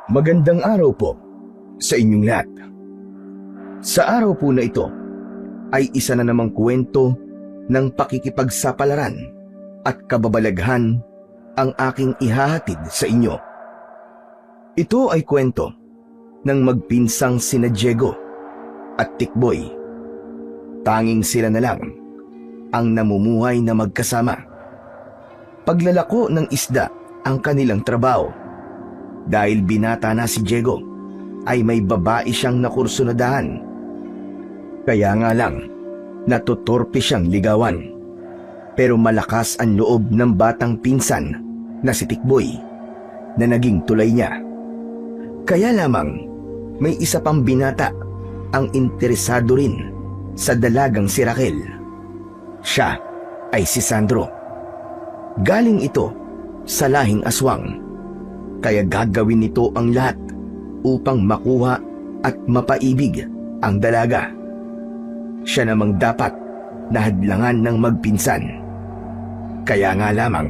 Magandang araw po sa inyong lahat. Sa araw po na ito ay isa na namang kwento ng pakikipagsapalaran at kababalaghan ang aking ihahatid sa inyo. Ito ay kwento ng magpinsang sina Diego at Tikboy. Tanging sila na lang ang namumuhay na magkasama. Paglalako ng isda ang kanilang trabaho. Dahil binata na si Diego, ay may babae siyang nakursunadahan. Kaya nga lang, natutorpe siyang ligawan. Pero malakas ang loob ng batang pinsan na si Tikboy na naging tulay niya. Kaya lamang, may isa pang binata ang interesado rin sa dalagang si Raquel. Siya ay si Sandro. Galing ito sa lahing aswang. Kaya gagawin nito ang lahat upang makuha at mapaibig ang dalaga. Siya namang dapat na hadlangan ng magpinsan. Kaya nga lamang,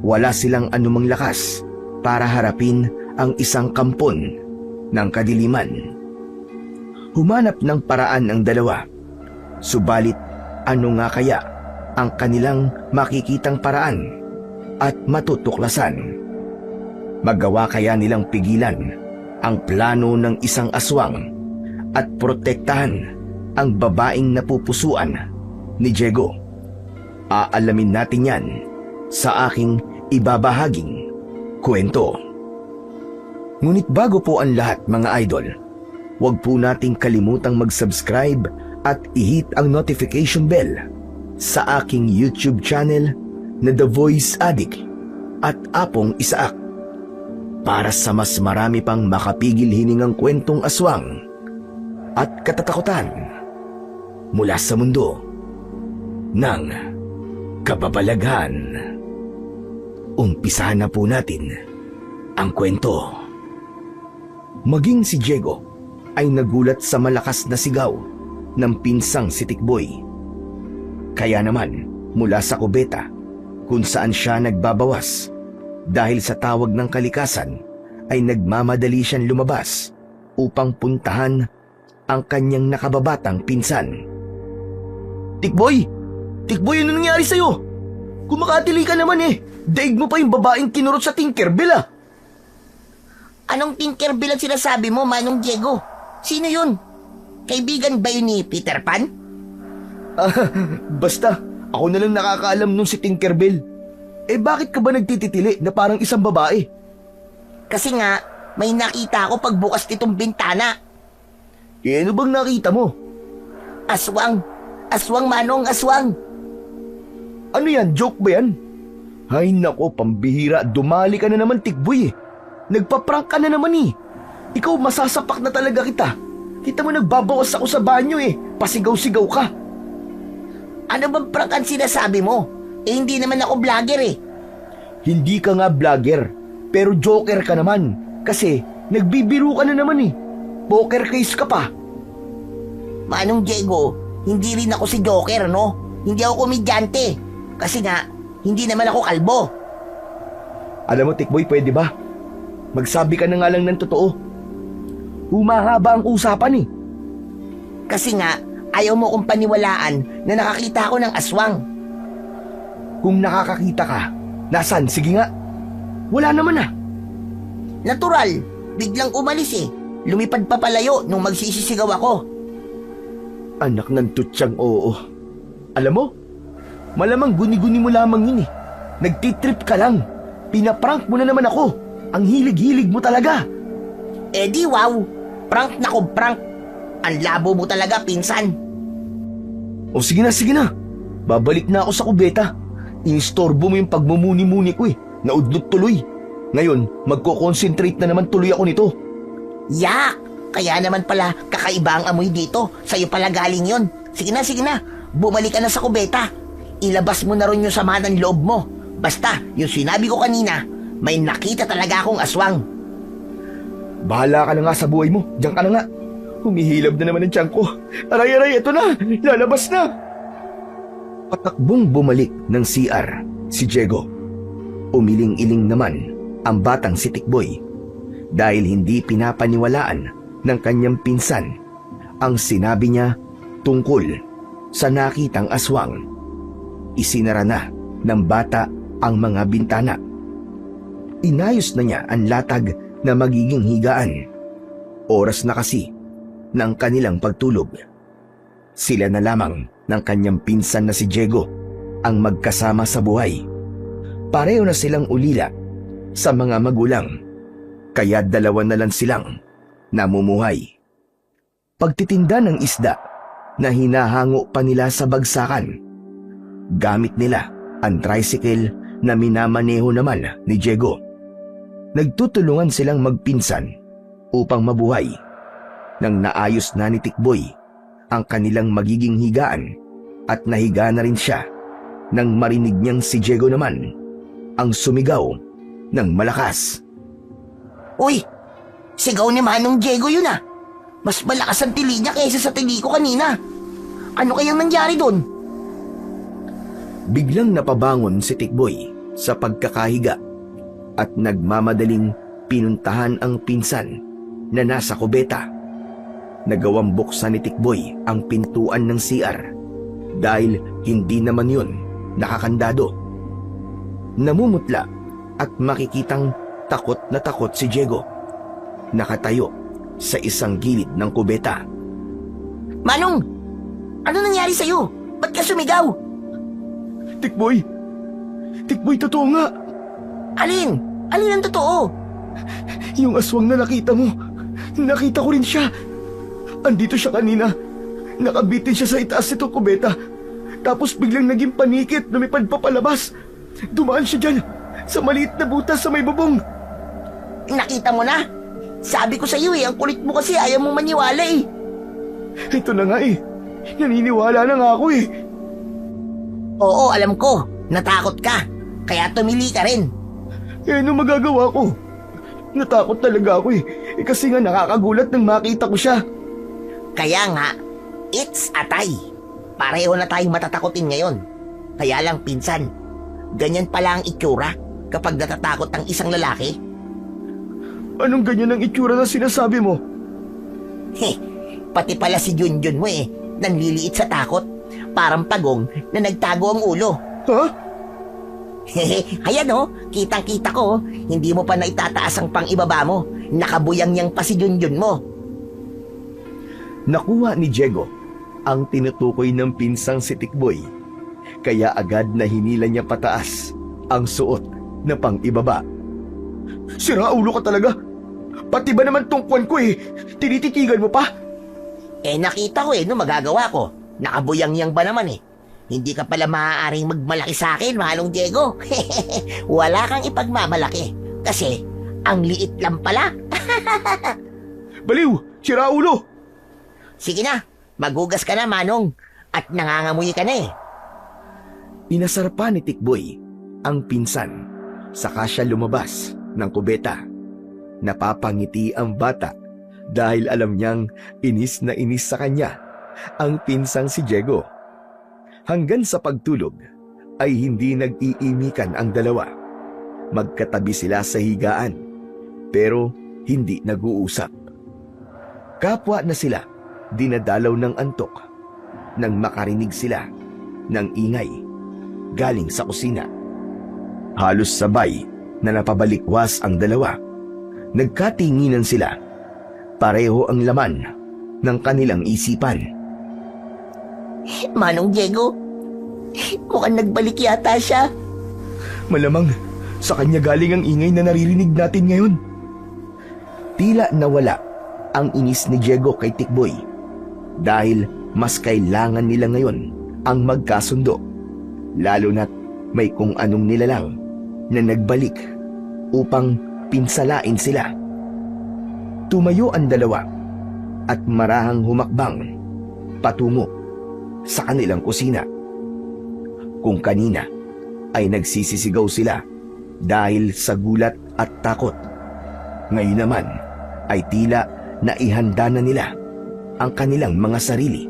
wala silang anumang lakas para harapin ang isang kampon ng kadiliman. Humanap ng paraan ang dalawa. Subalit ano nga kaya ang kanilang makikitang paraan at matutuklasan? Magawa kaya nilang pigilan ang plano ng isang aswang at protektahan ang babaeng napupusuan ni Diego? Aalamin natin yan sa aking ibabahaging kwento. Ngunit bago po ang lahat mga idol, huwag po nating kalimutang mag-subscribe at i-hit ang notification bell sa aking YouTube channel na The Voice Addict at Apong Isaak, para sa mas marami pang makapigil hiningang kwentong aswang at katatakutan mula sa mundo ng kababalaghan. Umpisahan na po natin ang kwento. Maging si Diego ay nagulat sa malakas na sigaw ng pinsang si Tikboy. Kaya naman mula sa kubeta kung saan siya nagbabawas, dahil sa tawag ng kalikasan, ay nagmamadali siyang lumabas upang puntahan ang kanyang nakababatang pinsan. Tikboy! Tikboy, ano nangyari sa'yo? Kumakatili ka naman eh. Daig mo pa yung babaeng kinurot sa Tinkerbell ah. Anong Tinkerbell ang sinasabi mo, Manong Diego? Sino yun? Kaibigan ba yun ni Peter Pan? Basta, ako na lang nakakaalam nung si Tinkerbell. Eh bakit ka ba nagtititili na parang isang babae? Kasi nga, may nakita ako pagbukas nitong bintana. Eh ano bang nakita mo? Aswang! Aswang, Manong, aswang! Ano yan? Joke ba yan? Ay nako, pambihira. Dumali ka na naman, Tikboy eh. Nagpa-prank ka na naman eh. Ikaw, masasapak na talaga kita. Kita mo nagbabawas ako sa banyo eh. Pasigaw-sigaw ka. Ano bang prank ang sinasabi mo? Eh hindi naman ako vlogger eh. Hindi ka nga vlogger, pero joker ka naman. Kasi nagbibiro ka na naman eh. Poker face ka pa. Manong Diego, hindi rin ako si Joker, no? Hindi ako komedyante. Kasi nga, hindi naman ako kalbo. Alam mo, Tikboy, pwede ba? Magsabi ka na nga lang ng totoo. Humahaba ang usapan eh. Kasi nga, ayaw mo kong paniwalaan na nakakita ako ng aswang. Kung nakakakita ka, nasan? Sige nga. Wala naman ah. Natural, biglang umalis eh. Lumipad pa palayo nung magsisisigaw ako. Anak ng tutsang oo. Alam mo, malamang guni-guni mo lamang yun eh. Nagtitrip ka lang. Pinaprank mo na naman ako. Ang hilig-hilig mo talaga. Eh di wow, prank na ko prank. Ang labo mo talaga, pinsan. O sige na. Babalik na ako sa kubeta. Inistorbo mo yung pagmumuni-muni ko eh. Naudlot tuloy. Ngayon, magko-concentrate na naman tuloy ako nito. Yak! Kaya naman pala kakaiba ang amoy dito. Sa'yo pala galing yon. Sige na. Bumalik ka na sa kubeta. Ilabas mo na rin yung sama ng loob mo. Basta, yung sinabi ko kanina, may nakita talaga akong aswang. Bahala ka na nga sa buhay mo. Diyan ka na nga. Humihilab na naman ang tiyan ko. Aray, ito na. Lalabas na. Patakbong bumalik ng CR si Diego. Umiling-iling naman ang batang si Tikboy. dahil hindi pinapaniwalaan ng kanyang pinsan ang sinabi niya tungkol sa nakitang aswang. Isinara na ng bata ang mga bintana. Inayos na niya ang latag na magiging higaan. Oras na kasi ng kanilang pagtulog. Sila na lamang ng kanyang pinsan na si Diego ang magkasama sa buhay. Pareho na silang ulila sa mga magulang, kaya dalawa na lang silang namumuhay. Pagtitinda ng isda na hinahango pa nila sa bagsakan, gamit nila ang tricycle na minamaneho naman ni Diego. Nagtutulungan silang magpinsan upang mabuhay. Nang naayos na ni Tikboy ang kanilang magiging higaan at nahiga na rin siya, nang marinig niyang si Diego naman ang sumigaw ng malakas. Uy! Sigaw ni Manong Diego yun ah! Mas malakas ang tili niya kaysa sa tili ko kanina. Ano kayang nangyari doon? Biglang napabangon si Tikboy sa pagkakahiga at nagmamadaling pinuntahan ang pinsan na nasa kubeta. Nagawang buksan ni Tikboy ang pintuan ng CR dahil hindi naman yun nakakandado. Namumutla at makikitang takot na takot si Diego. Nakatayo sa isang gilid ng kubeta. Manong! Ano nangyari sa'yo? Ba't ka sumigaw? Tikboy! Tikboy, totoo nga! Alin? Alin ang totoo? Yung aswang na nakita mo, nakita ko rin siya. Andito siya kanina. Nakabitin siya sa itaas nitong kubeta. Tapos biglang naging panikit, lumipad pa palabas. Dumaan siya dyan, sa maliit na butas sa may bubong. Nakita mo na? Sabi ko sa'yo ang kulit mo kasi ayaw mong maniwala eh. Ito na nga eh. Naniniwala na nga ako eh. Oo, alam ko. Natakot ka. Kaya tumili ka rin. Eh, ano magagawa ko? Natakot talaga ako eh. Kasi nga nakakagulat nang makita ko siya. Kaya nga, it's a tie. Pareho na tayong matatakotin ngayon. Kaya lang pinsan, ganyan pala ang itsura kapag natatakot ang isang lalaki. Anong ganyan ang itsura na sinasabi mo? Pati pala si Junjun mo nanliliit sa takot. Parang pagong na nagtago ang ulo. Ha? Ayan kitang-kita ko. Hindi mo pa naitataas ang pang-ibaba mo. Nakabuyang-yang pa si Junjun mo. Nakuha ni Diego ang tinutukoy ng pinsang si Tikboy. Kaya agad na hinila niya pataas ang suot na pang-ibaba. Sira ulo ka talaga. Pati ba naman tungkuan ko tinititigan mo pa? Nakita ko no magagawa ko. Nakabuyang-yang ba naman Hindi ka pala maaaring magmalaki sa akin, Manong Diego. Wala kang ipagmamalaki. Kasi, ang liit lang pala. Baliw! Sira ulo! Sige na, maghugas ka na, Manong. At nangangamoy ka na Inasar pa ni Tikboy ang pinsan. Saka siya lumabas ng kubeta. Napapangiti ang bata dahil alam niyang inis na inis sa kanya ang pinsang si Diego. Hanggang sa pagtulog ay hindi nag-iimikan ang dalawa. Magkatabi sila sa higaan pero hindi nag-uusap. Kapwa na sila dinadalaw ng antok nang makarinig sila ng ingay galing sa kusina. Halos sabay na napabalikwas ang dalawa. Nagkatinginan sila. Pareho ang laman ng kanilang isipan. Manong Diego, mukhang nagbalik yata siya. Malamang sa kanya galing ang ingay na naririnig natin ngayon. Tila nawala ang inis ni Diego kay Tikboy dahil mas kailangan nila ngayon ang magkasundo, lalo na't may kung anong nilalang na nagbalik upang pinsalain sila. Tumayo ang dalawa at marahang humakbang patungo sa kanilang kusina. Kung kanina ay nagsisisigaw sila dahil sa gulat at takot, ngayon naman ay tila naihanda na nila ang kanilang mga sarili.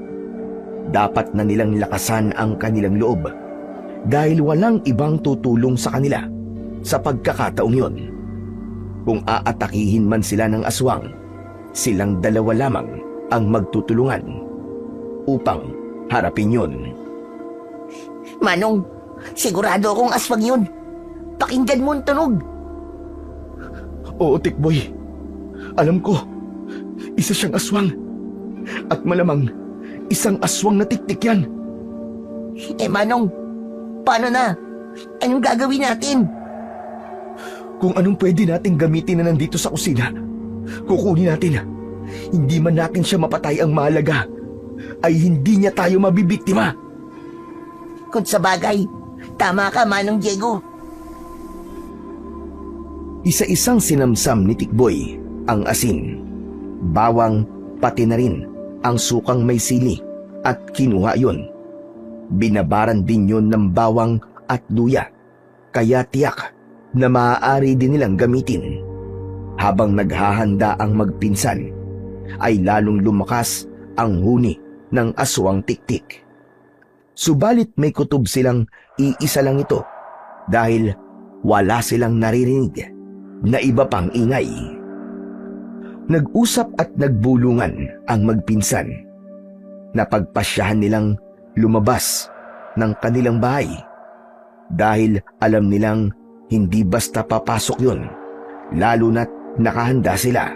Dapat na nilang lakasan ang kanilang loob dahil walang ibang tutulong sa kanila sa pagkakataong yon. Kung aatakihin man sila ng aswang, silang dalawa lamang ang magtutulungan upang harapin yun. Manong, sigurado akong aswang yun. Pakinggan mo ang tunog. Oo, Tikboy. Alam ko, isa siyang aswang. At malamang, isang aswang na tiktik yan. Manong, paano na? Anong gagawin natin? Kung anong pwede nating gamitin na nandito sa kusina, kukunin natin. Hindi man natin siya mapatay, ang mahalaga ay hindi niya tayo mabibiktima. Kung sa bagay, tama ka, Manong Diego. Isa-isang sinamsam ni Tikboy ang asin, bawang, pati na rin ang sukang may sili at kinuha yun. Binabaran din yun ng bawang at luya, kaya tiyak na maaari din nilang gamitin. Habang naghahanda ang magpinsan, ay lalong lumakas ang huni ng aswang tiktik. Subalit may kutob silang iisa lang ito dahil wala silang naririnig na iba pang ingay. Nag-usap at nagbulungan ang magpinsan. Napagpasyahan nilang lumabas ng kanilang bahay dahil alam nilang hindi basta papasok yun, lalo na't nakahanda sila.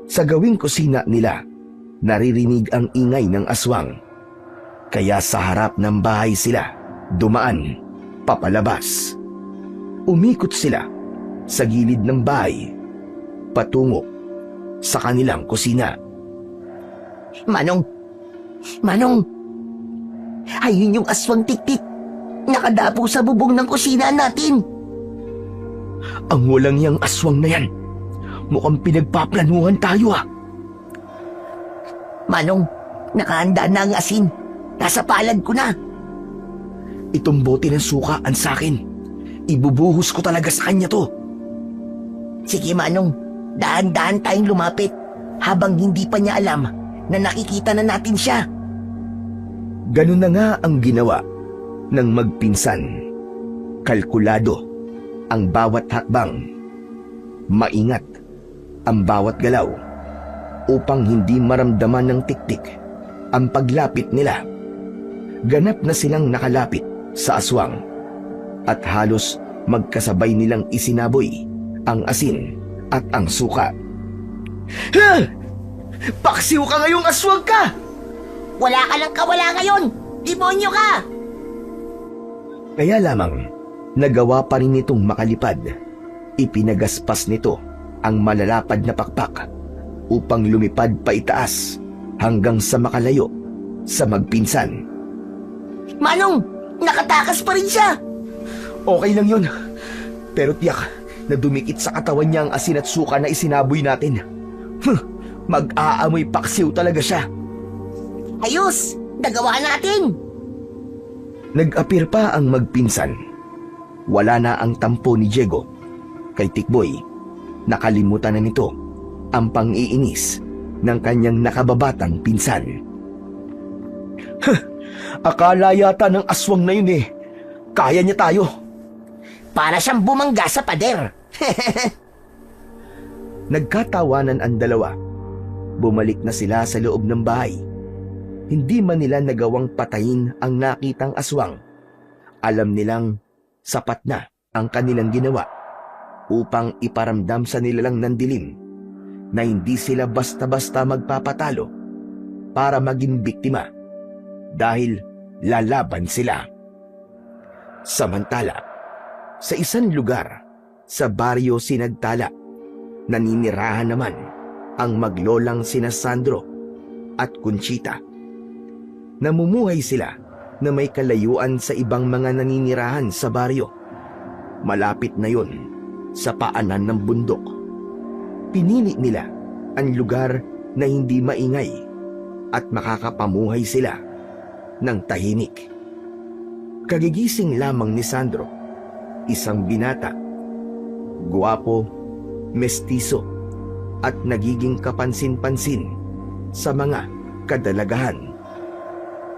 Sa gawing kusina nila, naririnig ang ingay ng aswang. Kaya sa harap ng bahay sila dumaan papalabas. Umikot sila sa gilid ng bahay patungo sa kanilang kusina. Manong! Manong! Ayun yung aswang tiktik. Nakadapo sa bubong ng kusina natin. Ang walang yang aswang na yan. Mukhang pinagpaplanuhan tayo Manong, nakahanda na ang asin. Nasa palad ko na. Itong bote ng suka ang sakin. Ibubuhos ko talaga sa kanya to. Sige, Manong. Dahan-dahan tayong lumapit habang hindi pa niya alam na nakikita na natin siya. Ganun na nga ang ginawa ng magpinsan. Kalkulado ang bawat hakbang. Maingat ang bawat galaw upang hindi maramdaman ng tiktik ang paglapit nila. Ganap na silang nakalapit sa aswang at halos magkasabay nilang isinaboy ang asin at ang suka. Ha! Paksiw ka ngayong aswang ka! Wala ka lang kawala ngayon! Demonyo ka! Kaya lamang, nagawa pa rin nitong makalipad. Ipinagaspas nito ang malalapad na pakpak upang lumipad pa itaas hanggang sa makalayo sa magpinsan. Manong! Nakatakas pa rin siya! Okay lang yun. Pero tiyak na dumikit sa katawan niya ang asin at suka na isinaboy natin. Mag-aamoy paksiw talaga siya. Ayos! Nagawa natin! Nag-apir pa ang magpinsan. Wala na ang tampo ni Diego kay Tikboy. Nakalimutan na nito ang pang-iinis ng kanyang nakababatang pinsan. Akala yata ng aswang na yun kaya niya tayo. Para siyang bumangga sa pader. Nagkatawanan ang dalawa. Bumalik na sila sa loob ng bahay. Hindi man nila nagawang patayin ang nakitang aswang. Alam nilang sapat na ang kanilang ginawa upang iparamdam sa nilalang ng dilim na hindi sila basta-basta magpapatalo para maging biktima dahil lalaban sila. Samantala, sa isang lugar sa baryo Sinagtala, naninirahan naman ang maglolang sina Sandro at Conchita. Namumuhay sila na may kalayuan sa ibang mga naninirahan sa baryo. Malapit na yon sa paanan ng bundok. Pinili nila ang lugar na hindi maingay at makakapamuhay sila ng tahimik. Kagigising lamang ni Sandro, isang binata, guwapo, mestizo at nagiging kapansin-pansin sa mga kadalagahan.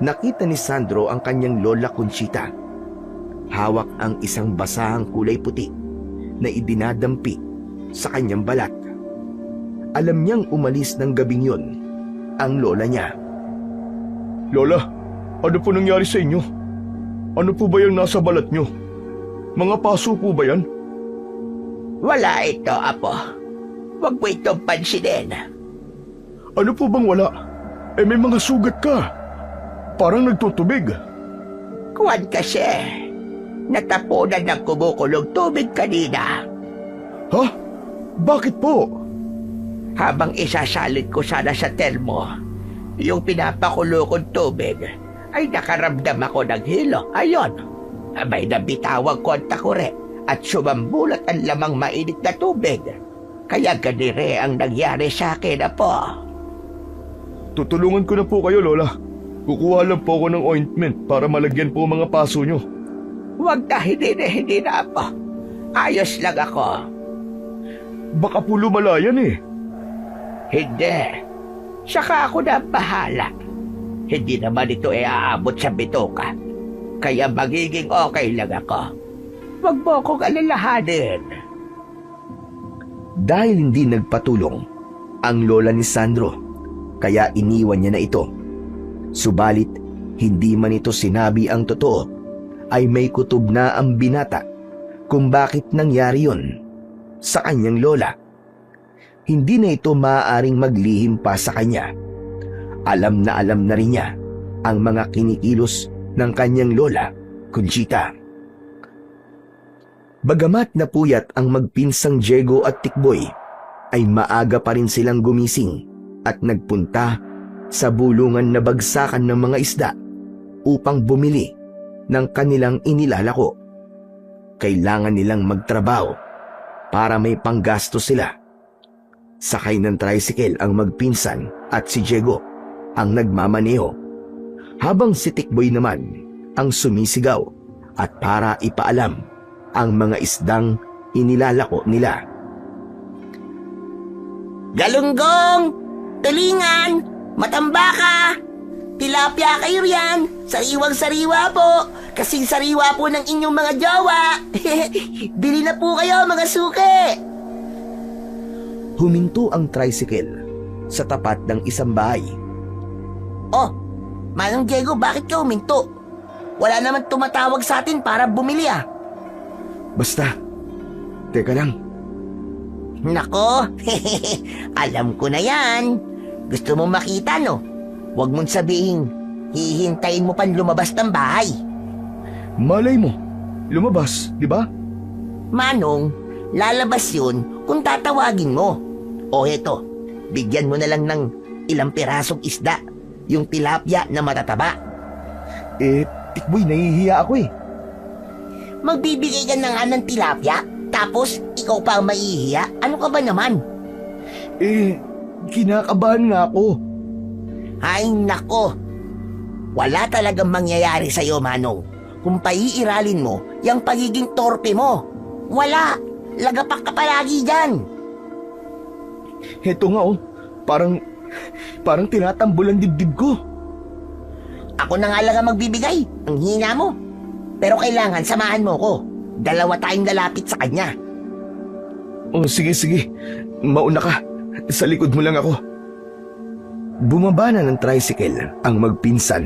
Nakita ni Sandro ang kanyang lola Conchita. Hawak ang isang basahang kulay puti na idinadampi sa kanyang balat. Alam niyang umalis ng gabing yun ang lola niya. Lola, ano po nangyari sa inyo? Ano po ba yung nasa balat niyo? Mga paso po ba yan? Wala ito, Apo. Huwag mo itong pansinin. Ano po bang wala? Eh may mga sugat ka. Parang nagtutubig. Kuwan kasi. Natapunan ng kumukulong tubig kanina. Ha? Bakit po? Habang isasalin ko sana sa termo, yung pinapakulo kong tubig, ay nakaramdam ako ng hilo. Ayon, may nabitawang kontakure at sumambulat ang lamang mainit na tubig. Kaya ganire ang nangyari sa akin, Apo. Tutulungan ko na po kayo, Lola. Kukuha lang po ako ng ointment para malagyan po mga paso nyo. Huwag na, hindi na, Apo. Ayos lang ako. Baka po lumala yan eh. Hindi. Saka ako na bahala. Hindi naman ito aabot sa bituka. Kaya magiging okay lang ako. Huwag mo akong alalahanin. Dahil hindi nagpatulong ang lola ni Sandro, kaya iniwan niya na ito. Subalit, hindi man ito sinabi ang totoo, ay may kutob na ang binata kung bakit nangyari yun sa kanyang lola. Hindi na ito maaaring maglihim pa sa kanya. Alam na rin niya ang mga kinikilos ng kanyang lola, Conchita. Bagamat napuyat ang magpinsang Diego at Tikboy, ay maaga pa rin silang gumising at nagpunta sa bulungan na bagsakan ng mga isda upang bumili ng kanilang inilalako. Kailangan nilang magtrabaho para may panggasto sila. Sakay ng tricycle ang magpinsan at si Diego ang nagmamaneho, habang si Tikboy naman ang sumisigaw at para ipaalam ang mga isdang inilalako nila. Galunggong! Tulingan! Matambaka! Tilapia kayo riyan! Sariwang-sariwa po! Kasing sariwa po ng inyong mga jowa! Bili na po kayo, mga suke! Huminto ang tricycle sa tapat ng isang bahay. Oh, Manong Diego, bakit ka huminto? Wala naman tumatawag sa atin para bumili ah. Basta, teka lang. Nako, alam ko na yan. Gusto mo makita, no? Huwag mong sabihin, hihintayin mo pan lumabas ng bahay. Malay mo, lumabas, di ba? Manong, lalabas yun kung tatawagin mo. O eto, bigyan mo na lang ng ilang pirasong isda, yung tilapia na matataba. Tikboy, nahihiya ako eh. Magbibigay ka na nga ng tilapia, tapos ikaw pa ang maihiya? Ano ka ba naman? Kinakabahan nga ako. Ay nako, wala talagang mangyayari sa'yo, Manong. Kung paiiralin mo, yung pagiging torpe mo. Wala, lagapak ka palagi dyan. Heto nga oh, parang tinatambol ang dibdib ko. Ako na nga lang ang magbibigay, ang hina mo. Pero kailangan samahan mo ko. Dalawa tayong lalapit sa kanya. Oh, sige. Mauna ka. Sa likod mo lang ako. Bumaba na ng tricycle ang magpinsan.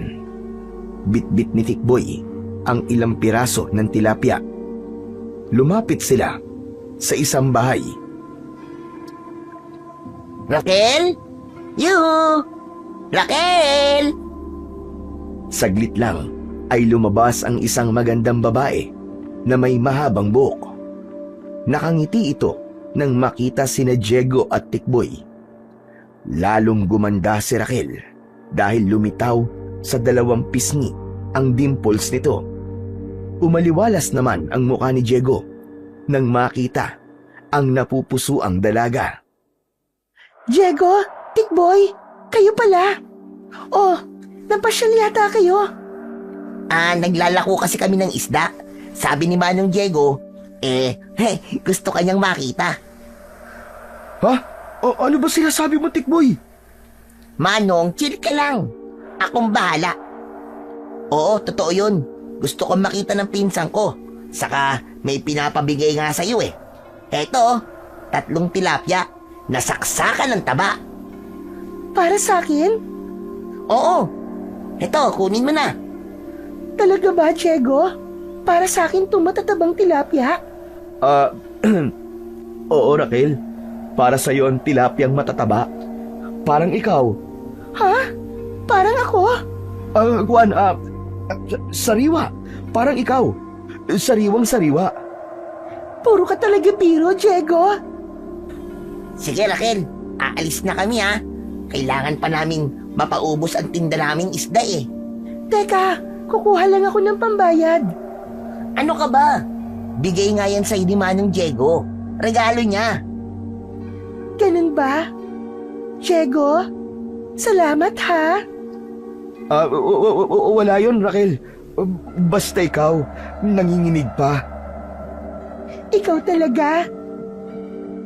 Bit-bit ni Tikboy ang ilang piraso ng tilapia. Lumapit sila sa isang bahay. Raquel? Yuhu! Raquel! Saglit lang ay lumabas ang isang magandang babae na may mahabang buhok. Nakangiti ito nang makita sina Diego at Tikboy. Lalong gumanda si Raquel dahil lumitaw sa dalawang pisngi ang dimples nito. Umaliwalas naman ang mukha ni Diego nang makita ang napupusuang dalaga. Diego, Tikboy, kayo pala. Oh, napasyal yata kayo. Naglalako kasi kami ng isda. Sabi ni Manong Diego, gusto kanyang makita. Ha? Ano ba sinasabi mo, Tikboy? Manong, chill ka lang. Akong bahala. Oo, totoo yun. Gusto kong makita ng pinsan ko. Saka may pinapabigay nga sa'yo eh. Eto, 3 tilapia na saksakan ng taba. Para sa akin? Oo. Ito, kunin mo na. Talaga ba, Diego? Para sa akin itong matatabang tilapia? Oo, Raquel. Para sa'yo ang tilapiyang matataba. Parang ikaw. Ha? Parang ako? Juan, sariwa. Parang ikaw. Sariwang-sariwa. Puro ka talaga biro, Diego. Sige, Raquel. Aalis na kami ha. Kailangan pa naming mapaubos ang tinda naming isda eh. Teka, kukuha lang ako ng pambayad. Ano ka ba? Bigay nga yan sa ni Manong Diego. Regalo niya. Ganun ba? Diego, salamat ha. Wala yun, Raquel. Basta ikaw, nanginginig pa. Ikaw talaga.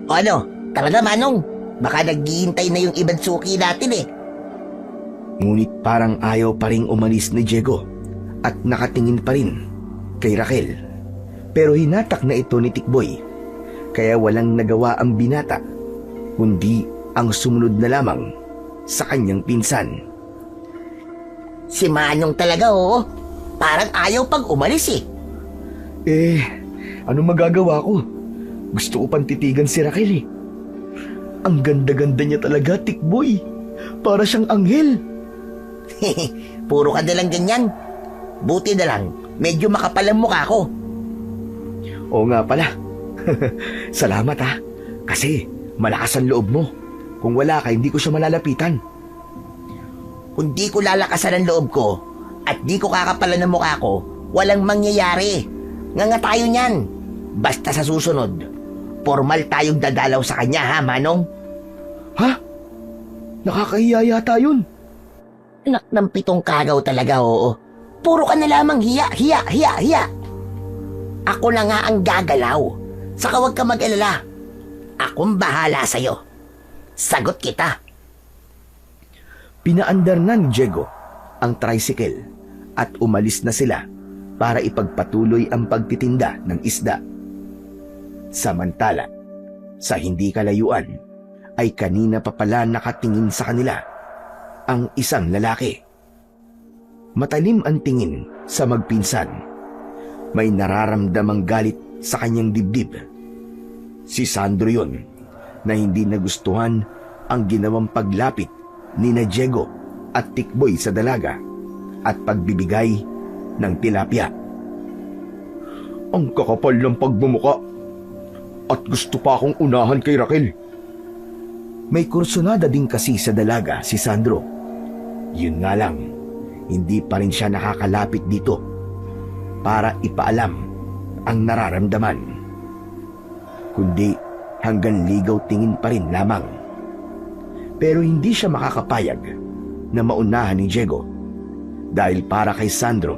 O ano? Tara na, Manong. Baka naghihintay na yung ibang suki natin eh. Ngunit parang ayaw pa ring umalis ni Diego at nakatingin pa rin kay Raquel. Pero hinatak na ito ni Tikboy, kaya walang nagawa ang binata, kundi ang sumunod na lamang sa kanyang pinsan. Si Manong talaga oo. Parang ayaw pag umalis eh. Ano magagawa ko? Gusto ko pang titigan si Raquel eh. Ang ganda-ganda niya talaga, Tikboy. Para siyang anghel. Puro ka nalang ganyan. Buti na lang, medyo makapal ang mukha ko. Oo nga pala. Salamat ha. Kasi malakas ang loob mo. Kung wala ka, hindi ko siya malalapitan. Kung di ko lalakasan ang loob ko at di ko kakapalan ng mukha ko, walang mangyayari. Nga tayo niyan. Basta sa susunod, formal tayong dadalaw sa kanya ha, Manong? Ha? Nakakahiya yata yun. Anak ng 7 kagaw talaga, oo. Puro ka na lamang hiya. Ako na nga ang gagalaw. Saka huwag ka mag-alala. Akong bahala sa'yo. Sagot kita. Pinaandar na ni Diego ang tricycle at umalis na sila para ipagpatuloy ang pagtitinda ng isda. Samantala, sa hindi kalayuan ay kanina pa pala nakatingin sa kanila ang isang lalaki. Matalim ang tingin sa magpinsan. May nararamdamang galit sa kanyang dibdib. Si Sandro yun na hindi nagustuhan ang ginawang paglapit ni na Diego at Tikboy sa dalaga at pagbibigay ng tilapia. Ang kakapal ng pagmumuka at gusto pa akong unahan kay Raquel. May kursunada din kasi sa dalaga si Sandro. Yun nga lang, hindi pa rin siya nakakalapit dito para ipaalam ang nararamdaman. Kundi hanggang ligaw tingin pa rin lamang. Pero hindi siya makakapayag na maunahan ni Diego dahil para kay Sandro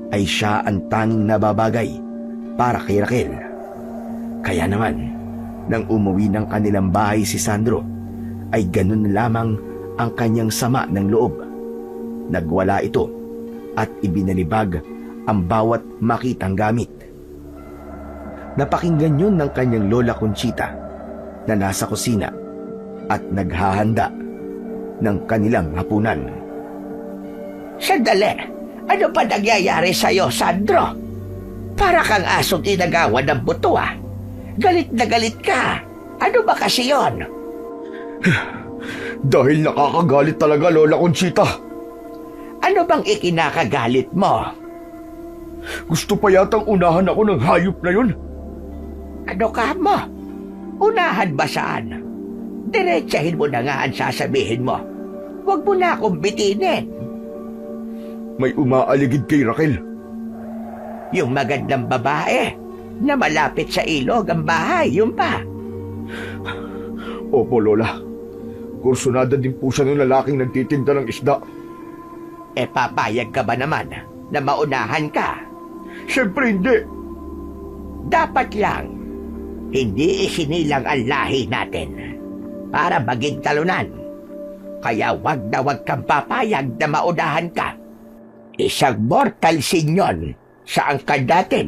ay siya ang tanging nababagay para kay Raquel. Kaya naman, nang umuwi ng kanilang bahay si Sandro, ay ganun lamang ang kanyang sama ng loob. Nagwala ito at ibinalibag ang bawat makitang gamit. Napakinggan yun ng kanyang lola Conchita na nasa kusina at naghahanda ng kanilang hapunan. Sandali, ano pa nangyayari sa'yo, Sandro? Para kang asong inagawan ng buto ah. Galit na galit ka. Ano ba kasi yon? Dahil nakakagalit talaga, Lola Conchita. Ano bang ikinakagalit mo? Gusto pa yatang unahan ako ng hayop na yun. Ano ka mo? Unahan ba saan? Diretsahin mo na nga ang sasabihin mo. Huwag mo na akong bitinin. May umaaligid kay Raquel. Yung magandang babae na malapit sa ilog ang bahay, yun pa. Opo, Lola. Kursunada din po siya ng lalaking nagtitinda ng isda. E papayag ka ba naman na maunahan ka? Siyempre hindi. Dapat lang, hindi isinilang ang lahi natin para maging talunan. Kaya wag na wag kang papayag na maunahan ka. Isang mortal sin yun sa angkan natin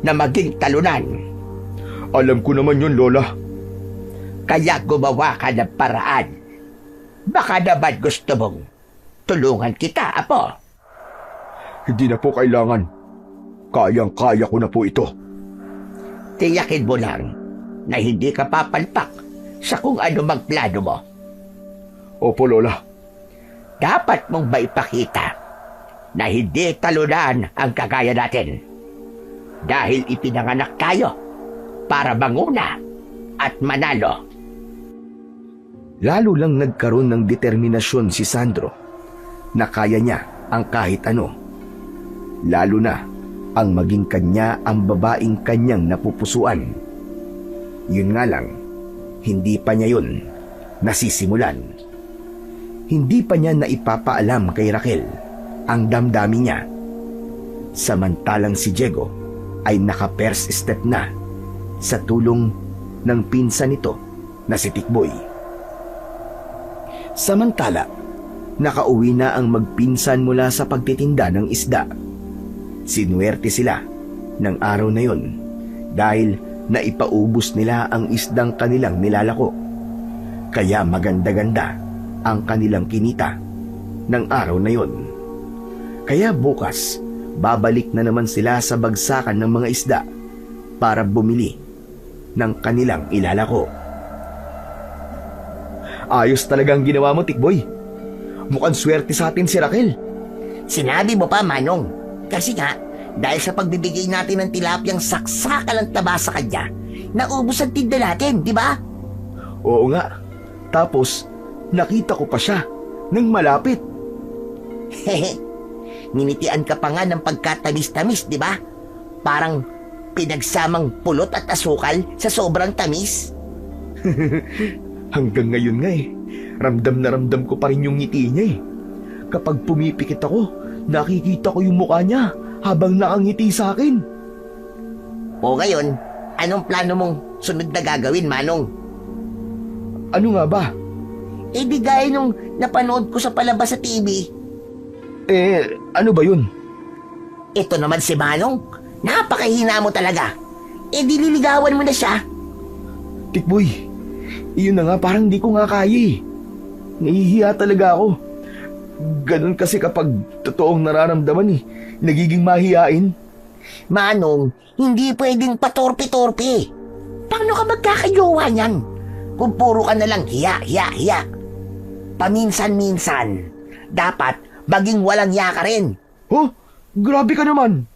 na maging talunan. Alam ko naman yun, Lola. Kaya gumawa ka ng paraan. Baka naman gusto mong tulungan kita, apo. Hindi na po kailangan. Kayang-kaya ko na po ito. Tiyakin mo lang na hindi ka papalpak sa kung ano mang plano mo. Opo, Lola. Dapat mong maipakita na hindi talunan ang kagaya natin. Dahil ipinanganak tayo para manguna at manalo. Lalo lang nagkaroon ng determinasyon si Sandro na kaya niya ang kahit ano. Lalo na ang maging kanya ang babaeng kanyang napupusuan. Yun nga lang, hindi pa niya yun nasisimulan. Hindi pa niya naipapaalam kay Raquel ang damdamin niya. Samantalang si Diego ay naka-first step na sa tulong ng pinsan nito na si Tikboy. Samantala, nakauwi na ang magpinsan mula sa pagtitinda ng isda. Sinuwerte sila ng araw na yon dahil naipaubos nila ang isdang kanilang nilalako. Kaya maganda-ganda ang kanilang kinita ng araw na yon. Kaya bukas, babalik na naman sila sa bagsakan ng mga isda para bumili ng kanilang ilalako. Ayos talagang ginawa mo, Tikboy. Mukhang swerte sa atin si Raquel. Sinabi mo pa, Manong. Kasi nga, dahil sa pagbibigay natin ng tilapyang saksaka ng taba sa kanya, naubos ang tinda natin, di ba? Oo nga. Tapos, nakita ko pa siya nang malapit. Hehe. Ninitian ka pa nga ng pagkatamis-tamis, di ba? Parang pinagsamang pulot at asukal sa sobrang tamis. Hanggang ngayon nga ramdam na ramdam ko pa rin yung ngiti niya Kapag pumipikit ako, nakikita ko yung mukha niya habang nakangiti sa akin. O ngayon, anong plano mong sunod na gagawin, Manong? Ano nga ba? Eh di gaya nung napanood ko sa palabas sa TV. Ano ba yun? Ito naman si Manong. Napakahina mo talaga. Eh di liligawan mo na siya. Tikboy, iyon na nga parang di ko nga kaya Nahihiya talaga ako. Ganun kasi kapag totoong nararamdaman nagiging mahiyain. Manong, hindi pwedeng patorpe-torpe. Paano ka magkakajowa niyan? Kung puro ka na lang hiya. Paminsan-minsan, dapat maging walang hiya ka rin. Oh, grabe ka naman.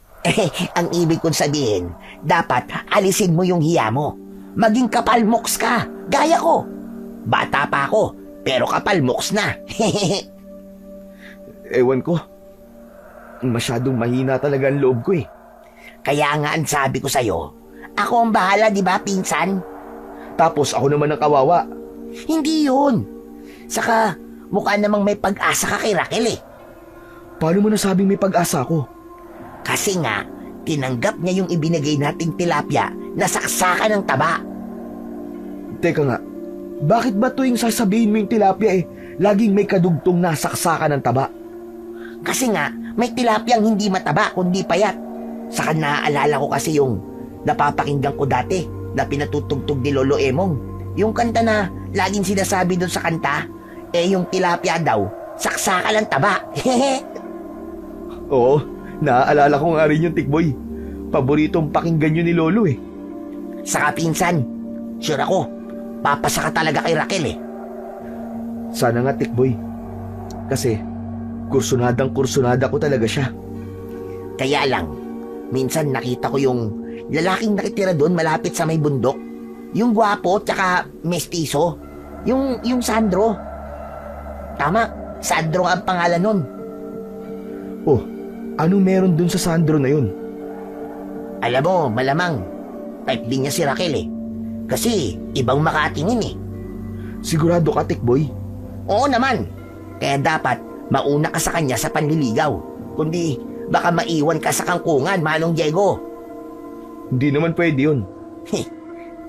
Ang ibig kong sabihin, dapat alisin mo yung hiya mo. Maging kapalmoks ka, gaya ko. Bata pa ako, pero kapalmoks na. Ewan ko. Masyadong mahina talaga ang loob ko Kaya nga ang sabi ko sa'yo, ako ang bahala, di ba, pinsan? Tapos ako naman ang kawawa. Hindi yun. Saka, mukha namang may pag-asa ka kay Raquel Paano mo nasabing may pag-asa ako? Kasi nga, tinanggap niya yung ibinigay nating tilapia na saksakan ng taba. Teka nga, bakit ba tuwing sasabihin mo yung tilapia laging may kadugtong nasaksakan ng taba? Kasi nga, may tilapyang hindi mataba kundi payat. Saka naaalala ko kasi yung napapakinggan ko dati na pinatutugtog ni Lolo Emong. Yung kanta na laging sinasabi doon sa kanta, yung tilapia daw, saksakan ng taba. Oo, naaalala ko nga rin yung Tikboy. Paboritong pakinggan yun ni Lolo Saka pinsan, sure ako, papasa ka talaga kay Raquel Sana nga, Tikboy. Kasi, kursunada ko talaga siya. Kaya lang, minsan nakita ko yung lalaking nakitira doon malapit sa may bundok. Yung gwapo tsaka mestizo. Yung Sandro. Tama, Sandro ang pangalan nun. Oh, anong meron dun sa Sandro na yun? Alam mo, malamang, type din niya si Raquel Kasi, ibang makatingin Sigurado ka, Tikboy? Oo naman. Kaya dapat, mauna ka sa kanya sa panliligaw. Kundi, baka maiwan ka sa kangkungan, Manong Diego. Hindi naman pwede yun.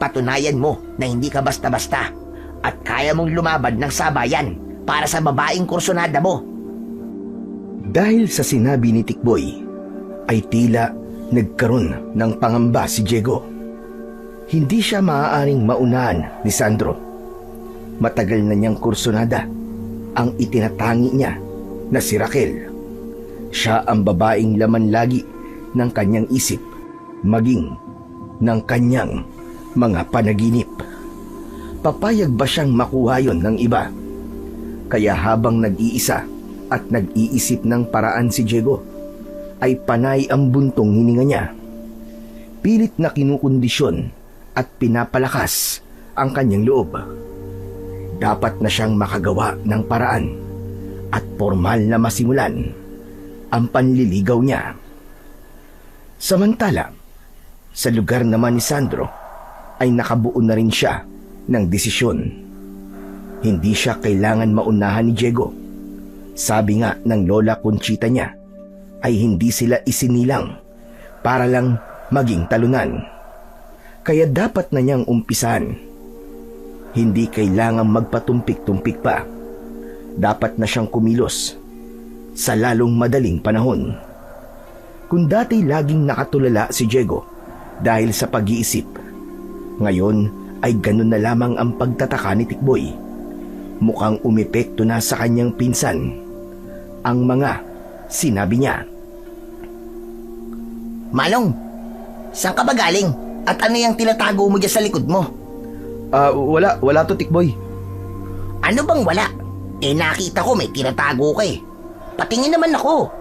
Patunayan mo na hindi ka basta-basta at kaya mong lumaban ng sabayan para sa babaeng kursunada mo. Dahil sa sinabi ni Tikboy, ay tila nagkaroon ng pangamba si Diego. Hindi siya maaaring maunahan ni Sandro Matagal na niyang kursunada ang itinatangi niya na si Raquel. Siya ang babaeng laman lagi ng kanyang isip, maging ng kanyang mga panaginip. Papayag ba siyang makuha yon ng iba? Kaya habang nag-iisa at nag-iisip ng paraan si Diego, ay panay ang buntong hininga niya. Pilit na kinukondisyon at pinapalakas ang kanyang loob. Dapat na siyang makagawa ng paraan at formal na masimulan ang panliligaw niya. Samantala, sa lugar naman ni Sandro ay nakabuo na rin siya ng desisyon. Hindi siya kailangan maunahan ni Diego. Sabi nga ng Lola Conchita niya ay hindi sila isinilang para lang maging talunan. Kaya dapat na niyang umpisahan. Hindi kailangang magpatumpik-tumpik pa. Dapat na siyang kumilos sa lalong madaling panahon. Kung dati laging nakatulala si Diego dahil sa pag-iisip, ngayon ay ganun na lamang ang pagtataka ni Tikboy. Mukhang umepekto na sa kanyang pinsan ang mga sinabi niya. Manong, saan ka ba galing? At ano yung tinatago mo dyan sa likod mo? Wala to, Tikboy. Ano bang wala? Nakita ko may tinatago ka eh. Patingin naman ako.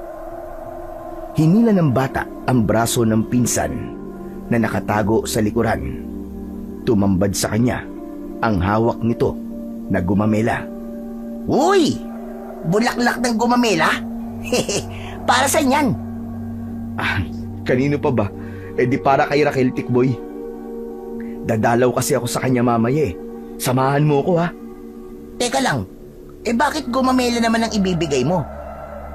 Hinila ng bata ang braso ng pinsan na nakatago sa likuran. Tumambad sa kanya ang hawak nito na gumamela. Uy! Bulaklak ng gumamela? Para saan yan? Kanino pa ba? Di para kay Raquel, Tikboy. Dadalaw kasi ako sa kanya mamaya eh. Samahan mo ko ha. Teka lang, bakit gumamela naman ang ibibigay mo?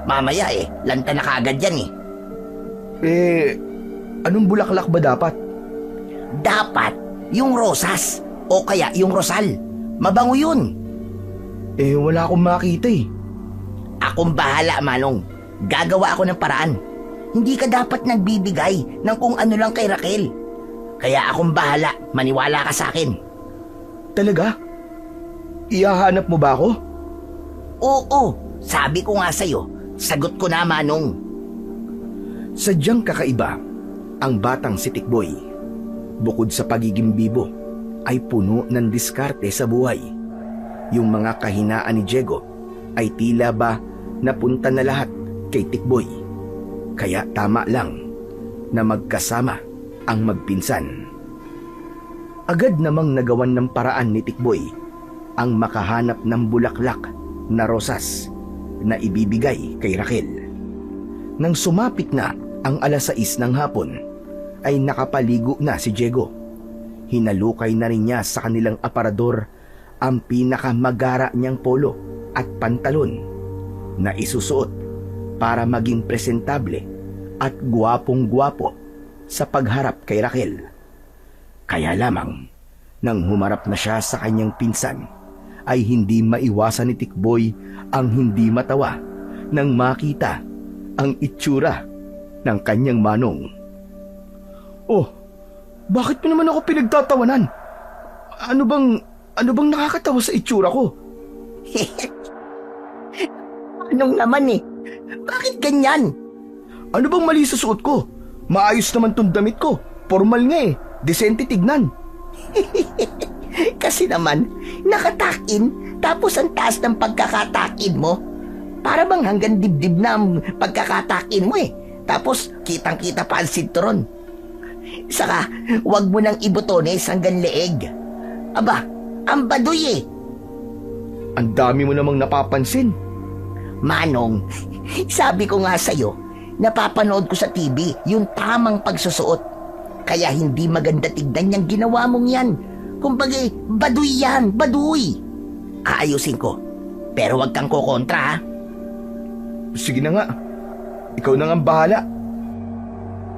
Mamaya lanta na kagad yan Anong bulaklak ba dapat? Dapat yung rosas o kaya yung rosal. Mabango yun. Wala akong makita eh. Akong bahala, Manong. Gagawa ako ng paraan. Hindi ka dapat nagbibigay ng kung ano lang kay Raquel. Kaya akong bahala, maniwala ka sa akin. Talaga? Ihahanap mo ba ako? Oo, sabi ko nga sa'yo, sagot ko na, Manong. Sadyang kakaiba ang batang si Tikboy. Bukod sa pagiging bibo, ay puno ng diskarte sa buhay. Yung mga kahinaan ni Diego ay tila ba napunta na lahat kay Tikboy. Kaya tama lang na magkasama ang magpinsan. Agad namang nagawan ng paraan ni Tikboy ang makahanap ng bulaklak na rosas na ibibigay kay Raquel. Nang sumapit na ang 6:00 ng hapon, ay nakapaligo na si Diego. Hinalukay na rin niya sa kanilang aparador ang pinakamagara niyang polo at pantalon na isusuot para maging presentable at gwapong-gwapo sa pagharap kay Raquel. Kaya lamang, nang humarap na siya sa kanyang pinsan, ay hindi maiwasan ni Tikboy ang hindi matawa nang makita ang itsura ng kanyang manong. Oh, bakit mo naman ako pinagtatawanan? Ano bang nakakatawa sa itsura ko? Anong naman Bakit ganyan? Ano bang mali sa suot ko? Maayos naman tong damit ko. Formal nga Decente tignan. Kasi naman, nakatakin, tapos ang taas ng pagkakatakin mo. Para bang hanggang dibdib na ang pagkakatakin mo Tapos, kitang-kita pa ang sinturon. Saka, wag mo nang ibutones hanggang leeg. Aba, ang baduy Ang dami mo namang napapansin. Manong, sabi ko nga sa'yo, napapanood ko sa TV yung tamang pagsusuot. Kaya hindi maganda tignan yung ginawa mong yan. Kumbaga, baduy yan, baduy. Aayusin ko. Pero wag kang kukontra ha. Sige na nga. Ikaw na nga bahala.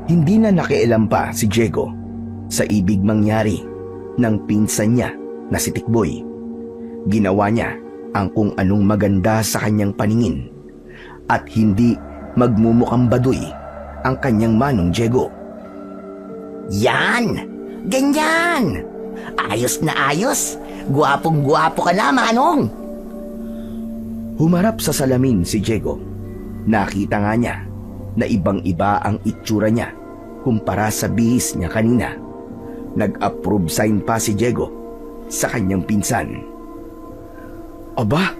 Hindi na nakialam pa si Diego sa ibig mangyari ng pinsan niya na si Tikboy. Ginawa niya ang kung anong maganda sa kanyang paningin at hindi magmumukhang baduy ang kanyang manong Diego. Yan! Ganyan! Ayos na ayos! Guwapong-guwapo ka na, Manong. Humarap sa salamin si Diego. Nakita nga niya na ibang-iba ang itsura niya kumpara sa bihis niya kanina. Nag-approve sign pa si Diego sa kanyang pinsan. Aba,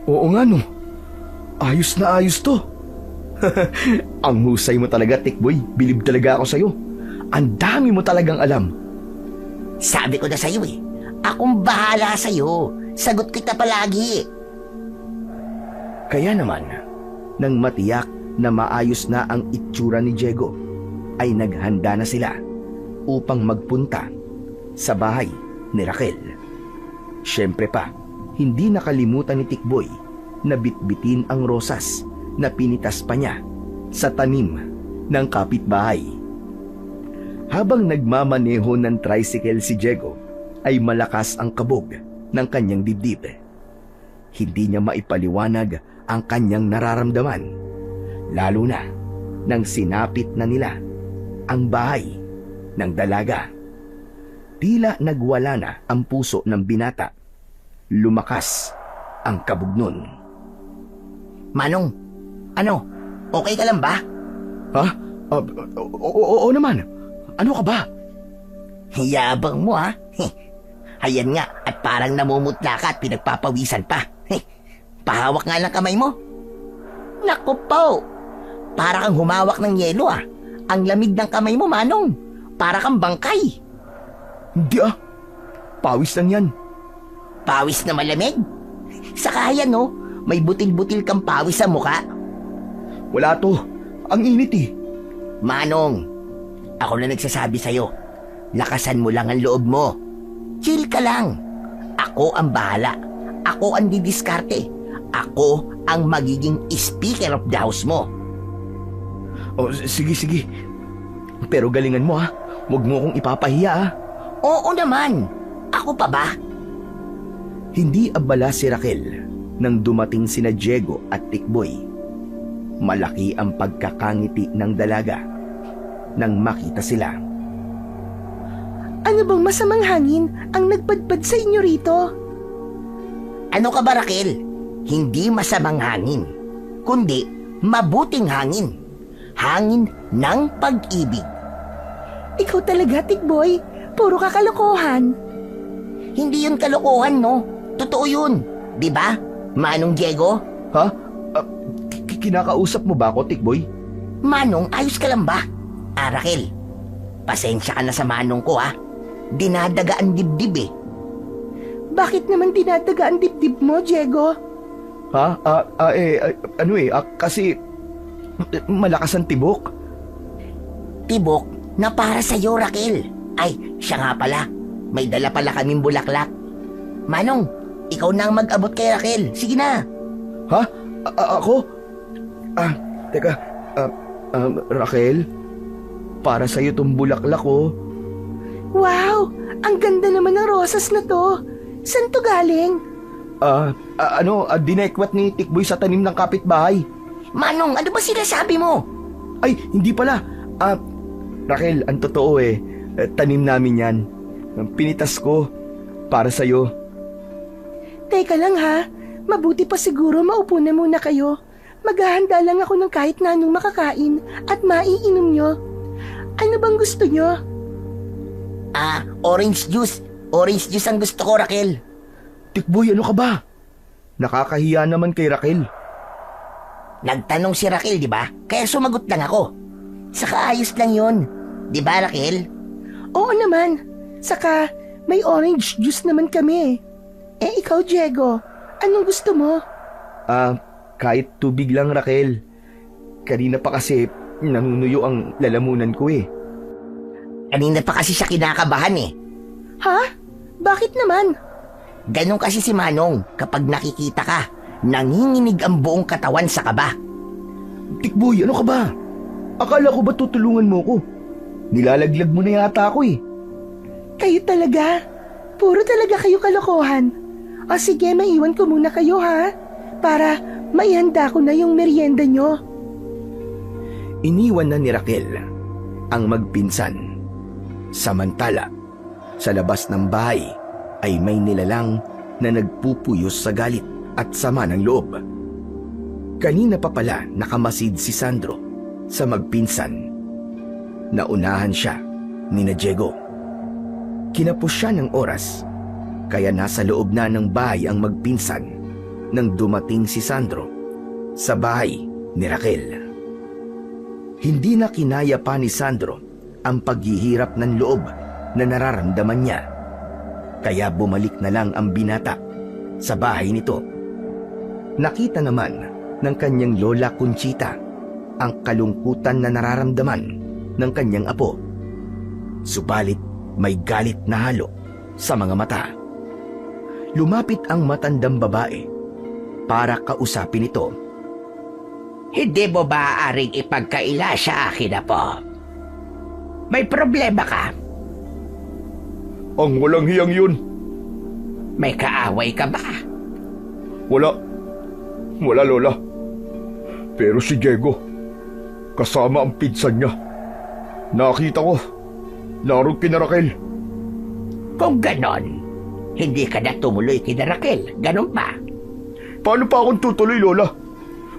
oo nga no. Ayos na ayos to. Ang husay mo talaga, Tikboy. Bilib talaga ako sa'yo. Ang dami mo talagang alam. Sabi ko na sa'yo eh. Akong bahala sa'yo. Sagot kita palagi. Kaya naman, nang matiyak na maayos na ang itsura ni Diego, ay naghanda na sila upang magpunta sa bahay ni Raquel. Siyempre pa, hindi nakalimutan ni Tikboy na bitbitin ang rosas na pinitas pa niya sa tanim ng kapitbahay. Habang nagmamaneho ng tricycle si Diego, ay malakas ang kabog ng kanyang dibdib. Hindi niya maipaliwanag ang kanyang nararamdaman, lalo na nang sinapit na nila ang bahay ng dalaga. Tila nagwala na ang puso ng binata. Lumakas ang kabog nun. Manong, ano? Okay ka lang ba? Ha? Oo naman. Ano ka ba? Yabang mo ha? Ayan nga, at parang namumutla ka at pinagpapawisan pa. Pahawak nga ng kamay mo. Naku po, para kang humawak ng yelo ah. Ang lamig ng kamay mo, Manong. Para kang bangkay. Hindi ah. Pawis lang yan. Pawis na malamig? Saka yan no, may butil-butil kang pawis sa mukha. Wala to. Ang init eh. Manong, ako na nagsasabi sa'yo. Lakasan mo lang ang loob mo. Chill ka lang. Ako ang bahala. Ako ang didiskarte. Ako ang magiging speaker of the house mo. Oh, sige. Pero galingan mo ha. Huwag mo akong ipapahiya ha. Oo naman. Ako pa ba? Hindi abala si Raquel nang dumating sina Diego at Tikboy. Malaki ang pagkakangiti ng dalaga nang makita sila. Ano bang masamang hangin ang nagpadpad sa inyo rito? Ano ka ba, Raquel? Hindi masamang hangin, kundi mabuting hangin. Hangin ng pag-ibig. Ikaw talaga, Tikboy. Puro kakalokohan. Hindi yun kalokohan, no? Totoo yun. Di ba, Manong Diego? Ha? Kinakausap mo ba ako, Tikboy? Manong, ayos ka lang ba? Raquel, pasensya ka na sa Manong ko, ha? Dinadaga ang dibdib, eh. Bakit naman dinadaga ang dibdib mo, Diego? Ha? Kasi malakas ang tibok. Tibok na para sa'yo, Raquel. Ay, siya nga pala. May dala pala kaming bulaklak. Manong, ikaw na ang mag-abot kay Raquel. Sige na. Ha? Ako? Teka. Raquel? Para sa'yo tong bulaklak, oh. Wow! Ang ganda naman ng rosas na to. Saan to galing? Dinekwat ni Tikboy sa tanim ng kapitbahay. Manong, ano ba sinasabi mo? Ay, hindi pala. Raquel, ang totoo tanim namin yan. Pinitas ko para sa'yo. Teka lang ha. Mabuti pa siguro maupo na muna kayo. Maghahanda lang ako ng kahit na anong makakain at maiinom nyo. Ano bang gusto nyo? Orange juice. Orange juice ang gusto ko, Raquel. Tikboy, ano ka ba? Nakakahiya naman kay Raquel. Nagtanong si Raquel, di ba? Kaya sumagot lang ako. Saka ayos lang yun. Di ba, Raquel? Oo naman. Saka may orange juice naman kami. Ikaw, Diego, anong gusto mo? Kahit tubig lang, Raquel. Kanina pa kasi nanunuyo ang lalamunan ko eh. Kanina pa kasi siya kinakabahan eh. Ha? Bakit naman? Ganon kasi si Manong kapag nakikita ka. Nanginginig ang buong katawan sa kaba. Tikboy, ano ka ba? Akala ko ba tutulungan mo ko? Nilalaglag mo na yata ako eh. Kayo talaga? Puro talaga kayo kalokohan. O sige, maiwan ko muna kayo ha. Para maihanda ko na yung merienda nyo. Iniwan na ni Raquel ang magpinsan. Samantala, sa labas ng bahay ay may nilalang na nagpupuyos sa galit at sama ng loob. Kanina pa pala nakamasid si Sandro sa magpinsan. Naunahan siya ni na Diego. Kinapos siya ng oras, kaya nasa loob na ng bahay ang magpinsan nang dumating si Sandro sa bahay ni Raquel. Hindi na kinaya pa ni Sandro ang paghihirap ng loob na nararamdaman niya. Kaya bumalik na lang ang binata sa bahay nito. Nakita naman ng kanyang lola Conchita ang kalungkutan na nararamdaman ng kanyang apo. Subalit may galit na halo sa mga mata. Lumapit ang matandang babae para kausapin ito. Hindi mo ba aaring ipagkaila sa akin, Apo? May problema ka? Ang walang hiyang yun. May kaaway ka ba? Wala. Wala, Lola. Pero si Diego, kasama ang pinsan niya. Nakita ko, naroon kina Raquel. Kung ganon, hindi ka na tumuloy kina Raquel. Ganon ba? Paano pa akong tutuloy, Lola?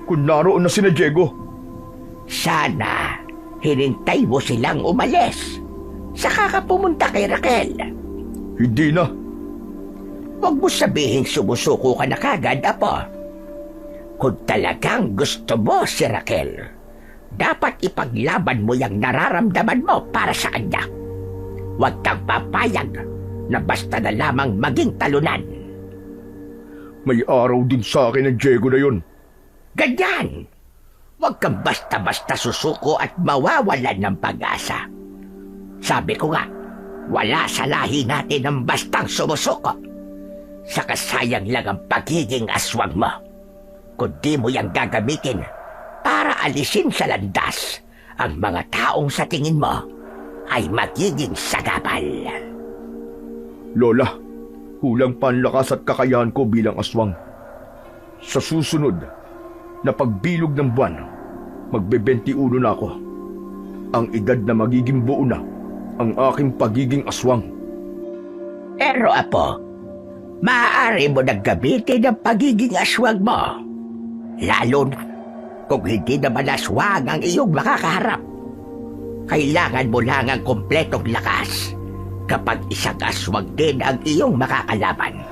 Kung naroon na sina Diego. Sana hinintay mo silang umalis. Saka ka pumunta kay Raquel. Hindi na. Huwag mo sabihin sumusuko ka na kagad, Apo. Kung talagang gusto mo si Raquel, dapat ipaglaban mo yung nararamdaman mo para sa kanya. Huwag kang papayag na basta na lamang maging talunan. May araw din sa akin ang Diego na yun. Ganyan! Huwag kang basta-basta susuko at mawawalan ng pag-asa. Sabi ko nga, wala sa lahi natin ang bastang sumusuko. Saka sayang lang ang pagiging aswang mo. Kung di mo yang gagamitin para alisin sa landas ang mga taong sa tingin mo ay magiging sagabal. Lola, kulang pa ang lakas at kakayahan ko bilang aswang. Sa susunod na pagbilog ng buwan, magbe-21 na ako. Ang edad na magiging buo na ang aking pagiging aswang. Pero Apo, maaari mo nang gamitin ang pagiging aswang mo. Lalo na kung hindi naman aswang ang iyong makakaharap. Kailangan mo lang ang kompletong lakas kapag isang aswang din ang iyong makakalaban.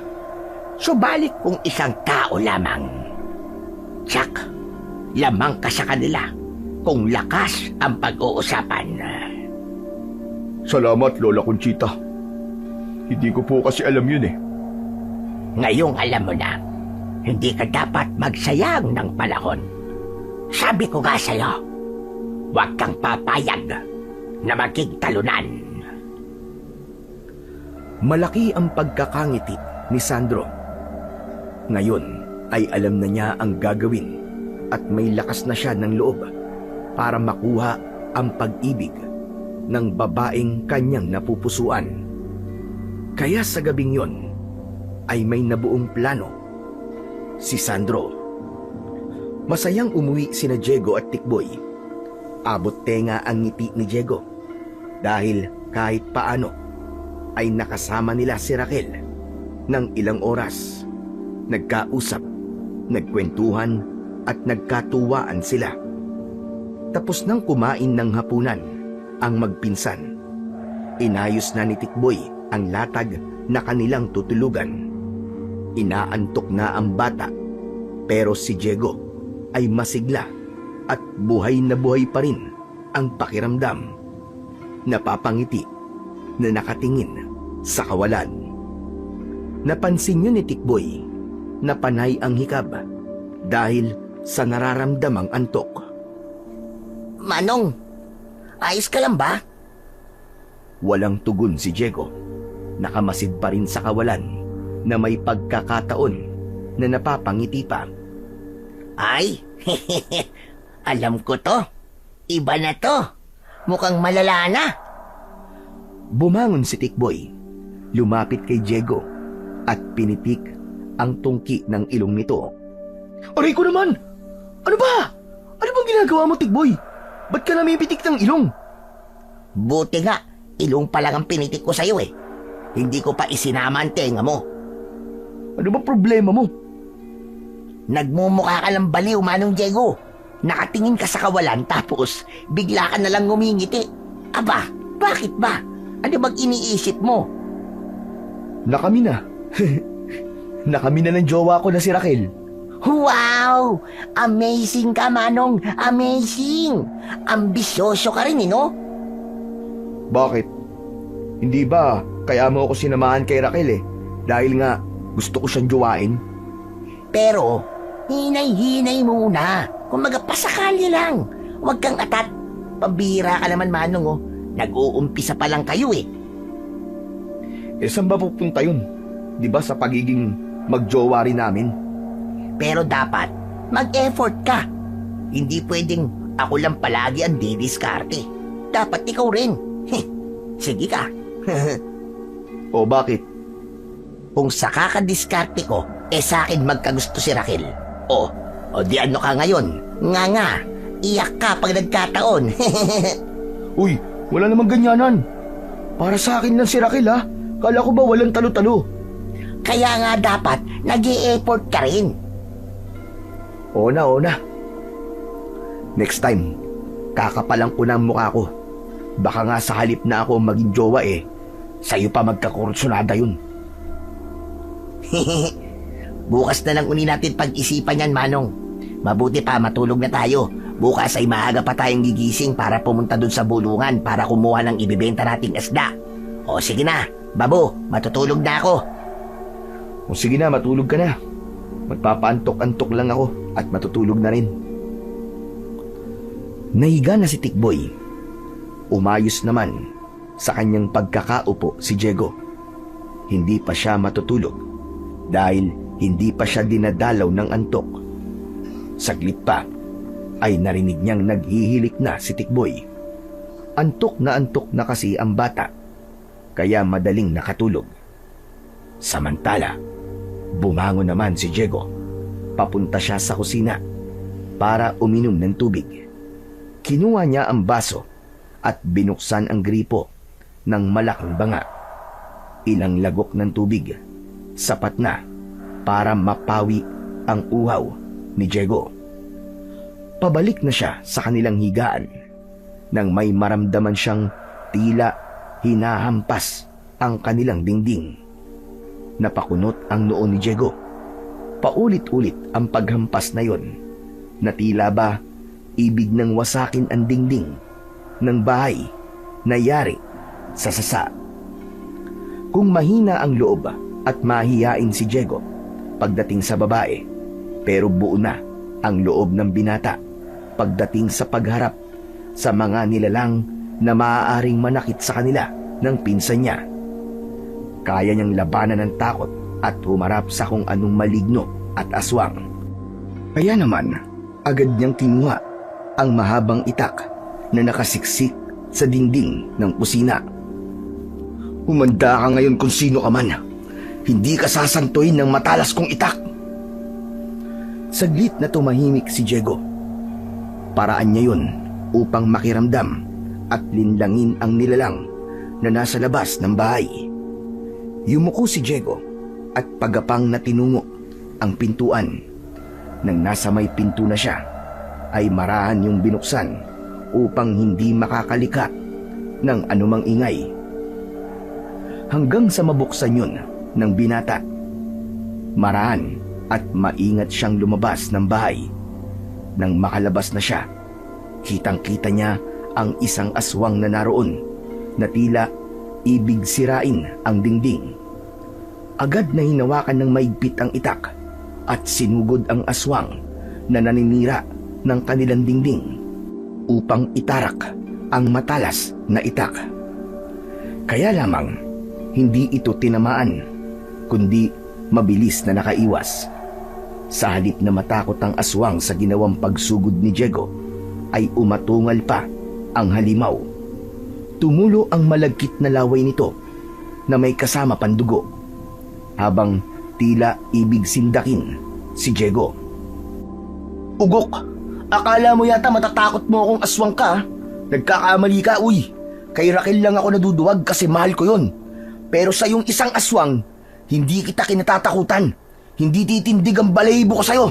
Subalit kung isang tao lamang, tsak, lamang ka sa kanila kung lakas ang pag-uusapan. Salamat, Lola Conchita. Hindi ko po kasi alam yun eh. Ngayong alam mo na, hindi ka dapat magsayang ng panahon. Sabi ko nga sa'yo, huwag kang papayag na maging talunan. Malaki ang pagkakangiti ni Sandro. Ngayon ay alam na niya ang gagawin at may lakas na siya ng loob para makuha ang pag-ibig ng babaeng kanyang napupusuan. Kaya sa gabing yon ay may nabuong plano si Sandro. Masayang umuwi sina Diego at Tikboy. Abot tenga ang ngiti ni Diego dahil kahit paano ay nakasama nila si Raquel ng ilang oras. Nagkausap, nagkwentuhan at nagkatuwaan sila. Tapos nang kumain ng hapunan ang magpinsan, inayos na ni Tikboy ang latag na kanilang tutulugan. Inaantok na ang bata, pero si Diego ay masigla at buhay na buhay pa rin ang pakiramdam. Napapangiti na nakatingin sa kawalan. Napansin niyo ni Tikboy na panay ang hikab dahil sa nararamdamang antok. Manong, ayos ka lang ba? Walang tugon si Diego. Nakamasid pa rin sa kawalan na may pagkakataon na napapangiti pa. Ay, alam ko to. Iba na to. Mukhang malala na. Bumangon si Tikboy, lumapit kay Diego at pinitik ang tungki ng ilong nito. Aray ko naman! Ano ba? Ano bang ginagawa mo, Tikboy? Ba't ka namipitik ng ilong? Buti nga, ilong pa lang ang pinitik ko sa'yo eh. Hindi ko pa isinama ang tenga mo. Ano ba problema mo? Nagmumukha ka ng baliw, Manong Diego. Nakatingin ka sa kawalan tapos bigla ka nalang ngumingiti. Aba, bakit ba? Ano bang iniisip mo? Nakami na. Nakami na ng jowa ko na si Raquel. Wow! Amazing ka, Manong! Amazing! Ambisyoso ka rin, no? Bakit? Hindi ba kaya mo ako sinamahan kay Raquel Dahil nga gusto ko siyang jowain? Pero, hinay-hinay muna. Kumaga pasakali lang. Huwag kang atat. Pambihira ka naman, Manong, Nag-uumpisa pa lang kayo Saan ba pupunta yun? Di ba sa pagiging magjowa rin namin? Pero dapat, mag-effort ka. Hindi pwedeng ako lang palagi ang didiskarte. Dapat ikaw rin. Sige ka. O bakit? Kung sa kakadiskarte ko, sa akin magkagusto si Raquel. O di ano ka ngayon? Nga, iyak ka pag nagkataon. Uy, wala namang ganyanan. Para sa akin lang si Raquel Kala ko ba walang talo-talo? Kaya nga dapat, nag-i-effort ka rin. Oo na. Next time, kakapalang ko na ang mukha ko. Baka nga sa halip na ako maging jowa sa'yo pa magkakursunada yun. Bukas na lang uni natin pag-isipan yan, Manong. Mabuti pa matulog na tayo. Bukas ay maaga pa tayong gigising para pumunta dun sa bulungan para kumuha ng ibibenta nating isda. O sige na, Babo, matutulog na ako. O sige na, matulog ka na. Magpapaantok-antok lang ako at matutulog na rin. Nahiga na si Tikboy. Umayos naman sa kanyang pagkakaupo si Diego. Hindi pa siya matutulog dahil hindi pa siya dinadalaw ng antok. Saglit pa ay narinig niyang naghihilik na si Tikboy. Antok na kasi ang bata, kaya madaling nakatulog. Samantala, bumangon naman si Diego. Papunta siya sa kusina para uminom ng tubig. Kinuha niya ang baso at binuksan ang gripo ng malaking banga. Ilang lagok ng tubig, sapat na para mapawi ang uhaw ni Diego. Pabalik na siya sa kanilang higaan nang may maramdaman siyang tila hinahampas ang kanilang dingding. Napakunot ang noo ni Diego. Paulit-ulit ang paghampas na yon, na tila ba ibig nang wasakin ang dingding ng bahay na yari sa sasa. Kung mahina ang loob at mahiyain si Diego pagdating sa babae, pero buo na ang loob ng binata pagdating sa pagharap sa mga nilalang na maaaring manakit sa kanila ng pinsan niya. Kaya niyang labanan ng takot at humarap sa kung anong maligno at aswang. Kaya naman, agad niyang kinuha ang mahabang itak na nakasiksik sa dingding ng kusina. Humanda ka ngayon kung sino ka man. Hindi ka sasantuin ng matalas kong itak. Saglit na tumahimik si Diego. Paraan niya yun upang makiramdam at linlangin ang nilalang na nasa labas ng bahay. Yumuko si Diego at pagapang na tinungo ang pintuan. Nang nasa may pinto na siya, ay marahan yung binuksan upang hindi makakalika ng anumang ingay. Hanggang sa mabuksan yun ng binata, marahan at maingat siyang lumabas ng bahay. Nang makalabas na siya, kitang-kita niya ang isang aswang na naroon na tila ibig sirain ang dingding. Agad na hinawakan ng maigpit ang itak at sinugod ang aswang na naninira ng kanilang dingding upang itarak ang matalas na itak. Kaya lamang hindi ito tinamaan, kundi mabilis na nakaiwas. Sa halip na matakot ang aswang sa ginawang pagsugod ni Diego, ay umatungal pa ang halimaw. Tumulo ang malagkit na laway nito na may kasama pandugo, habang tila ibig sindakin si Diego. Ugok, akala mo yata matatakot mo akong aswang ka? Nagkakamali ka, uy. Kay Raquel lang ako naduduwag kasi mahal ko yun. Pero sa yung isang aswang, hindi kita kinatatakutan. Hindi titindig ang balahibo ko sa'yo.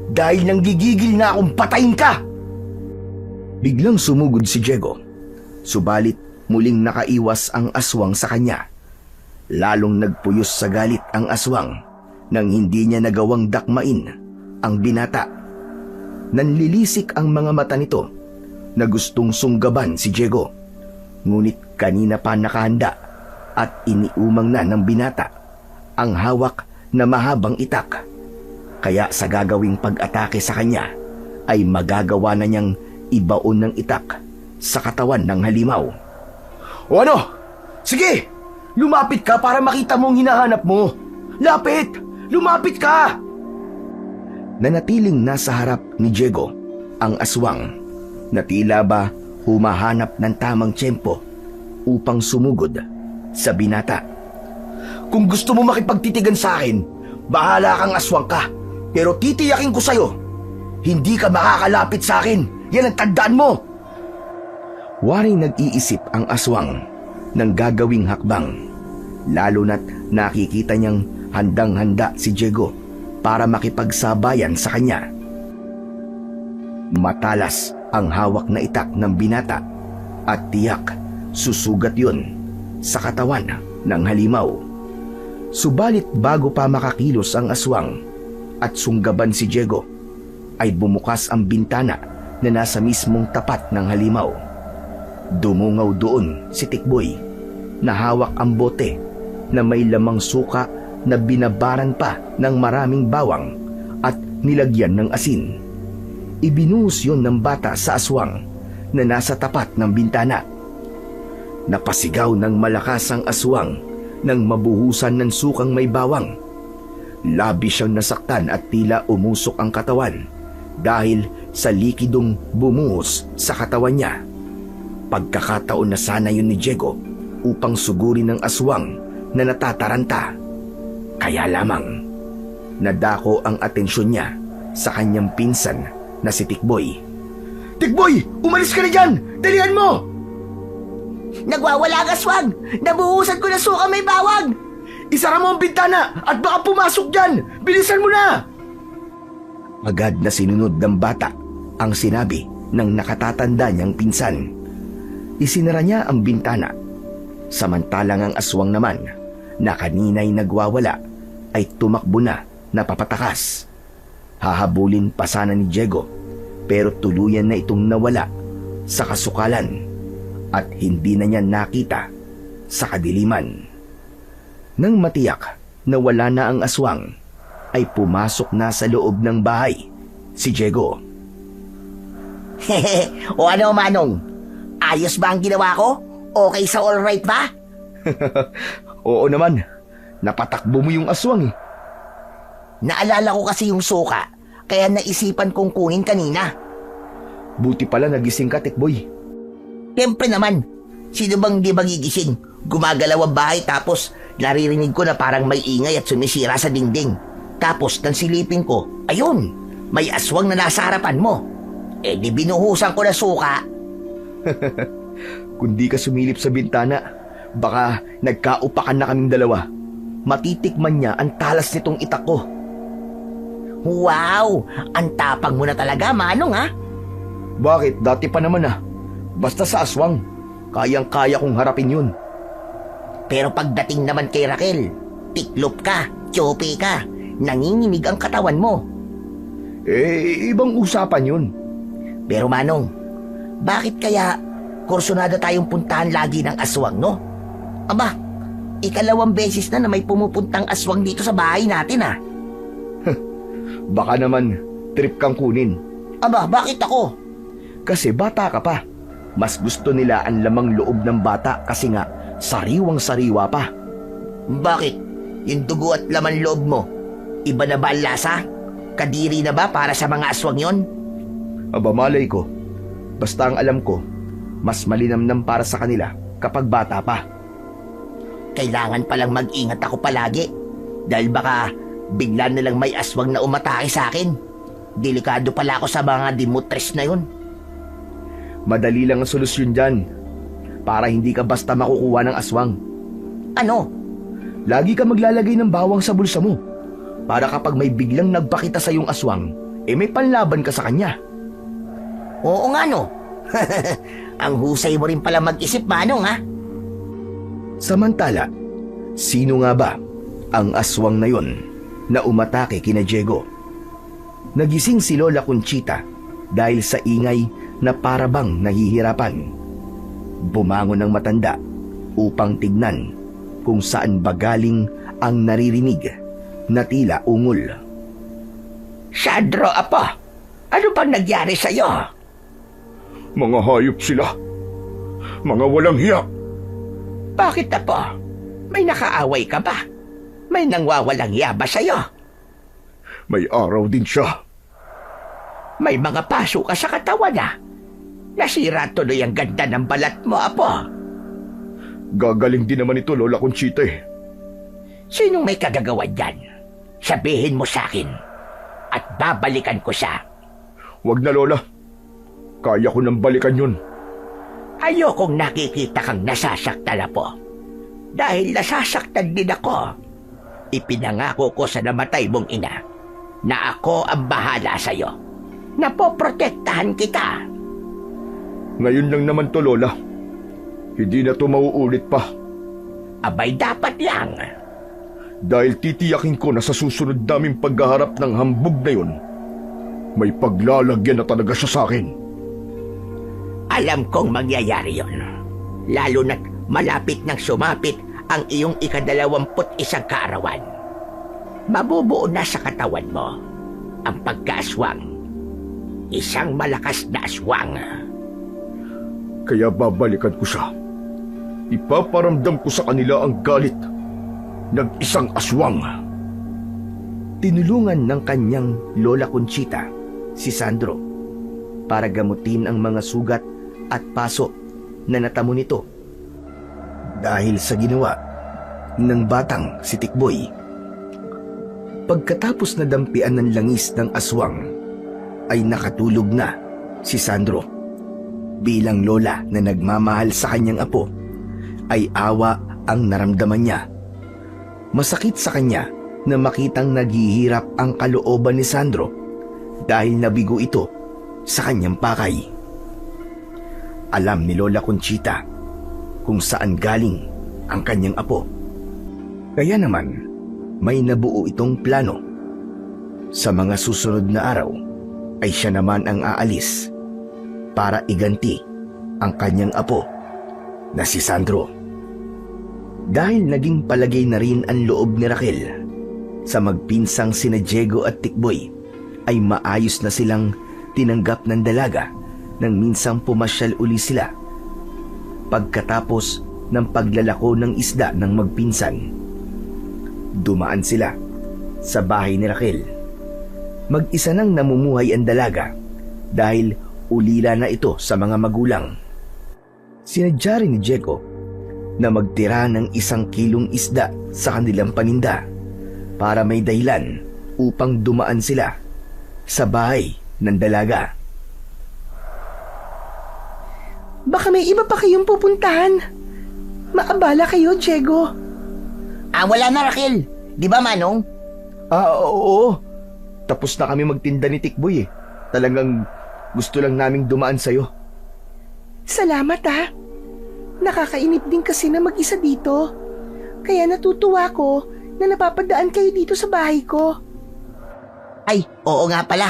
Dahil nang gigigil na akong patayin ka. Biglang sumugod si Diego. Subalit muling nakaiwas ang aswang sa kanya. Lalong nagpuyos sa galit ang aswang nang hindi niya nagawang dakmain ang binata. Nanlilisik ang mga mata nito na gustong sunggaban si Diego. Ngunit kanina pa nakahanda at iniumang na ng binata ang hawak na mahabang itak. Kaya sa gagawing pag-atake sa kanya ay magagawa na niyang ibaon ng itak sa katawan ng halimaw. O ano? Sige! Lumapit ka para makita mo ang hinahanap mo. Lapit! Lumapit ka! Nanatiling nasa harap ni Diego ang aswang na tila ba humahanap ng tamang tiyempo upang sumugod sa binata. Kung gusto mo makipagtitigan sa akin, bahala kang aswang ka. Pero titiyakin ko sa'yo, hindi ka makakalapit sa akin. Yan ang tandaan mo. Waring nag-iisip ang aswang ng gagawing hakbang. Lalo na't nakikita niyang handang-handa si Diego para makipagsabayan sa kanya. Matalas ang hawak na itak ng binata at tiyak susugat yun sa katawan ng halimaw. Subalit bago pa makakilos ang aswang at sunggaban si Diego, ay bumukas ang bintana na nasa mismong tapat ng halimaw. Dumungaw doon si Tikboy na hawak ang bote na may lamang suka na binabaran pa ng maraming bawang at nilagyan ng asin. Ibinuhos yun ng bata sa aswang na nasa tapat ng bintana. Napasigaw ng malakas ang aswang nang mabuhusan ng sukang may bawang. Labis siyang nasaktan at tila umusok ang katawan dahil sa likidong bumuhos sa katawan niya. Pagkakataon na sana yun ni Diego upang sugurin ng aswang na natataranta. Kaya lamang nadako ang atensyon niya sa kanyang pinsan na si Tikboy. Tikboy! Umalis ka na dyan! Dalihan mo! Nagwawala ang aswang! Nabuhusan ko na suka may bawang! Isara mo ang bintana at baka pumasok dyan! Bilisan mo na! Agad na sinunod ng bata ang sinabi ng nakatatanda niyang pinsan. Isinara niya ang bintana. Samantalang ang aswang naman na kanina'y nagwawala ay tumakbo na napapatakas. Hahabulin pa sana ni Diego pero tuluyan na itong nawala sa kasukalan at hindi na niya nakita sa kadiliman. Nang matiyak na wala na ang aswang, ay pumasok na sa loob ng bahay si Diego. O ano, Manong? Ayos ba ang ginawa ko? Okay sa alright ba? Oo naman, napatakbo mo yung aswang eh. Naalala ko kasi yung suka, kaya naisipan kong kunin kanina. Buti pala nagising ka, Tikboy. Siyempre naman, sino bang di magigising? Gumagalaw ang bahay tapos naririnig ko na parang may ingay at sumisira sa dingding. Tapos nang silipin ko, ayun, may aswang na nasa harapan mo. Eh di binuhusan ko na suka. Kung di ka sumilip sa bintana, baka nagkaupakan na kaming dalawa. Matitikman niya ang talas nitong itak ko. Wow! Ang tapang mo na talaga, Manong, ha? Bakit? Dati pa naman ah. Basta sa aswang, kayang-kaya kong harapin yun. Pero pagdating naman kay Raquel, tiklop ka, tsope ka, nanginginig ang katawan mo. Eh, ibang usapan yun. Pero Manong, bakit kaya kursunada tayong puntahan lagi ng aswang, no? Aba, ikalawang beses na may pumupuntang aswang dito sa bahay natin, ah. Baka naman, trip kang kunin. Aba, bakit ako? Kasi bata ka pa. Mas gusto nila ang lamang loob ng bata kasi nga sariwang-sariwa pa. Bakit? Yung dugo at laman loob mo, iba na ba ang lasa? Kadiri na ba para sa mga aswang yon? Aba malay ko. Basta ang alam ko, mas malinamnam para sa kanila kapag bata pa. Kailangan palang mag-ingat ako palagi dahil baka bigla na lang may aswang na umatake sa akin. Delikado pala ako sa mga dimutres na yun. Madali lang ang solusyon dyan para hindi ka basta makukuha ng aswang. Ano? lagi ka maglalagay ng bawang sa bulsa mo. Para kapag may biglang nagpakita sa iyong aswang, may panlaban ka sa kanya. Oo nga no. Ang husay mo rin pala mag-isip, Manong, ha? Samantala, sino nga ba ang aswang na yon na umatake kina Diego? Nagising si Lola Conchita dahil sa ingay na parabang nahihirapan. Bumangon ng matanda upang tignan kung saan ba galing ang naririnig na tila ungol. Sandro, apo, ano bang nagyari sa'yo? Mga hayop sila. Mga walang hiya. Bakit, apo? May nakaaway ka ba? May nangwawalang hiya ba sa'yo? May araw din siya. May mga paso ka sa katawan, ha? Nasira tuloy ang ganda ng balat mo, apo. Gagaling din naman ito, Lola Conchita eh. Sinong may kagagawan dyan? Sabihin mo sa akin at babalikan ko siya. Wag na, Lola. Kaya ko nang balikan yun. Ayokong nakikita kang nasasaktan, apo. Dahil nasasaktan din ako. Ipinangako ko sa namatay mong ina na ako ang bahala sa'yo. Napoprotektahan kita. Ngayon lang naman to, Lola. Hindi na to mauulit pa. Abay, dapat lang. Dahil titiyakin ko na sa susunod naming paghaharap ng hambog na yun, may paglalagyan na talaga siya sa akin. Alam kong mangyayari yon. Lalo na't malapit nang sumapit ang iyong 21 kaarawan. Mabubuo na sa katawan mo ang pagkaaswang. Isang malakas na aswang. Kaya babalikan ko siya. Ipaparamdam ko sa kanila ang galit ng isang aswang. Tinulungan ng kanyang Lola Conchita si Sandro para gamutin ang mga sugat at paso na natamo nito dahil sa ginawa ng batang si Tikboy. Pagkatapos na dampian ng langis ng aswang, ay nakatulog na si Sandro. Bilang lola na nagmamahal sa kanyang apo, ay awa ang naramdaman niya. Masakit sa kanya na makitang naghihirap ang kalooban ni Sandro dahil nabigo ito sa kanyang pakay. Alam ni Lola Conchita kung saan galing ang kanyang apo. Kaya naman, may nabuo itong plano. Sa mga susunod na araw, ay siya naman ang aalis para iganti ang kanyang apo na si Sandro. Dahil naging palagay na rin ang loob ni Raquel sa magpinsang sina Diego at Tikboy, ay maayos na silang tinanggap ng dalaga nang minsang pumasyal uli sila pagkatapos ng paglalako ng isda ng magpinsan. Dumaan sila sa bahay ni Raquel. Mag-isa nang namumuhay ang dalaga dahil ulila na ito sa mga magulang. Sinadya rin ni Diego na magtira ng 1 kilong isda sa kanilang paninda para may dahilan upang dumaan sila sa bahay ng dalaga. Baka may iba pa kayong pupuntahan. Maabala kayo, Diego. Wala na, Raquel. Di ba, Manong? Oo. Tapos na kami magtinda ni Tikboy eh. Talagang gusto lang naming dumaan sa'yo. Salamat, ha. Nakakainip din kasi na mag-isa dito. Kaya natutuwa ko na napapadaan kayo dito sa bahay ko. Ay, oo nga pala.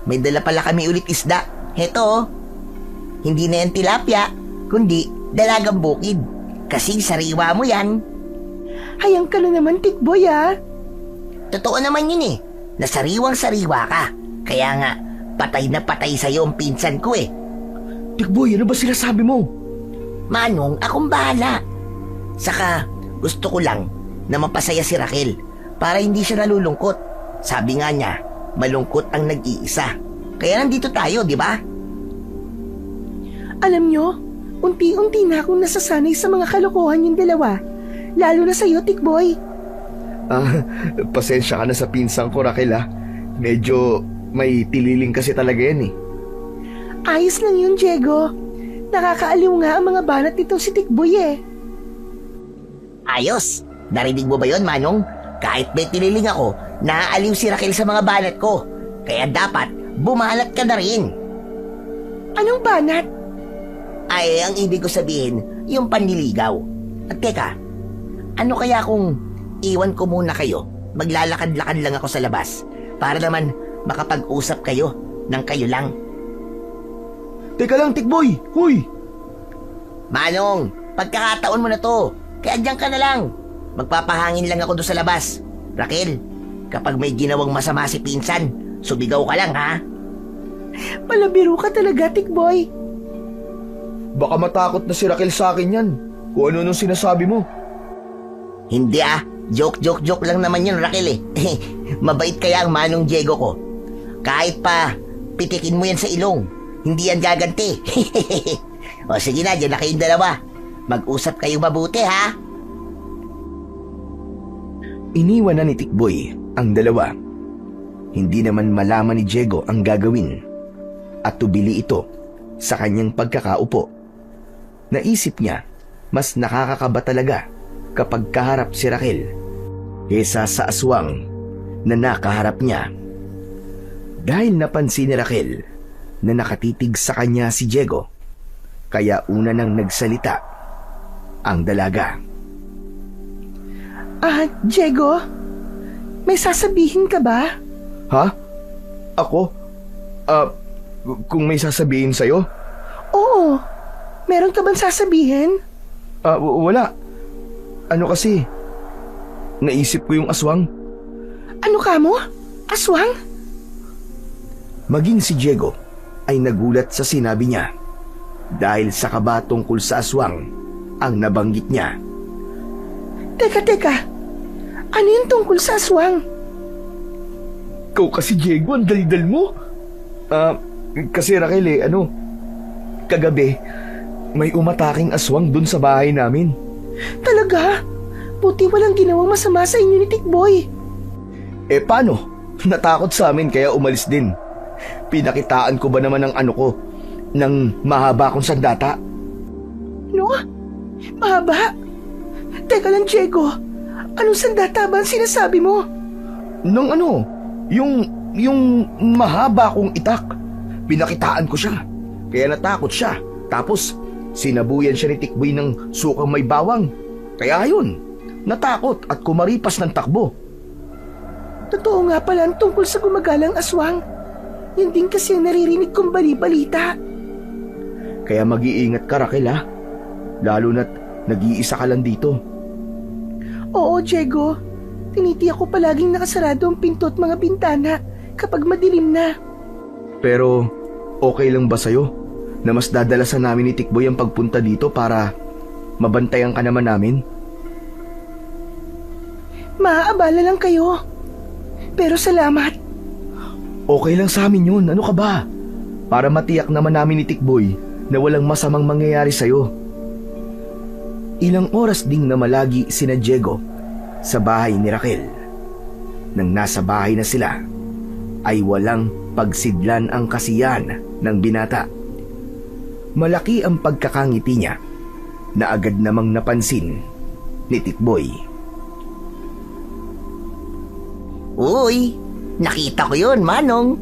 May dala pala kami ulit isda. Heto, oh. Hindi na yan tilapia, kundi dalagang bukid. Kasing sariwa mo yan. Hayang ka na naman, Tikboy, ha. Totoo naman yun eh. Nasariwang-sariwa ka. Kaya nga, patay na patay sa'yo ang pinsan ko eh. Tikboy, ano ba sila sabi mo? Manong, akong bahala. Saka, gusto ko lang na mapasaya si Raquel para hindi siya nalulungkot. Sabi nga niya, malungkot ang nag-iisa. Kaya nandito tayo, di ba? Alam nyo, unti-unti na akong nasasanay sa mga kalokohan yung dalawa. Lalo na sa'yo, Tikboy. Pasensya ka na sa pinsang ko, Raquel ha. Medyo may tililing kasi talaga yan eh. Ayos lang yun, Diego. Nakakaaliw nga ang mga banat nitong si Tikboy eh. Ayos. Narinig mo ba yon, Manong? Kahit may tiniling ako, naaaliw si Raquel sa mga banat ko. Kaya dapat, bumalat ka na rin. Anong banat? Ay, ang ibig ko sabihin, yung panliligaw. At teka, ano kaya kung iwan ko muna kayo? Maglalakad-lakad lang ako sa labas para naman makapag-usap kayo ng kayo lang. Teka lang, Tikboy! Huy! Manong, pagkakataon mo na to. Kaya diyan ka na lang. Magpapahangin lang ako doon sa labas. Raquel, kapag may ginawang masama si Pinsan, sumigaw ka lang, ha? Palabiro ka talaga, Tikboy. Baka matakot na si Raquel sa akin yan. Kung ano nung sinasabi mo. Hindi joke lang naman yun, Raquel eh. Mabait kaya ang Manong Diego ko. Kahit pa pitikin mo yan sa ilong, hindi yan gaganti. O sige na, dyan na kayong dalawa. Mag-usap kayong mabuti, ha? Iniwan na ni Tikboy ang dalawa. Hindi naman malaman ni Diego ang gagawin at tubili ito sa kanyang pagkakaupo. Naisip niya, mas nakakakaba talaga kapag kaharap si Raquel kesa sa aswang na nakaharap niya. Dahil napansin ni Raquel na nakatitig sa kanya si Diego, kaya una nang nagsalita ang dalaga. Diego, may sasabihin ka ba? Ha? Ako? Kung may sasabihin sa'yo? Oo, meron ka bang sasabihin? Wala. Ano kasi? Naisip ko yung aswang. Ano ka mo? Aswang? Maging si Diego ay nagulat sa sinabi niya dahil sa kaba tungkol sa aswang ang nabanggit niya. Teka. Ano yung tungkol sa aswang? Ikaw kasi, Diego, ang dalidal mo. Kasi Raquel kagabi, may umataking aswang dun sa bahay namin. Talaga? Buti walang ginawang masama sa inyo ni Tikboy. Paano? Natakot sa amin kaya umalis din. Pinakitaan ko ba naman ng ng mahaba kong sandata? No? Mahaba? Teka lang, Diego. Anong sandata ba ang sinasabi mo? Yung mahaba kong itak. Pinakitaan ko siya. Kaya natakot siya. Tapos, sinabuyan siya ni Tikboy ng sukang may bawang. Kaya ayun, natakot at kumaripas ng takbo. Totoo nga pala ang tungkol sa gumagalang aswang. Yan din kasi ang naririnig kong bali-balita. Kaya mag-iingat ka, Raquel, ha? Lalo na't nag-iisa ka lang dito. Oo, Diego. Tinitiyak ko palaging nakasarado ang pinto at mga bintana kapag madilim na. Pero, okay lang ba sa'yo na mas dadalasan namin ni Tikboy ang pagpunta dito para mabantayan ka naman namin? Maaabala lang kayo. Pero salamat. Okay lang sa amin yun. Ano ka ba? Para matiyak naman namin ni Tikboy na walang masamang mangyayari sa'yo. Ilang oras ding namalagi sina Diego sa bahay ni Raquel. Nang nasa bahay na sila, ay walang pagsidlan ang kasiyahan ng binata. Malaki ang pagkakangiti niya na agad namang napansin ni Tikboy. Uy, nakita ko yun, Manong.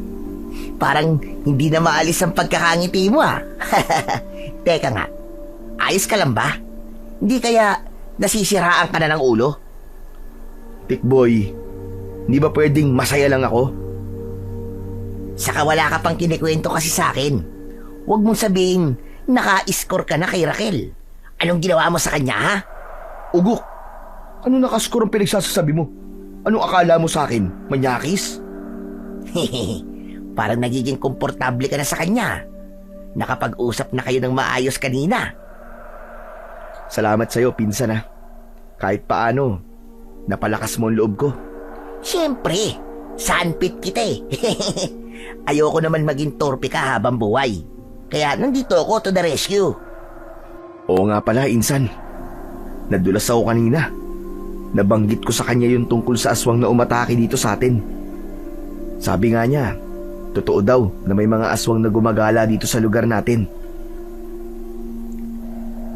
Parang hindi na maalis ang pagkakangiti mo, ha? Teka nga, ayos ka lang ba? Hindi kaya nasisiraan ka na ng ulo? Tikboy, di ba pwedeng masaya lang ako? Saka wala ka pang kinikwento kasi sa akin. Huwag mong sabihin naka-score ka na kay Raquel. Anong ginawa mo sa kanya, ha? Ugok, ano nakaskor ang pinagsasasabi mo? Anong akala mo sa akin? Manyakis? Parang nagiging komportable ka na sa kanya. Nakapag-usap na kayo ng maayos kanina. Salamat sa'yo, pinsan, ha. Kahit paano, napalakas mo ang loob ko. Siyempre, sandpit kita eh. Ayoko naman maging torpe ka habang buhay. Kaya nandito ako to the rescue. Oo nga pala, insan. Nadulas ako kanina. Nabanggit ko sa kanya yung tungkol sa aswang na umatake dito sa atin. Sabi nga niya, totoo daw na may mga aswang na gumagala dito sa lugar natin.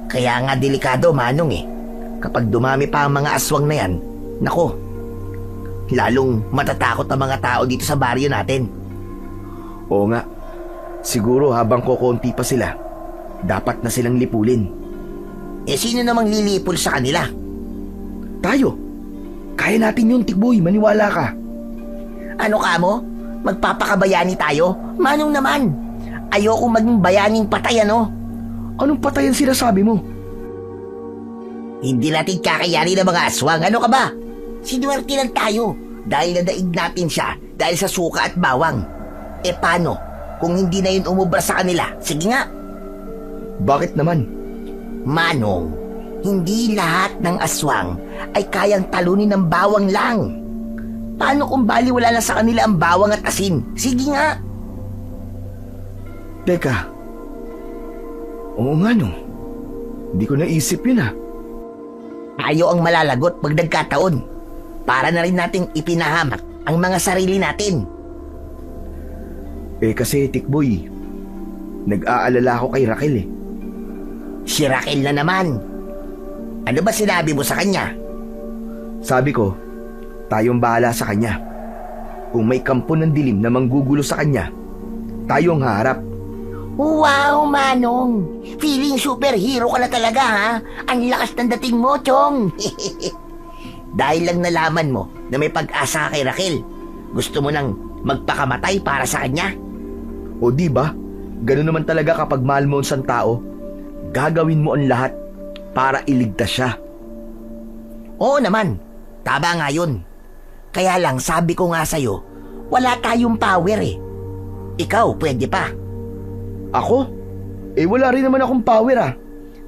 Kaya nga delikado, Manong eh. Kapag dumami pa ang mga aswang na yan, nako, lalong matatakot ang mga tao dito sa baryo natin. Oo nga, siguro habang kokonti pa sila, dapat na silang lipulin. Eh sino namang lilipol sa kanila? Tayo! Kaya natin yun, Tikboy, maniwala ka. Ano ka mo? Magpapakabayani tayo? Manong naman, ayoko maging bayaning patay ano? Anong patayan sinasabi mo? Hindi natin kakayanin ng mga aswang, ano ka ba? Sinuwerte lang tayo dahil nadaig natin siya dahil sa suka at bawang. E paano kung hindi na yun umubra sa kanila? Sige nga. Bakit naman? Manong, hindi lahat ng aswang ay kayang talunin ng bawang lang. Paano kung baliwala na sa kanila ang bawang at asin? Sige nga. Teka. Oo nga no. Hindi ko naisip yun ah. Tayo ang malalagot pag nagkataon. Para na rin nating ipinahamak ang mga sarili natin. Eh kasi, Tikboy, nag-aalala ako kay Raquel eh. Si Raquel na naman. Ano ba sinabi mo sa kanya? Sabi ko, tayong bahala sa kanya. Kung may kampo ng dilim na manggugulo sa kanya, tayong haharap. Wow, Manong! Feeling superhero ka na talaga, ha? Ang lakas ng dating mo, Chong! Dahil lang nalaman mo na may pag-asa ka kay Raquel, gusto mo nang magpakamatay para sa kanya? O di ba? Ganun naman talaga kapag mahal mo ang isang tao, gagawin mo ang lahat para iligtas siya. Oo naman, tama nga yun. Kaya lang sabi ko nga sa'yo, wala tayong power eh. Ikaw, pwede pa. Ako? Eh wala rin naman akong power ah.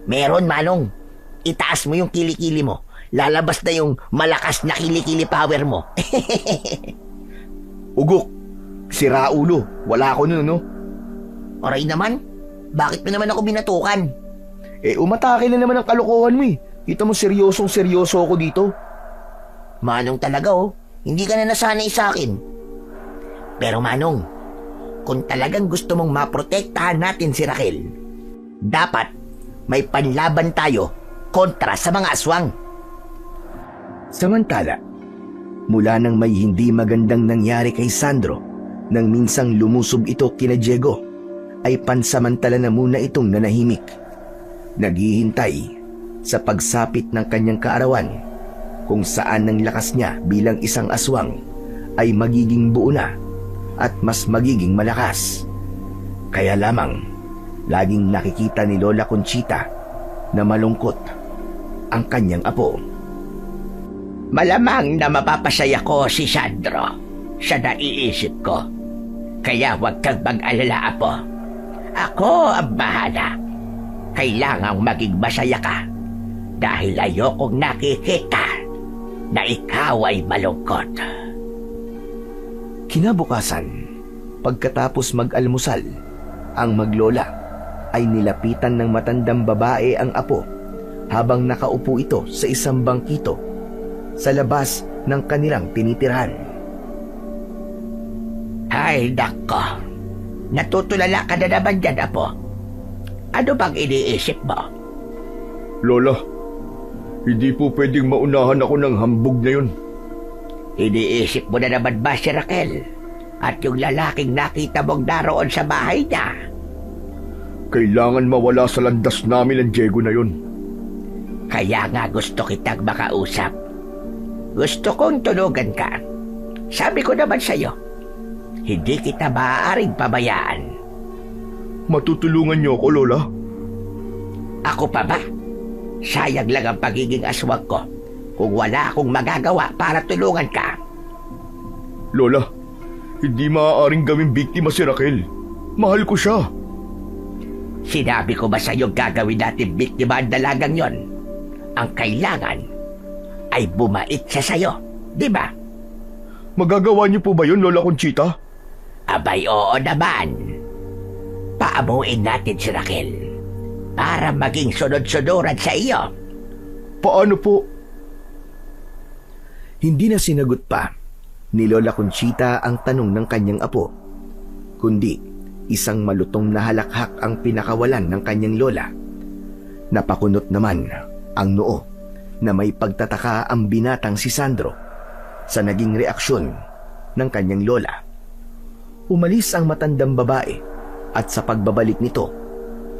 Meron, Manong. Itaas mo yung kilikili mo. Lalabas na yung malakas na kilikili power mo. Ugok, sira ulo, wala ako nun no? Oray naman, bakit mo naman ako binatukan? Eh umatake na naman ang kalokohan mo eh. Kita mo seryosong seryoso ako dito. Manong talaga oh, hindi ka na nasanay sa akin. Pero Manong, kung talagang gusto mong maprotektahan natin si Raquel, dapat may panlaban tayo kontra sa mga aswang. Samantala, mula nang may hindi magandang nangyari kay Sandro, nang minsang lumusob ito kina Diego, ay pansamantala na muna itong nanahimik. Naghihintay sa pagsapit ng kanyang kaarawan kung saan ang lakas niya bilang isang aswang ay magiging buo na at mas magiging malakas. Kaya lamang, laging nakikita ni Lola Conchita na malungkot ang kanyang apo. Malamang na mapapasaya ko si Sandro. Siya na iisip ko. Kaya huwag kang mag-alala, apo. Ako ang bahala. Kailangang maging masaya ka dahil ayokong nakikita na ikaw ay malungkot. Kinabukasan, pagkatapos mag-almusal, ang maglola ay nilapitan ng matandang babae ang apo habang nakaupo ito sa isang bangkito sa labas ng kanilang tinitirhan. Ay, nako. Natutulala ka na naman dyan, apo. Ano bang iniisip mo? Lola, hindi po pwedeng maunahan ako ng hambog na yun. Iniisip mo na naman ba si Raquel at yung lalaking nakita mong naroon sa bahay niya? Kailangan mawala sa landas namin ang Diego na yun. Kaya nga gusto kitang makausap. Gusto kong tulugan ka. Sabi ko naman sa'yo, hindi kita maaaring pabayaan. Matutulungan niyo ako, Lola? Ako pa ba? Sayang lang ang pagiging aswang ko kung wala akong magagawa para tulungan ka. Lola, hindi maaaring gawing biktima si Raquel. Mahal ko siya. Sinabi ko ba sa'yo gagawin natin biktima ang dalagang yon? Ang kailangan ay bumait siya sa'yo, di ba? Magagawa niyo po ba yun, Lola Conchita? Abay, oo naman. Paamuin natin si Raquel para maging sunod-sunuran sa iyo. Paano po? Hindi na sinagot pa ni Lola Conchita ang tanong ng kanyang apo, kundi isang malutong na halakhak ang pinakawalan ng kanyang lola. Napakunot naman ang noo na may pagtataka ang binatang si Sandro sa naging reaksyon ng kanyang lola. Umalis ang matandang babae at sa pagbabalik nito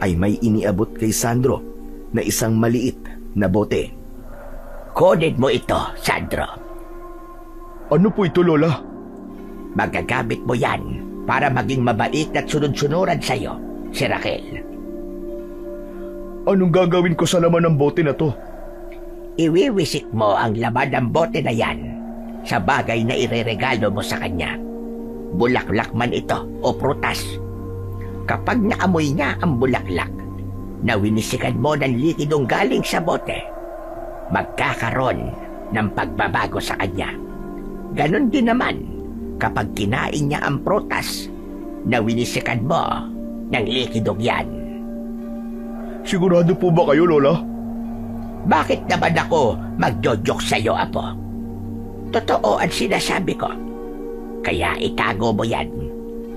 ay may iniabot kay Sandro na isang maliit na bote. Kunin mo ito, Sandro. Ano po ito, Lola? Magagamit mo yan para maging mabait at sunod-sunuran sa'yo, si Raquel. Anong gagawin ko sa laman ng bote na to? Iwiwisik mo ang laman ng bote na yan sa bagay na ireregalo mo sa kanya. Bulaklak man ito o prutas. Kapag naamoy niya ang bulaklak na winisikan mo ng likidong galing sa bote, magkakaroon ng pagbabago sa kanya. Ganon din naman kapag kinain niya ang prutas na winisikan mo ng likidong yan. Sigurado po ba kayo, Lola? Bakit naman ako magjojoke sa'yo, Apo? Totoo ang sinasabi ko. Kaya itago mo yan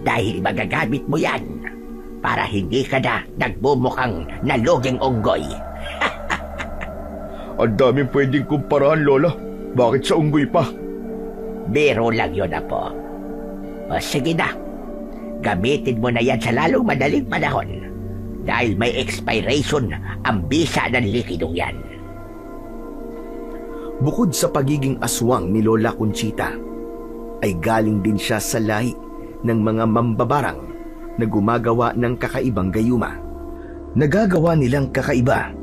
dahil magagamit mo yan para hindi ka na nagbumukhang naluging unggoy. Ang daming pwedeng kumparahan, Lola. Bakit sa unggoy pa? Biro lang yun, Apo. O sige na, gamitin mo na yan sa lalong madaling panahon dahil may expiration ang bisa ng likidong yan. Bukod sa pagiging aswang ni Lola Conchita, ay galing din siya sa lahi ng mga mambabarang na gumagawa ng kakaibang gayuma. Nagagawa nilang kakaiba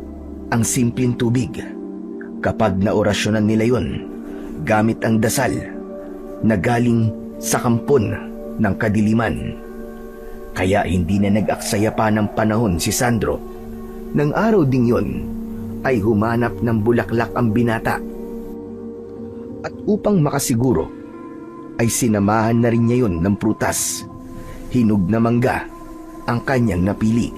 ang simpleng tubig. Kapag naorasyonan nila yon, gamit ang dasal na galing sa kampon ng kadiliman. Kaya hindi na nag-aksaya pa ng panahon si Sandro. Nang araw ding yon, ay humanap ng bulaklak ang binata. At upang makasiguro, ay sinamahan na rin niya yun ng prutas. Hinog na mangga ang kanyang napili.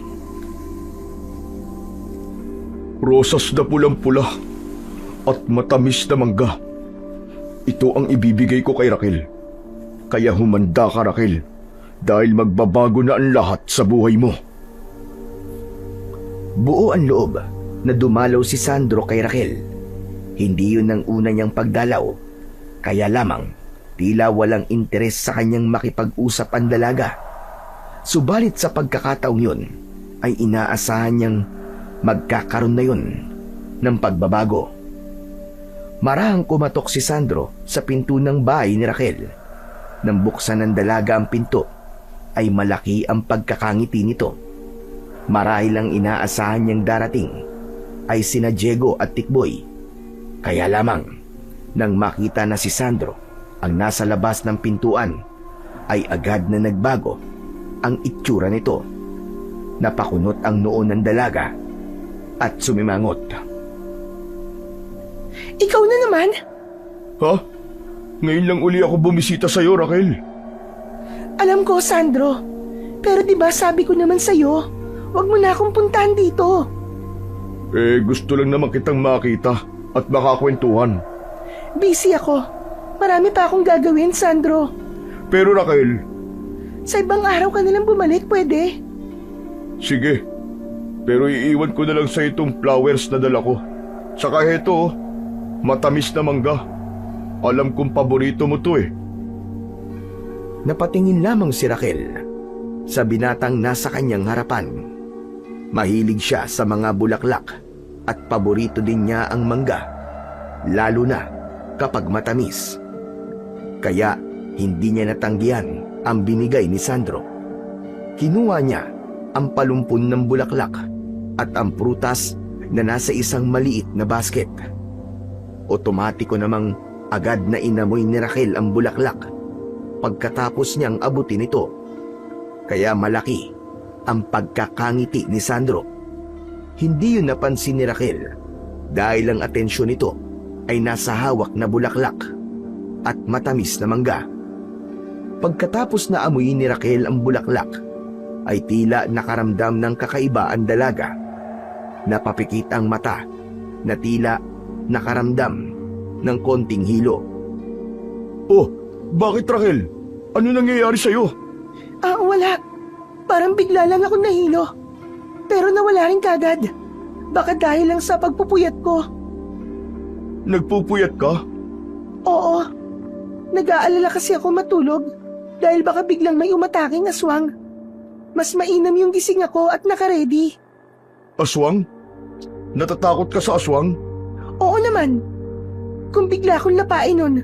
Rosas na pulang-pula at matamis na mangga. Ito ang ibibigay ko kay Raquel. Kaya humanda ka, Raquel, dahil magbabago na ang lahat sa buhay mo. Buo ang loob na dumalaw si Sandro kay Raquel. Hindi yun ang una niyang pagdalaw, kaya lamang tila walang interes sa kanyang makipag-usap ang dalaga. Subalit sa pagkakataong yun, ay inaasahan niyang magkakaroon na yun ng pagbabago. Marahang kumatok si Sandro sa pinto ng bahay ni Raquel. Nang buksan ng dalaga ang pinto, ay malaki ang pagkakangiti nito. Marahil ang inaasahan niyang darating ay sina Diego at Tikboy. Kaya lamang, nang makita na si Sandro ang nasa labas ng pintuan, ay agad na nagbago ang itsura nito. Napakunot ang noo ng dalaga at sumimangot. Ikaw na naman? Ha? Ngayon lang uli ako bumisita sa'yo, Raquel. Alam ko, Sandro. Pero di ba sabi ko naman sa'yo, wag mo na akong puntahan dito. Gusto lang naman kitang makita at makakwentuhan. Busy ako. Marami pa akong gagawin, Sandro. Pero Raquel, Sa ibang araw ka nalang bumalik, pwede? sige. Pero iiwan ko na lang sa itong flowers na dala ko. Saka heto, matamis na mangga. Alam kong paborito mo to eh. Napatingin lamang si Raquel sa binatang nasa kanyang harapan. Mahilig siya sa mga bulaklak at paborito din niya ang mangga, lalo na kapag matamis. Kaya hindi niya natanggihan ang binigay ni Sandro. Kinuha niya ang palumpon ng bulaklak at ang prutas na nasa isang maliit na basket. Otomatiko namang agad na inamoy ni Raquel ang bulaklak pagkatapos niyang abutin ito. Kaya malaki ang pagkakangiti ni Sandro. Hindi yun napansin ni Raquel dahil ang atensyon nito ay nasa hawak na bulaklak at matamis na mangga. Pagkatapos na amuyin ni Raquel ang bulaklak, ay tila nakaramdam ng kakaiba ang dalaga. Napapikit ang mata na tila nakaramdam ng konting hilo. Oh, bakit Raquel? Ano nangyayari sa'yo? Wala. Parang bigla lang ako nahilo. Pero nawala rin kagad. Baka dahil lang sa pagpupuyat ko. Nagpupuyat ka? Oo. Nag-aalala kasi ako matulog dahil baka biglang may umataking aswang. Mas mainam yung gising ako at nakaredy. Aswang? Natatakot ka sa aswang? Oo naman. Kung bigla akong lapain nun,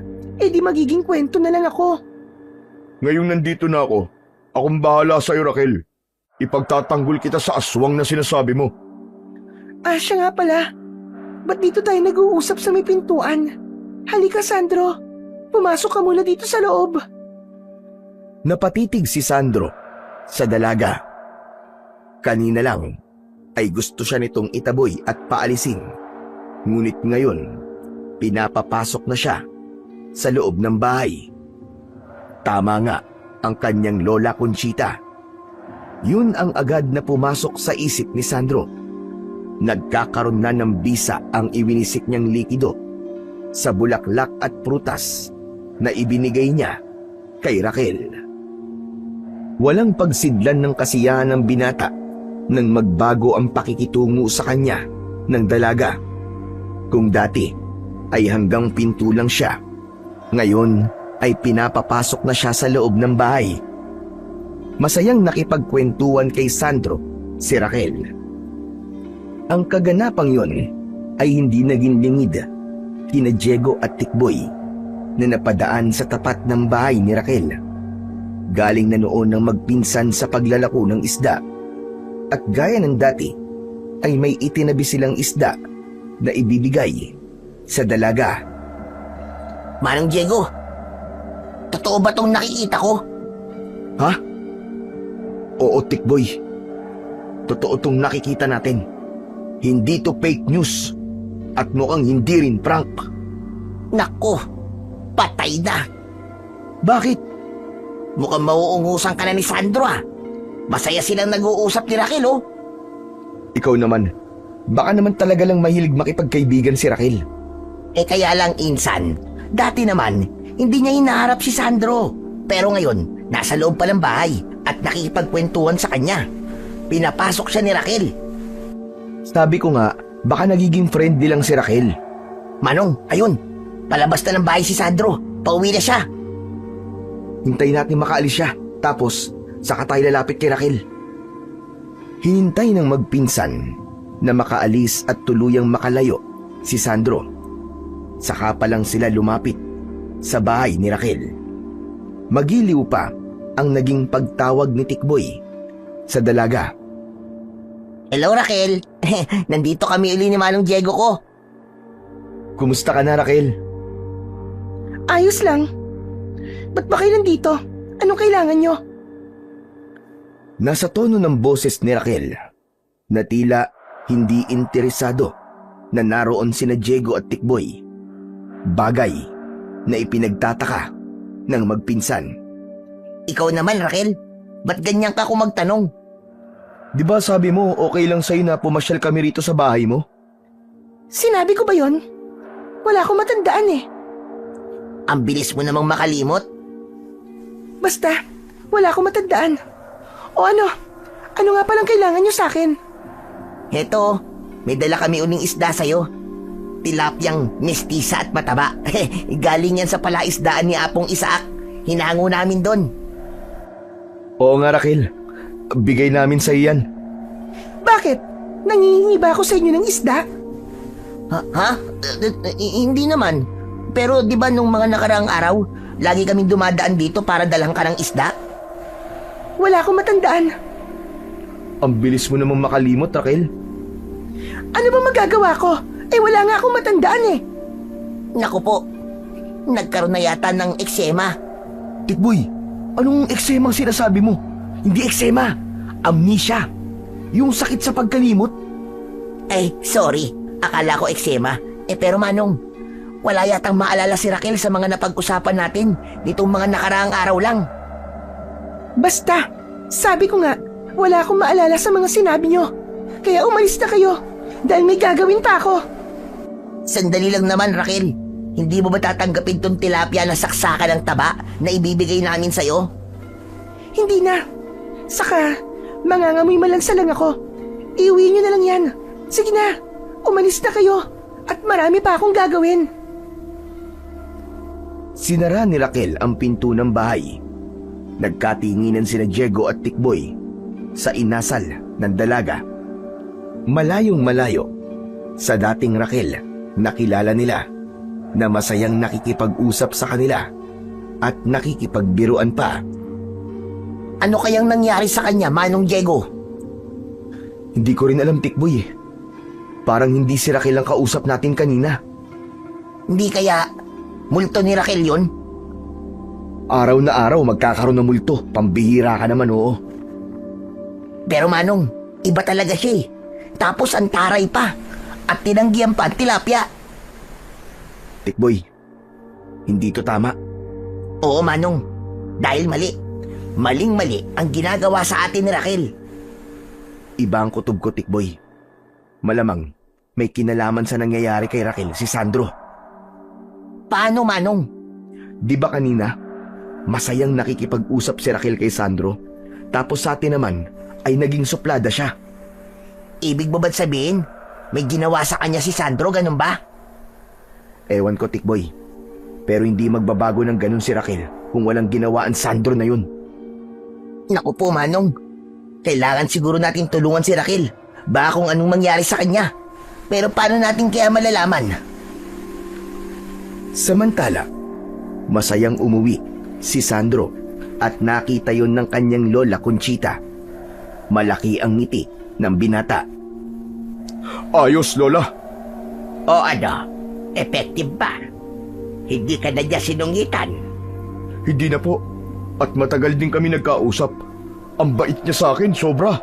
di magiging kwento na lang ako. Ngayong nandito na ako, akong bahala sa'yo, Raquel. Ipagtatanggol kita sa aswang na sinasabi mo. Siya nga pala. Ba't dito tayo nag-uusap sa may pintuan? Halika, Sandro. Pumasok ka muna dito sa loob. Napatitig si Sandro sa dalaga. Kanina lang ay gusto siya nitong itaboy at paalisin. Ngunit ngayon, pinapapasok na siya sa loob ng bahay. Tama nga ang kanyang lola Conchita. Yun ang agad na pumasok sa isip ni Sandro. Nagkakaroon na ng bisa ang iwinisik niyang likido sa bulaklak at prutas na ibinigay niya kay Raquel. Walang pagsidlan ng kasiyahan ng binata nang magbago ang pakikitungo sa kanya ng dalaga. Kung dati ay hanggang pinto lang siya, ngayon ay pinapapasok na siya sa loob ng bahay. Masayang nakipagkwentuhan kay Sandro si Raquel. Ang kaganapang yon ay hindi naging lingid kina Diego at Tikboy na napadaan sa tapat ng bahay ni Raquel. Galing na noon ng magpinsan sa paglalako ng isda. At gaya ng dati, ay may itinabi silang isda na ibibigay sa dalaga. Manong Diego, totoo ba tong nakikita ko? Ha? Oo, Tikboy. Totoo tong nakikita natin. Hindi to fake news. At mukhang hindi rin prank. Nako, patay na. Bakit? Mukhang mauungusan ka na ni Sandro ah. Masaya silang nag-uusap ni Raquel oh. Ikaw naman. Baka naman talaga lang mahilig makipagkaibigan si Raquel. Kaya lang insan, dati naman, hindi niya hinaharap si Sandro. Pero ngayon, nasa loob pa ng bahay at nakikipagkwentuhan sa kanya. Pinapasok siya ni Raquel. Sabi ko nga, baka nagiging friendly lang si Raquel. Manong, ayun, palabas na ng bahay si Sandro. Pauwi na siya. Hintayin natin makaalis siya. Tapos, saka tayo lalapit kay Raquel. Hinintay ng magpinsan na makaalis at tuluyang makalayo si Sandro. Saka pa lang sila lumapit sa bahay ni Raquel. Magiliw pa ang naging pagtawag ni Tikboy sa dalaga. Hello Raquel, nandito kami uli ni Manong Diego ko. Kumusta ka na, Raquel? Ayos lang. Ba't ba kayo nandito? Anong kailangan nyo? Nasa tono ng boses ni Raquel na tila hindi interesado na naroon sina Diego at Tikboy. Bagay na ipinagtataka ng magpinsan. Ikaw naman Raquel, ba't ganyan ka kung magtanong? Di ba sabi mo okay lang sa'yo na pumasyal kami rito sa bahay mo? Sinabi ko ba yon? Wala akong matandaan eh. Ang bilis mo namang makalimot. Basta, wala akong matandaan. O ano? Ano nga palang kailangan nyo sa akin? Heto, may dala kami uling isda sa'yo. Tilapyang mestisa at mataba. Galing yan sa palaisdaan ni Apong Isaac. Hinango namin doon. Oo nga, Raquel. Bigay namin sa'yo yan. Bakit? Nangihingi ba ako sa inyo ng isda? Ha? Hindi naman. Pero di ba nung mga nakaraang araw, lagi kaming dumadaan dito para dalang ka ng isda? Wala akong matandaan. Ang bilis mo namang makalimot, Raquel. Ano ba magagawa ko? Wala nga akong matandaan eh. Naku po, nagkaroon na yata ng eksema. Tikboy, anong eksemang sinasabi mo? Hindi eksema, amnesia. Yung sakit sa pagkalimot. Sorry. Akala ko eksema. Pero Manong, wala yatang maalala si Raquel sa mga napag-usapan natin nitong mga nakaraang araw lang. Basta, sabi ko nga, wala akong maalala sa mga sinabi nyo. Kaya umalis na kayo, dahil may gagawin pa ako. Sandali lang naman Raquel. Hindi mo ba tatanggapin tong tilapia na saksakan ng taba na ibibigay namin sa'yo? Hindi na. Saka, mangangamoy malansa lang ako. Iuwi nyo na lang yan. Sige na, umalis na kayo. At marami pa akong gagawin. Sinara ni Raquel ang pinto ng bahay. Nagkatinginan sina Diego at Tikboy sa inasal ng dalaga. Malayong malayo, sa dating Raquel, nakilala nila na masayang nakikipag-usap sa kanila at nakikipagbiruan pa. Ano kayang nangyari sa kanya, Manong Diego? Hindi ko rin alam, Tikboy eh. Parang hindi si Raquel ang kausap natin kanina. Hindi kaya multo ni Raquel yun? Araw na araw magkakaroon ng multo. Pambihira ka naman, oo. Pero Manong, iba talaga siya eh. Tapos ang taray pa. At tinanggihan pa ang tilapia. Tikboy, hindi to tama. Oo, Manong. Dahil mali. Maling-mali ang ginagawa sa atin ni Raquel. Iba ang kutob ko, Tikboy. Malamang may kinalaman sa nangyayari kay Raquel si Sandro. Paano, Manong? Di ba kanina, masayang nakikipag-usap si Raquel kay Sandro, tapos sa atin naman ay naging suplada siya. Ibig mo ba't sabihin, may ginawa sa kanya si Sandro, ganun ba? Ewan ko, Tikboy. Pero hindi magbabago ng ganun si Raquel kung walang ginawa ang Sandro na yun. Naku po, Manong. Kailangan siguro natin tulungan si Raquel. Baka kung anong mangyari sa kanya. Pero paano natin kaya malalaman? Samantala, masayang umuwi si Sandro at nakita yon ng kanyang lola Conchita. Malaki ang ngiti ng binata. Ayos, Lola. O ano, effective ba? Hindi ka na niya sinungitan. Hindi na po. At matagal din kami nagkausap. Ang bait niya sa akin, sobra.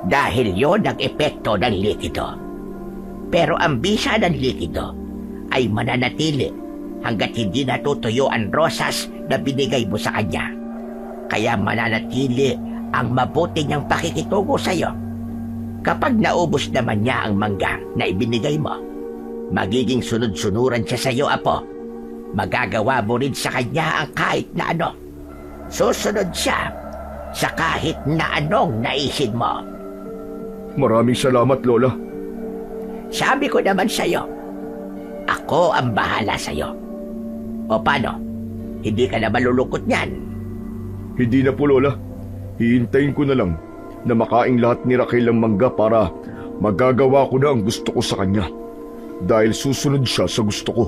Dahil yon ang epekto ng likido. Pero ang bisa ng likido ay mananatili hanggat hindi natutuyo ang rosas na binigay mo sa kanya. Kaya mananatili ang mabuti niyang pakikitungo sa iyo. Kapag naubos naman niya ang mangga na ibinigay mo, magiging sunod-sunuran siya sa iyo, apo. Magagawa mo rin sa kanya ang kahit na ano. Susunod siya sa kahit na anong naisin mo. Maraming salamat, Lola. Sabi ko naman sa iyo, ako ang bahala sa iyo. O paano? Hindi ka na malulungkot niyan? Hindi na po, Lola. Hihintayin ko na lang na makaing lahat ni Raquel ang mangga para magagawa ko na ang gusto ko sa kanya. Dahil susunod siya sa gusto ko.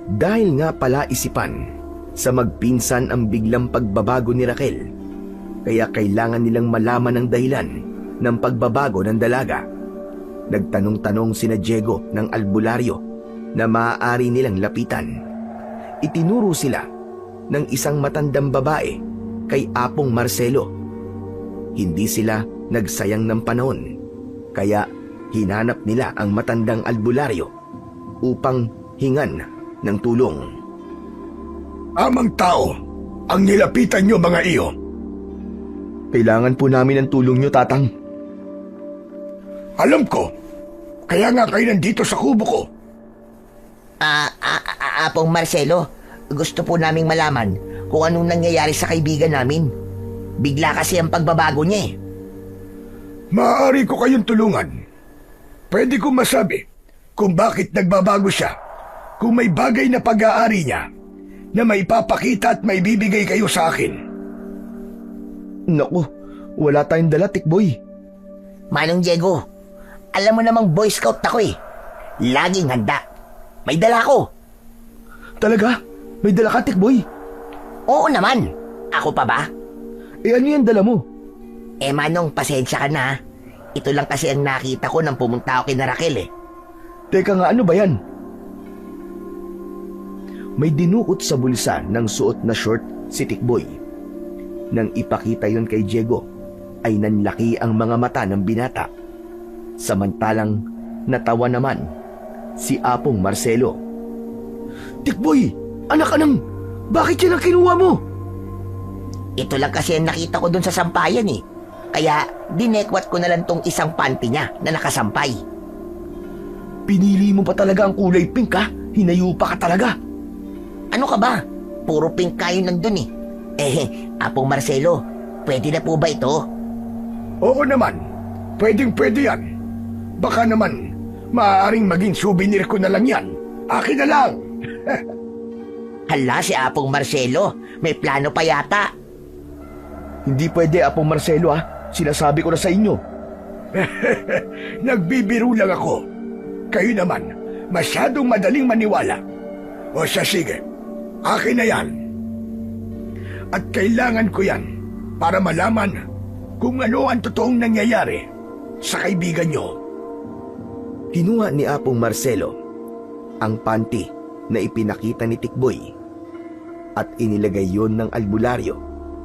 Dahil nga pala isipan sa magpinsan ang biglang pagbabago ni Raquel, kaya kailangan nilang malaman ang dahilan ng pagbabago ng dalaga. Nagtanong-tanong sina Diego ng albularyo na maaari nilang lapitan. Itinuro sila ng isang matandang babae kay Apong Marcelo. Hindi sila nagsayang ng panahon, kaya hinanap nila ang matandang albularyo upang hingan ng tulong. Amang tao ang nilapitan niyo, mga iyo. Kailangan po namin ng tulong niyo, Tatang. Alam ko. Kaya nga kayo nandito sa kubo ko. Apong Marcelo, gusto po naming malaman kung anong nangyayari sa kaibigan namin. Bigla kasi ang pagbabago niya eh. Maaari ko kayong tulungan. Pwede kong masabi kung bakit nagbabago siya. Kung may bagay na pag-aari niya na may papakita at may bibigay kayo sa akin. Naku, wala tayong dala, Tikboy. Manong Diego, alam mo namang Boy Scout ako eh. Laging handa. May dala ko. Talaga? May dala ka, Tikboy? Oo naman. Ako pa ba? Eh ano yan dala mo? Eh Manong, pasensya ka na. Ito lang kasi ang nakita ko nang pumunta ako kay Raquel eh. Teka nga, ano ba yan? May dinuot sa bulsa ng suot na short si Tikboy. Nang ipakita yon kay Diego, ay nanlaki ang mga mata ng binata. Samantalang natawa naman si Apong Marcelo. Tikboy, anak ka nang, bakit yan ang kinuha mo? Ito lang kasi ang nakita ko dun sa sampayan eh. Kaya dinekwat ko na lang tong isang panty niya na nakasampay. Pinili mo pa talaga ang kulay pink, ha? Hinayo pa ka talaga. Ano ka ba? Puro pink kayo nandun eh. Apong Marcelo, pwede na po ba ito? Oo naman. Pwedeng-pwede yan. Baka naman Maaaring maging souvenir ko na lang yan. Akin na lang. Hala, si Apong Marcelo. May plano pa yata. Hindi pwede, Apong Marcelo Sinasabi ko na sa inyo. Nagbibiro lang ako. Kayo naman, masyadong madaling maniwala. O siya, sige. Akin na yan. At kailangan ko yan para malaman kung ano ang totoong nangyayari sa kaibigan nyo. Kinuha ni Apong Marcelo ang panty na ipinakita ni Tikboy at inilagay yon ng albularyo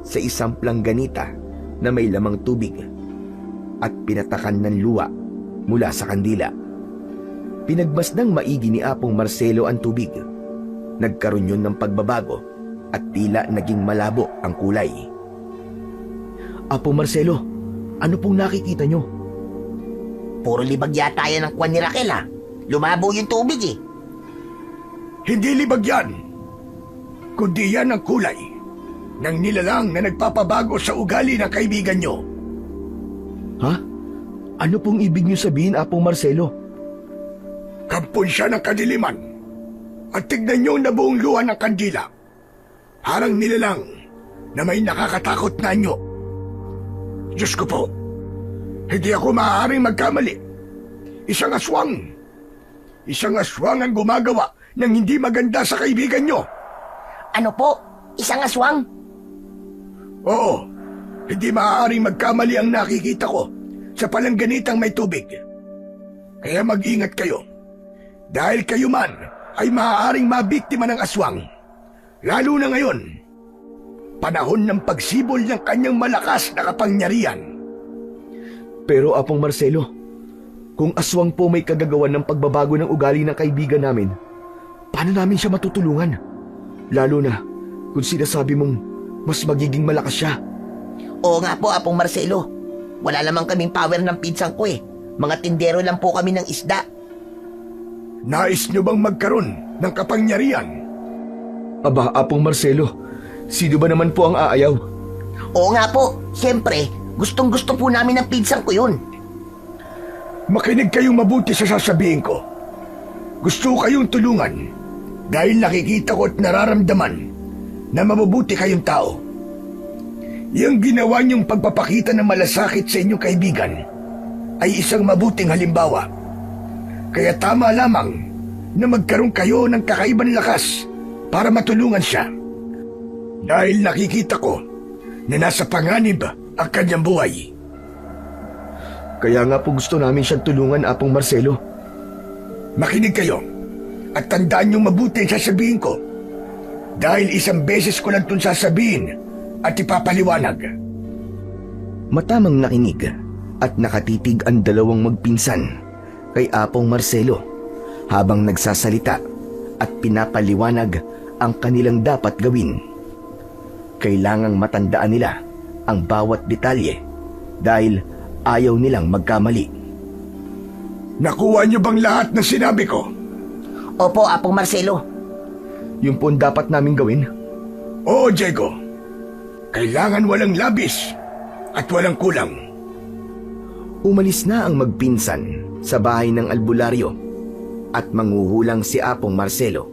sa isang plangganita na may lamang tubig at pinatakan ng luwa mula sa kandila. Pinagmasdang maigi ni Apong Marcelo ang tubig. Nagkaroon yun ng pagbabago at tila naging malabo ang kulay. Apong Marcelo, ano pong nakikita nyo? Puro libag yata yan ang kwan ni Raquel Lumabo yung tubig eh. Hindi libag yan, kundi yan ang kulay ng nilalang na nagpapabago sa ugali ng kaibigan nyo. Ha? Ano pong ibig nyo sabihin, Apong Marcelo? Kampon siya ng kadiliman at tignan nyo na buong luha ng kandila. Harang nilalang na may nakakatakot na anyo. Diyos ko po, hindi ako maaaring magkamali. Isang aswang ang gumagawa ng hindi maganda sa kaibigan nyo. Ano po? Isang aswang? Oo, hindi maaaring magkamali ang nakikita ko sa palangganitang may tubig. Kaya mag-ingat kayo. Dahil kayo man ay maaaring mabiktima ng aswang. Lalo na ngayon, panahon ng pagsibol ng kanyang malakas na kapangyarihan. Pero Apong Marcelo, kung aswang po may kagagawan ng pagbabago ng ugali ng kaibigan namin, paano namin siya matutulungan? Lalo na kung sinasabi mong mas magiging malakas siya. Oo nga po, Apong Marcelo. Wala lamang kaming power ng pinsang ko eh. Mga tindero lang po kami ng isda. Nais nyo bang magkaroon ng kapangyarihan? Aba, Apong Marcelo, sino ba naman po ang aayaw? Oo nga po, siyempre, gustong-gusto po namin ng pinsang ko yun. Makinig kayong mabuti sa sasabihin ko. Gusto ko kayong tulungan dahil nakikita ko at nararamdaman na mabubuti kayong tao. Yung ginawa niyong pagpapakita ng malasakit sa inyong kaibigan ay isang mabuting halimbawa. Kaya tama lamang na magkaroon kayo ng kakaibang lakas para matulungan siya. Dahil nakikita ko na nasa panganib ang kanyang buhay. Kaya nga po gusto namin siyang tulungan, Apong Marcelo. Makinig kayo at tandaan niyong mabuti ang sasabihin ko. Dahil isang beses ko lang itong sasabihin at ipapaliwanag. Matamang nakinig at nakatitig ang dalawang magpinsan kay Apong Marcelo habang nagsasalita at pinapaliwanag ang kanilang dapat gawin. Kailangang matandaan nila ang bawat detalye dahil ayaw nilang magkamali. Nakuha niyo bang lahat ng sinabi ko? Opo, Apong Marcelo. Yung po ang dapat namin gawin? Oo, Diego. Kailangan walang labis at walang kulang. Umalis na ang magpinsan sa bahay ng albularyo at manghuhulang si Apong Marcelo.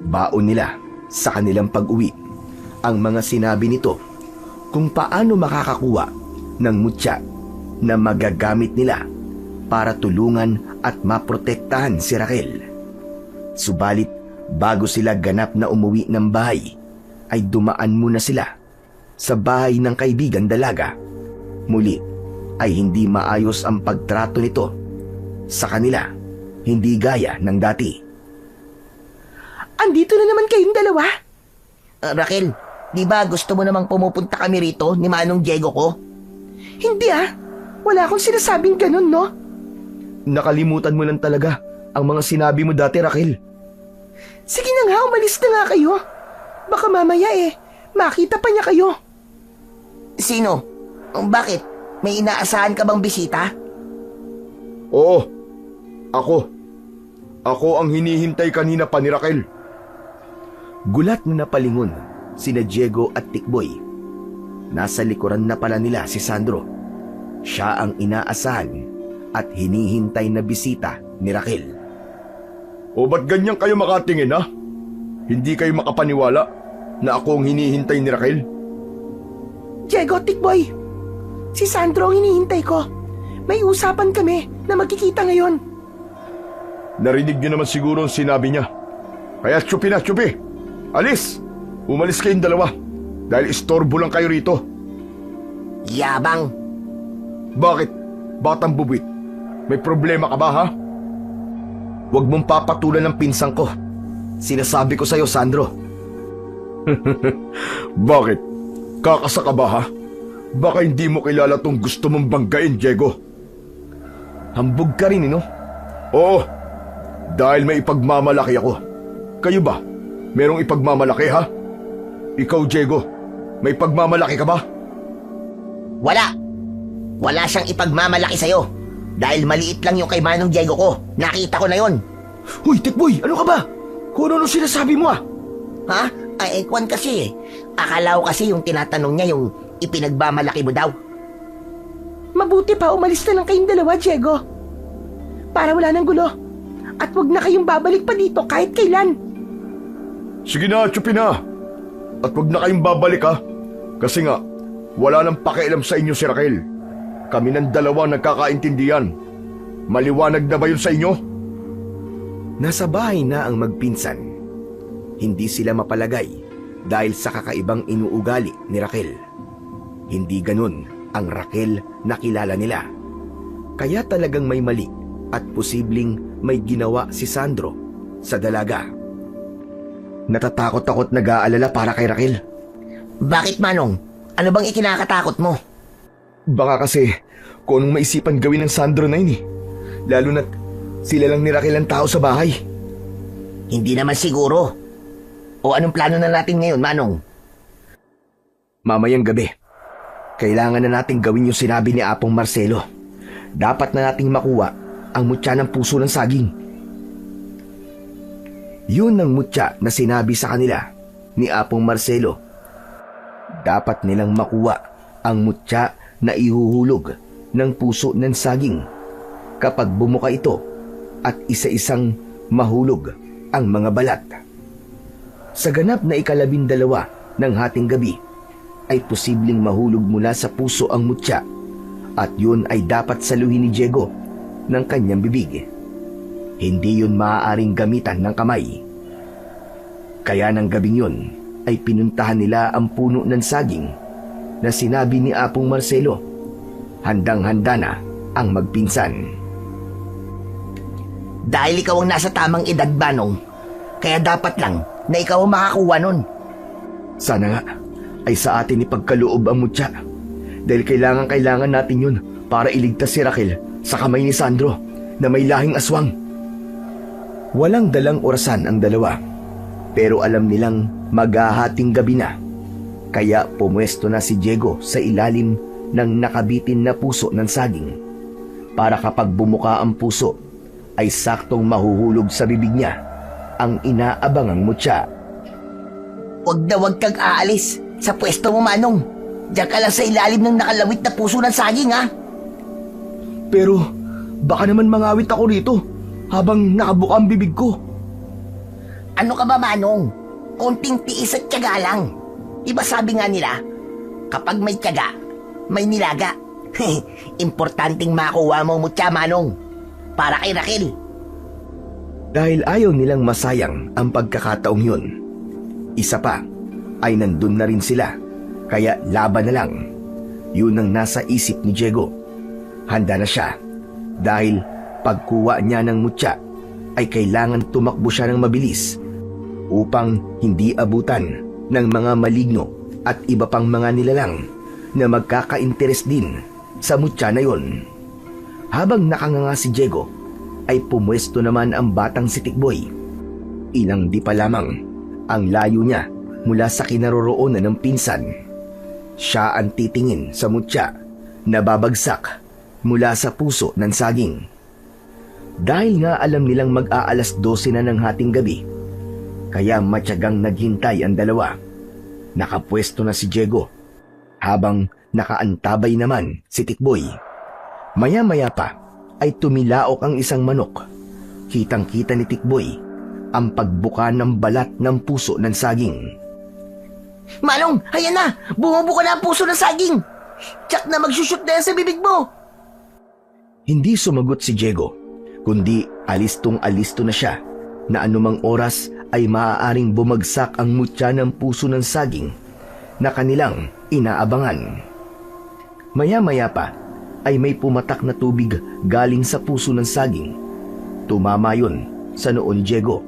Baon nila sa kanilang pag-uwi ang mga sinabi nito kung paano makakakuha ng mutya na magagamit nila para tulungan at maprotektahan si Raquel. Subalit bago sila ganap na umuwi ng bahay, ay dumaan muna sila sa bahay ng kaibigan dalaga. Muli ay hindi maayos ang pagtrato nito sa kanila, hindi gaya ng dati. Andito na naman kayong dalawa? Raquel, di ba gusto mo namang pumupunta kami rito ni Manong Diego ko? Hindi wala akong sinasabing ganun, no? Nakalimutan mo lang talaga ang mga sinabi mo dati, Raquel. Sige na nga, umalis na nga kayo. Baka mamaya makita pa niya kayo. Sino? Bakit? May inaasahan ka bang bisita? Oo, ako. Ako ang hinihintay kanina pa ni Raquel. Gulat na napalingon sina Diego at Tikboy. Nasa likuran na pala nila si Sandro. Siya ang inaasahan at hinihintay na bisita ni Raquel. O ba't ganyan kayo makatingin ha? Hindi kayo makapaniwala na ako ang hinihintay ni Raquel? Diego, Tikboy! Si Sandro ang hinihintay ko. May usapan kami na magkikita ngayon. Narinig niyo naman siguro ang sinabi niya. Kaya tsupi na, tsupi! Alis! Umalis kayong dalawa dahil istorbo lang kayo rito. Yabang. Bakit? Batang bubwit? May problema ka ba ha? Huwag mong papatulan ng pinsang ko. Sinasabi ko sa'yo, Sandro. Bakit? Kakasa ka ba ha? Baka hindi mo kilala tong gusto mong banggain, Diego. Hambog ka rin, no? Oo, dahil may ipagmamalaki ako. Kayo ba? Merong ipagmamalaki ha? Ikaw, Diego, may pagmamalaki ka ba? Wala. Wala siyang ipagmamalaki sa'yo. Dahil maliit lang yung kay Manong Diego ko. Nakita ko na yon. Hoy, Tikboy! Ano ka ba? Kung ano sinasabi mo ah? Ha? Ay, Kwan kasi eh. Akala ko kasi yung tinatanong niya yung ipinagmamalaki mo daw. Mabuti pa umalis na lang kayong dalawa, Diego. Para wala ng gulo. At wag na kayong babalik pa dito kahit kailan. Sige na, tsupi na. At wag na kayong babalik ha. Kasi nga, wala nang pakialam sa inyo si Raquel. Kami ng dalawa nagkakaintindihan. Maliwanag na ba yun sa inyo? Nasa bahay na ang magpinsan. Hindi sila mapalagay dahil sa kakaibang inuugali ni Raquel. Hindi ganun ang Raquel na kilala nila. Kaya talagang may mali at posibleng may ginawa si Sandro sa dalaga. Natatakot ako't nag-aalala para kay Raquel. Bakit, Manong? Ano bang ikinakatakot mo? Baka kasi kung anong maisipan gawin ng Sandro na yun eh. Lalo na't sila lang ni Raquel ang tao sa bahay. Hindi naman siguro. O anong plano na natin ngayon, Manong? Mamayang gabi, kailangan na nating gawin yung sinabi ni Apong Marcelo. Dapat na nating makuha ang mutya ng puso ng saging. Yun ang mutya na sinabi sa kanila ni Apong Marcelo. Dapat nilang makuha ang mutya na ihuhulog ng puso ng saging kapag bumuka ito at isa-isang mahulog ang mga balat. Sa ganap na 12 ng hating gabi ay posibleng mahulog mula sa puso ang mutya at yun ay dapat saluhin ni Diego ng kanyang bibig. Hindi yun maaaring gamitan ng kamay. Kaya ng gabing yun ay pinuntahan nila ang puno ng saging na sinabi ni Apong Marcelo. Handang-handa na ang magpinsan. Dahil ikaw ang nasa tamang edad, Manong, kaya dapat lang na ikaw ang makakuha nun. Sana nga ay sa atin ipagkaloob ang mutya dahil kailangan natin yun para iligtas si Raquel sa kamay ni Sandro na may lahing aswang. Walang dalang orasan ang dalawa pero alam nilang maghahating gabi na. Kaya pumwesto na si Diego sa ilalim ng nakabitin na puso ng saging para kapag bumuka ang puso ay saktong mahuhulog sa bibig niya ang inaabangang mutya. Huwag na huwag kang aalis sa pwesto mo, Manong. Diyan ka lang sa ilalim ng nakalawit na puso ng saging, ha? Pero baka naman mangawit ako rito habang nakabuka ang bibig ko. Ano ka ba, Manong? Konting tiis at tiyaga lang. Diba sabi nga nila, kapag may tiyaga, may nilaga. Importanteng makuha mo mutya, Manong. Para kay Raquel. Dahil ayaw nilang masayang ang pagkakataong yun. Isa pa ay nandun na rin sila, kaya laban na lang. Yun ang nasa isip ni Diego. Handa na siya dahil pagkuha niya ng mutya ay kailangan tumakbo siya ng mabilis upang hindi abutan ng mga maligno at iba pang mga nilalang na magkaka-interes din sa mutya na yon. Habang nakanganga si Diego, ay pumwesto naman ang batang si Tikboy. Ilang di pa lamang ang layo niya mula sa kinaroroonan ng pinsan. Siya ang titingin sa mutya na babagsak mula sa puso ng saging. Dahil nga alam nilang mag-aalas 12 na ng hating gabi, kaya matyagang naghintay ang dalawa. Nakapwesto na si Diego, habang nakaantabay naman si Tikboy. Maya-maya pa ay tumilaok ang isang manok. Kitang-kita ni Tikboy ang pagbuka ng balat ng puso ng saging. Manong, ayan na! Bumubuka na ang puso ng saging! Tsak na magsushoot na yan sa bibig mo! Hindi sumagot si Diego, kundi alistong-alisto na siya na anumang oras ay maaaring bumagsak ang mutya ng puso ng saging na kanilang inaabangan. Maya-maya pa ay may pumatak na tubig galing sa puso ng saging. Tumama yun sa noo ni Diego.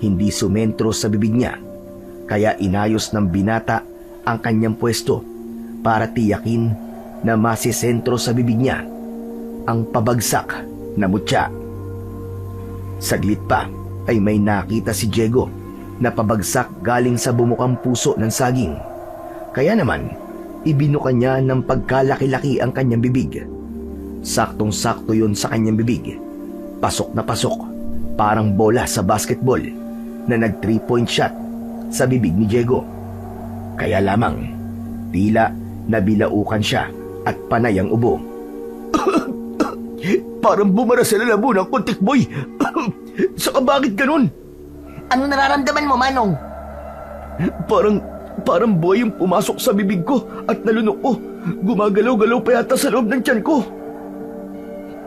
Hindi sumentro sa bibig niya, kaya inayos ng binata ang kanyang pwesto para tiyakin na masisentro sa bibig niya ang pabagsak na mutya. Saglit pa ay may nakita si Diego na pabagsak galing sa bumukang puso ng saging. Kaya naman, ibinuka niya ng pagkalaki-laki ang kanyang bibig. Saktong-sakto yun sa kanyang bibig. Pasok na pasok, parang bola sa basketball na nag 3-point shot sa bibig ni Diego. Kaya lamang, tila nabilaukan siya at panay ang ubo. Parang bumara sa lalamunan ko, Tikboy. Saka bakit ganun? Ano nararamdaman mo, Manong? Parang buhay yung pumasok sa bibig ko at nalunok ko. Gumagalaw-galaw pa yata sa loob ng tiyan ko.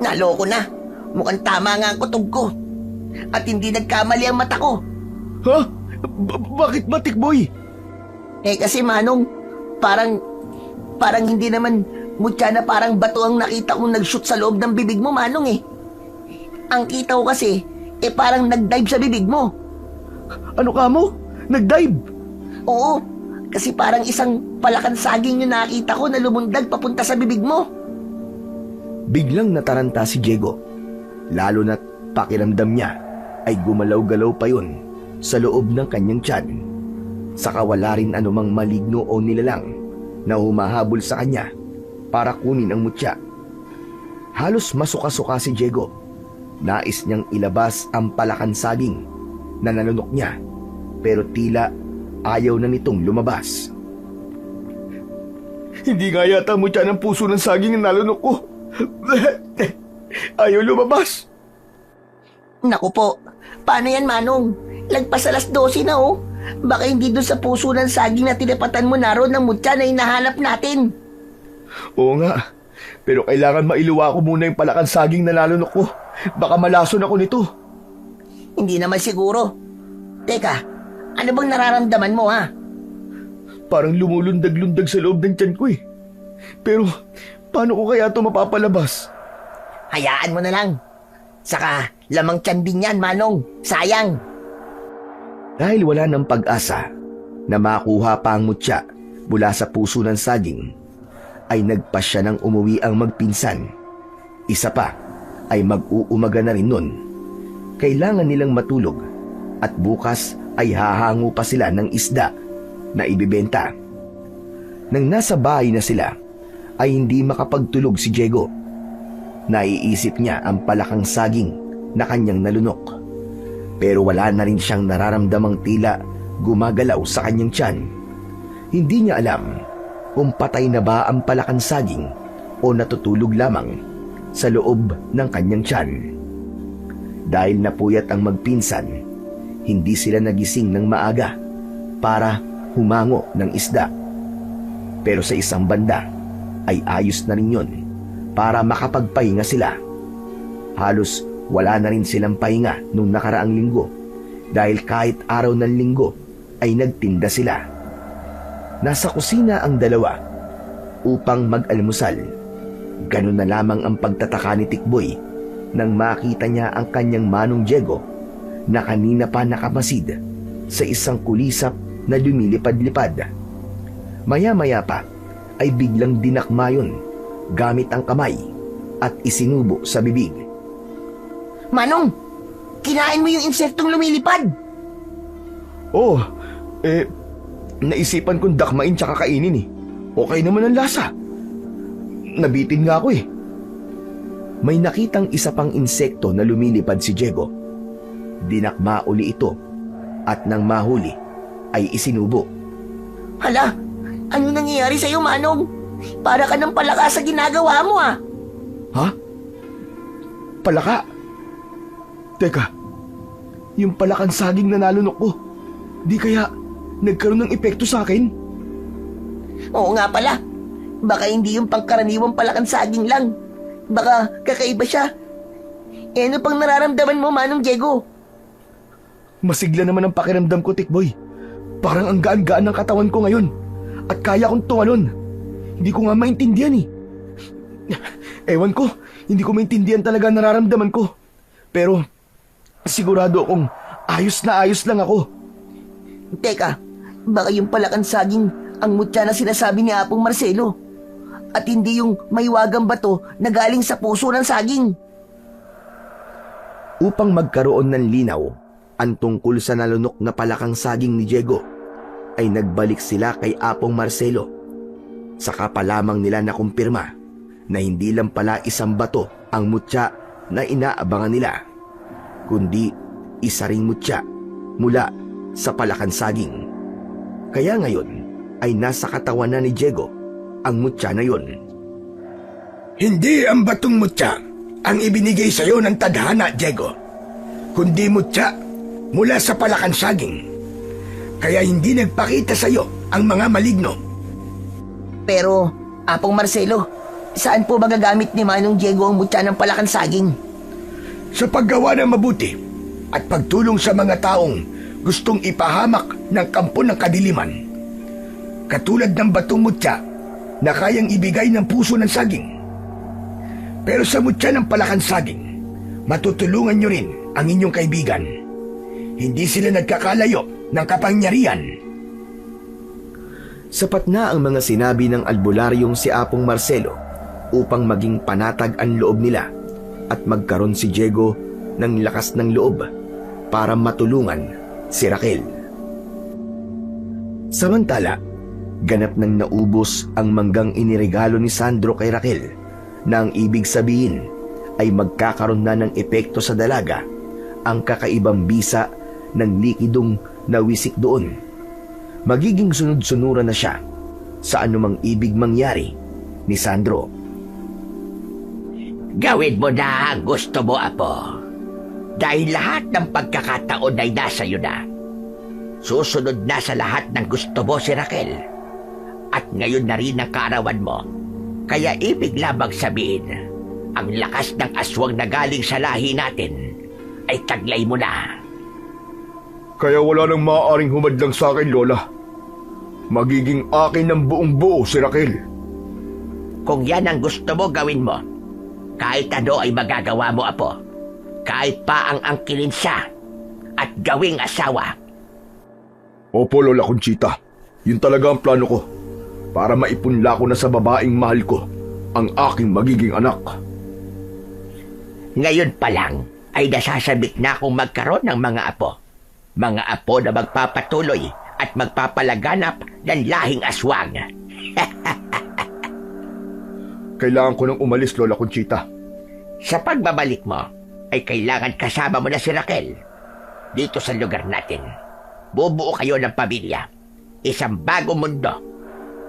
Naloko na. Mukhang tama nga ang kutob ko. At hindi nagkamali ang mata ko. Ha? Bakit ba, Tikboy? Kasi Manong, parang hindi naman mutya na parang bato ang nakita kong nag-shoot sa loob ng bibig mo, Manong eh. Ang kita ko kasi, parang nag-dive sa bibig mo. Ano ka mo? Nag-dive? Oo, kasi parang isang palakan saging yung nakita ko na lumundag papunta sa bibig mo. Biglang nataranta si Diego, lalo na't pakiramdam niya ay gumalaw-galaw pa yun sa loob ng kanyang tiyan. Saka wala rin anumang maligno o nilalang na humahabol sa kanya para kunin ang mutya. Halos masuka-suka si Diego. Nais niyang ilabas ang palakan saging na nalunok niya, pero tila ayaw na nitong lumabas. Hindi nga yata mutya ng puso ng saging na nalunok ko. Ayaw lumabas. Naku po, paano yan, Manong? Lagpas alas 12 na oh. Baka hindi doon sa puso ng saging na tinapatan mo naroon ng mutya na hinahanap natin. Oo nga, pero kailangan mailuwa ko muna yung palakan saging na nalunok ko. Baka malason ako nito. Hindi naman siguro. Teka, ano bang nararamdaman mo ha? Parang lumulundag-lundag sa loob ng tiyan ko eh. Pero paano ko kaya ito mapapalabas? Hayaan mo na lang. Saka lamang tiyan din yan, Manong. Sayang. Dahil wala ng pag-asa na makuha pa ang mutya mula sa puso ng saging, ay nagpasya ng umuwi ang magpinsan. Isa pa ay mag-uumaga na rin nun. Kailangan nilang matulog at bukas ay hahango pa sila ng isda na ibibenta. Nang nasa bahay na sila, ay hindi makapagtulog si Diego. Naiisip niya ang palakang saging na kanyang nalunok. Pero wala na rin siyang nararamdamang tila gumagalaw sa kanyang tiyan. Hindi niya alam kung patay na ba ang palakang saging o natutulog lamang sa loob ng kanyang tiyan. Dahil napuyat ang magpinsan, hindi sila nagising ng maaga para humango ng isda. Pero sa isang banda ay ayos na rin yun para makapagpahinga sila. Halos wala na rin silang pahinga nung nakaraang linggo dahil kahit araw ng linggo ay nagtinda sila. Nasa kusina ang dalawa upang mag-almusal. Ganun na lamang ang pagtataka ni Tikboy nang makita niya ang kanyang manong Diego na kanina pa nakamasid sa isang kulisap na lumilipad-lipad. Maya-maya pa ay biglang dinakma yun gamit ang kamay at isinubo sa bibig. Manong, kinain mo yung insektong lumilipad. Oh, naisipan kong dakmain tsaka kainin eh. Okay naman ang lasa. Nabitin nga ako eh. May nakitang isa pang insekto na lumilipad si Diego. Dinakma uli ito at nang mahuli ay isinubo. Hala, ano nangyayari sa'yo, Manong? Para ka ng palakas sa ginagawa mo ah. Ha? palaka. Teka, yung palakang saging na nalunok ko, di kaya nagkaroon ng epekto sa akin? Oo nga pala. Baka hindi yung pangkaraniwang palakang saging lang. Baka kakaiba siya. Ano pang nararamdaman mo, Manong Diego? Masigla naman ang pakiramdam ko, Tikboy. Parang ang gaan-gaan ng katawan ko ngayon. At kaya kong tumalon. Hindi ko nga maintindihan eh. Ewan ko, hindi ko maintindihan talaga ang nararamdaman ko. Pero sigurado akong ayos na ayos lang ako. Teka, baka yung palakang saging ang mutya na sinasabi ni Apong Marcelo. At hindi yung maiwagang bato na galing sa puso ng saging. Upang magkaroon ng linaw ang tungkol sa nalunok na palakang saging ni Diego, ay nagbalik sila kay Apong Marcelo. Saka pa lamang nila nakumpirma na hindi lang pala isang bato ang mutya na inaabangan nila, kundi isa ring mutya mula sa palakang saging. Kaya ngayon ay nasa katawan na ni Diego ang mutya na yun. Hindi ang batong mutya ang ibinigay sa iyo ng tadhana, Diego, kundi mutya mula sa palakang saging. Kaya hindi nagpakita sa iyo ang mga maligno. Pero, Apong Marcelo, saan po magagamit ni Manong Diego ang mutya ng palakang saging? Sa paggawa ng mabuti at pagtulong sa mga taong gustong ipahamak ng kampo ng kadiliman. Katulad ng batong mutya na kayang ibigay ng puso ng saging. Pero sa mutya ng palakang saging, matutulungan nyo rin ang inyong kaibigan. Hindi sila nagkakalayo ng kapangyarihan. Sapat na ang mga sinabi ng albularyong si Apong Marcelo upang maging panatag ang loob nila at magkaroon si Diego ng lakas ng loob para matulungan si Raquel. Samantala, ganap nang naubos ang manggang iniregalo ni Sandro kay Raquel, na ang ibig sabihin ay magkakaroon na ng epekto sa dalaga ang kakaibang bisa ng likidong nawisik doon. Magiging sunod-sunuran na siya sa anumang ibig mangyari ni Sandro. Gawin mo na ang gusto mo, Apo. Dahil lahat ng pagkakataon ay nasa iyo na. Susunod na sa lahat ng gusto mo si Raquel. At ngayon na rin ang kaarawan mo. Kaya ibig lamang sabihin, ang lakas ng aswang na galing sa lahi natin ay taglay mo na. Kaya wala nang maaaring humadlang sa akin, Lola. Magiging akin ng buong buo si Raquel. Kung yan ang gusto mo, gawin mo. Kahit ano ay magagawa mo, Apo. Kahit pa ang angkinin siya at gawing asawa. Opo, Lola Conchita. Yun talaga ang plano ko. Para maipunla ko na sa babaeng mahal ko ang aking magiging anak. Ngayon pa lang ay nasasabik na akong magkaroon ng mga apo. Mga apo na magpapatuloy at magpapalaganap ng lahing aswang. Kailangan ko nang umalis, Lola Conchita. Sa pagbabalik mo, ay kailangan kasama mo na si Raquel. Dito sa lugar natin, bubuo kayo ng pamilya. Isang bagong mundo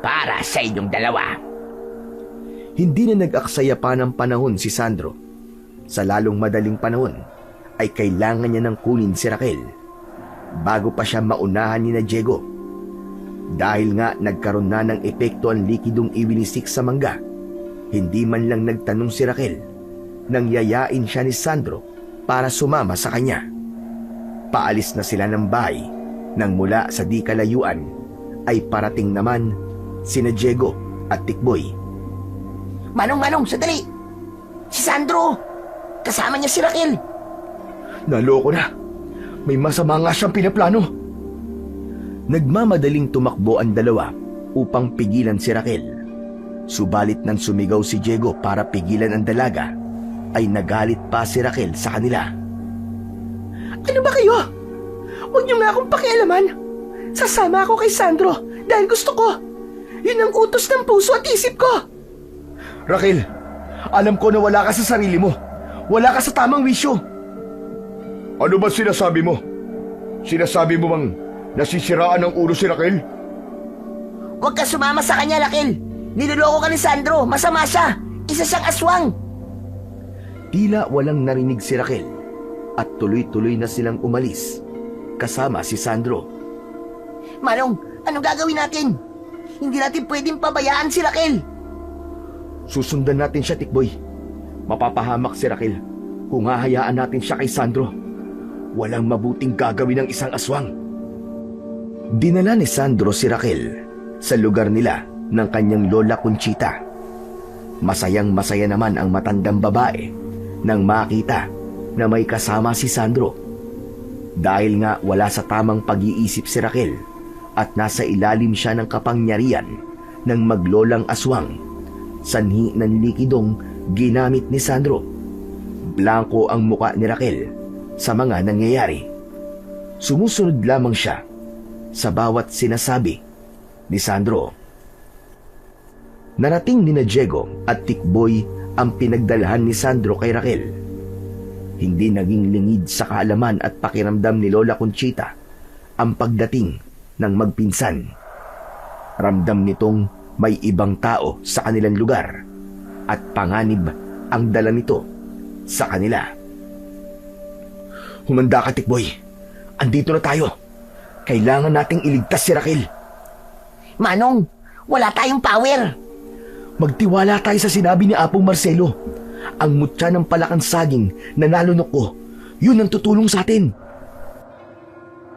para sa inyong dalawa. Hindi na nag-aksaya pa ng panahon si Sandro. Sa lalong madaling panahon, ay kailangan niya ng kunin si Raquel bago pa siya maunahan ni na Diego. Dahil nga nagkaroon na ng epekto ang likidong iwinisik sa mangga, hindi man lang nagtanong si Raquel nang yayain siya ni Sandro para sumama sa kanya. Paalis na sila ng bahay nang mula sa di kalayuan ay parating naman sina Diego at Tikboy. Manong, sandali! Si Sandro! Kasama niya si Raquel! Naloko na. May masama nga siyang pinaplano. Nagmamadaling tumakbo ang dalawa upang pigilan si Raquel. Subalit nang sumigaw si Diego para pigilan ang dalaga, ay nagalit pa si Raquel sa kanila. Ano ba kayo? Huwag niyo nga akong pakialaman. Sasama ako kay Sandro dahil gusto ko. Yun ang utos ng puso at isip ko. Raquel, alam ko na wala ka sa sarili mo. Wala ka sa tamang wisyo. Ano ba sinasabi mo? Sinasabi mo bang nasisiraan ng ulo si Raquel? Huwag ka sumama sa kanya, Raquel! Niloloko ka ni Sandro! Masama siya! Isa siyang aswang! Tila walang narinig si Raquel at tuloy-tuloy na silang umalis kasama si Sandro. Manong, anong gagawin natin? Hindi natin pwedeng pabayaan si Raquel. Susundan natin siya, Tikboy. Mapapahamak si Raquel kung hahayaan natin siya kay Sandro. Walang mabuting gagawin ng isang aswang. Dinala ni Sandro si Raquel sa lugar nila ng kanyang lola Conchita. Masayang-masaya naman ang matandang babae nang makita na may kasama si Sandro. Dahil nga wala sa tamang pag-iisip si Raquel at nasa ilalim siya ng kapangyarihan ng maglolang aswang, sanhi ng likidong ginamit ni Sandro. Blanko ang muka ni Raquel sa mga nangyayari. Sumusunod lamang siya sa bawat sinasabi ni Sandro. Narating ni Diego at Tikboy ang pinagdalhan ni Sandro kay Raquel. Hindi naging lingid sa kaalaman at pakiramdam ni Lola Conchita ang pagdating ng magpinsan. Ramdam nitong may ibang tao sa kanilang lugar at panganib ang dala nito sa kanila. Humanda ka, Tikboy. Andito na tayo. Kailangan nating iligtas si Raquel. Manong, wala tayong power. Magtiwala tayo sa sinabi ni Apong Marcelo. Ang mutya ng palakang saging na nalunok ko, yun ang tutulong sa atin.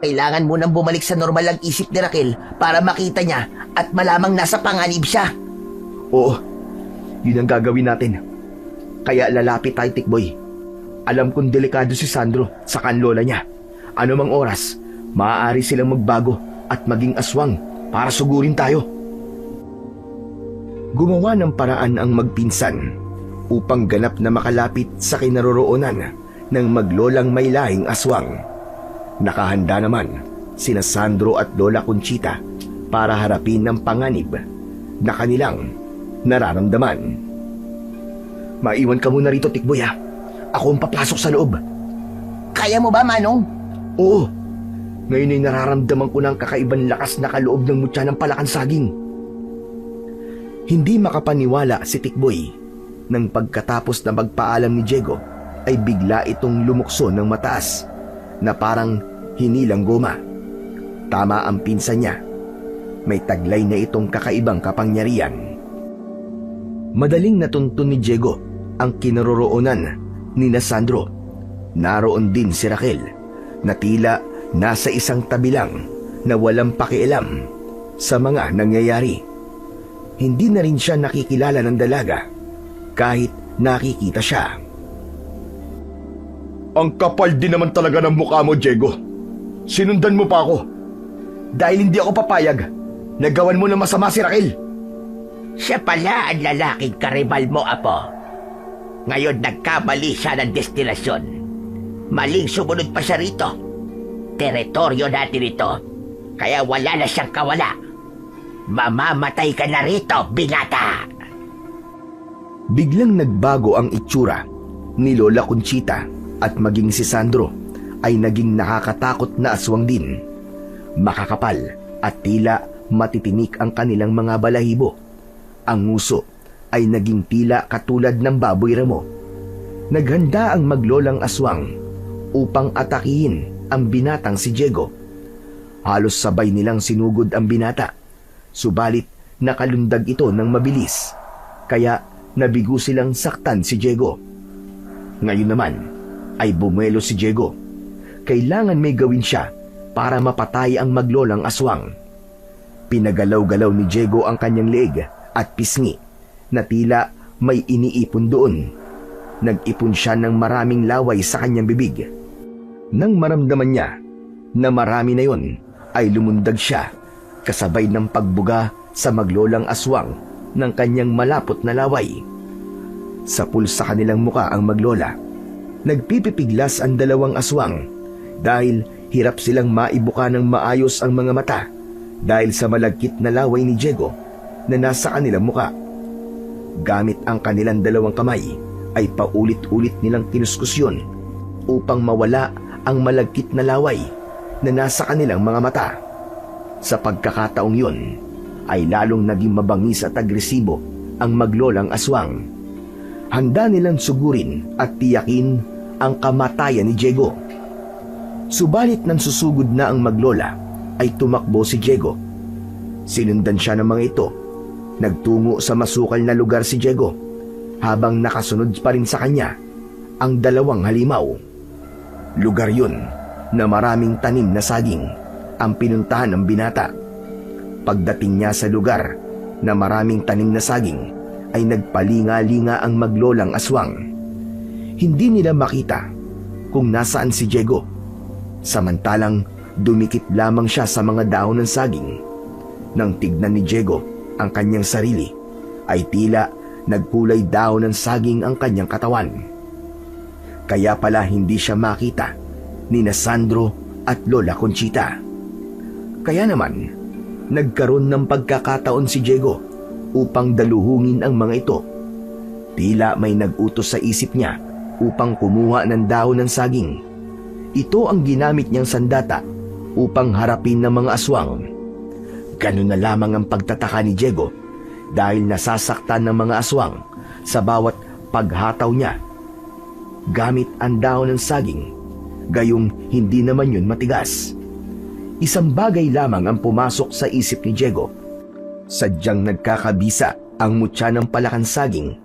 Kailangan munang bumalik sa normal ang isip ni Raquel para makita niya at malamang nasa panganib siya. Oo, yun ang gagawin natin. Kaya lalapit tayo, Tikboy. Alam kong delikado si Sandro sa kanlola niya. Ano mang oras, maaari silang magbago at maging aswang para sugurin tayo. Gumawa ng paraan ang magpinsan upang ganap na makalapit sa kinaroroonan ng maglolang may lahing aswang. Nakahanda naman sina Sandro at Lola Conchita para harapin ang panganib na kanilang nararamdaman. Maiwan ka muna rito, Tikboy, ha? Ako ang papasok sa loob. Kaya mo ba, Manong? Oo. Ngayon ay nararamdaman ko ng kakaibang lakas na kaloob ng mutya ng palakang saging. Hindi makapaniwala si Tikboy nang pagkatapos na magpaalam ni Diego ay bigla itong lumukso ng mataas na parang hinilang goma. Tama ang pinsan niya. May taglay na itong kakaibang kapangyarihan. Madaling natuntun ni Diego ang kinaroroonan ni Sandro. Naroon din si Raquel na tila nasa isang tabi lang na walang pakialam sa mga nangyayari. Hindi na rin siya nakikilala ng dalaga kahit nakikita siya. Ang kapal din naman talaga ng mukha mo, Diego. Sinundan mo pa ako. Dahil hindi ako papayag, nagawan mo na masama si Raquel. Siya pala ang lalaking karibal mo, Apo. Ngayon nagkamali siya ng destinasyon. Maling sumunod pa siya rito. Teritoryo natin ito, kaya wala na siyang kawala. Mamamatay ka na rito, binata! Biglang nagbago ang itsura ni Lola Conchita at maging si Sandro ay naging nakakatakot na aswang din. Makakapal at tila matitinik ang kanilang mga balahibo. Ang nguso ay naging tila katulad ng baboy ramo. Naghanda ang maglolang aswang upang atakihin ang binatang si Diego. Halos sabay nilang sinugod ang binata. Subalit nakalundag ito ng mabilis, kaya nabigo silang saktan si Diego. Ngayon naman ay bumelo si Diego. Kailangan may gawin siya para mapatay ang maglolang aswang. Pinagalaw-galaw ni Diego ang kanyang leeg at pisngi na tila may iniipon doon. Nag-ipon siya ng maraming laway sa kanyang bibig. Nang maramdaman niya na marami na yon, ay lumundag siya kasabay ng pagbuga sa maglolang aswang ng kanyang malapot na laway. Sapul sa kanilang muka ang maglola. Nagpipipiglas ang dalawang aswang dahil hirap silang maibuka ng maayos ang mga mata dahil sa malagkit na laway ni Diego na nasa kanilang muka. Gamit ang kanilang dalawang kamay ay paulit-ulit nilang kinuskusyon upang mawala ang malagkit na laway na nasa kanilang mga mata. Sa pagkakataong yun, ay lalong naging mabangis at agresibo ang maglolang aswang. Handa nilang sugurin at tiyakin ang kamatayan ni Diego. Subalit nang susugod na ang maglola, ay tumakbo si Diego. Sinundan siya ng mga ito. Nagtungo sa masukal na lugar si Diego, habang nakasunod pa rin sa kanya ang 2 halimaw. Lugar yun na maraming tanim na saging ang pinuntahan ng binata. Pagdating niya sa lugar na maraming tanim na saging, ay nagpalinga-linga ang maglolang aswang. Hindi nila makita kung nasaan si Diego. Samantalang dumikit lamang siya sa mga dahon ng saging. Nang tignan ni Diego ang kanyang sarili, ay tila nagkulay dahon ng saging ang kanyang katawan. Kaya pala hindi siya makita ni Sandro at Lola Conchita. Kaya naman, nagkaroon ng pagkakataon si Diego upang daluhungin ang mga ito. Tila may nag-utos sa isip niya upang kumuha ng dahon ng saging. Ito ang ginamit niyang sandata upang harapin ng mga aswang. Ganun na lamang ang pagtataka ni Diego dahil nasasaktan ng mga aswang sa bawat paghataw niya gamit ang dahon ng saging, gayong hindi naman yun matigas. Isang bagay lamang ang pumasok sa isip ni Diego. Sadyang nagkakabisa ang mutya ng palakan saging,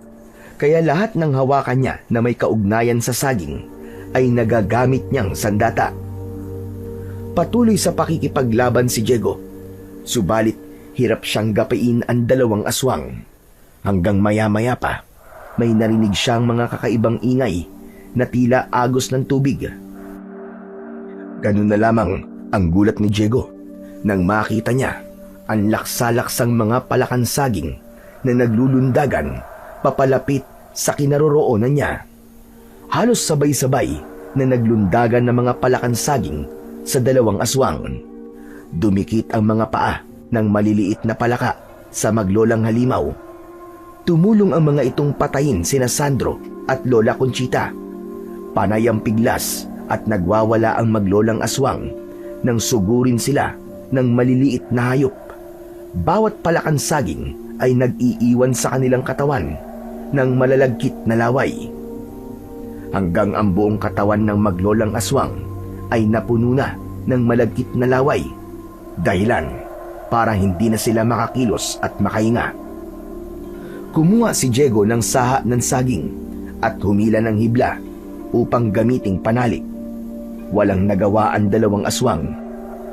kaya lahat ng hawakan niya na may kaugnayan sa saging ay nagagamit niyang sandata. Patuloy sa pakikipaglaban si Diego, subalit hirap siyang gapain ang 2 aswang. Hanggang maya-maya pa, may narinig siyang mga kakaibang ingay na tila agos ng tubig. Ganun na lamang ang gulat ni Diego nang makita niya ang laksa-laksang mga palakan saging na naglulundagan papalapit sa kinaroroonan niya. Halos sabay-sabay na naglundagan ng mga palakan saging sa 2 aswang. Dumikit ang mga paa ng maliliit na palaka sa maglolang halimaw. Tumulong ang mga itong patayin sina Sandro at Lola Conchita. Panay ang piglas at nagwawala ang maglolang aswang nang sugurin sila ng maliliit na hayop. Bawat palakan saging ay nag-iiwan sa kanilang katawan ng malalagkit na laway. Hanggang ang buong katawan ng maglolang aswang ay napuno na ng malagkit na laway, dahilan para hindi na sila makakilos at makahinga. Kumuha si Diego ng saha ng saging at humila ng hibla upang gamiting panalik. Walang nagawa ang 2 aswang.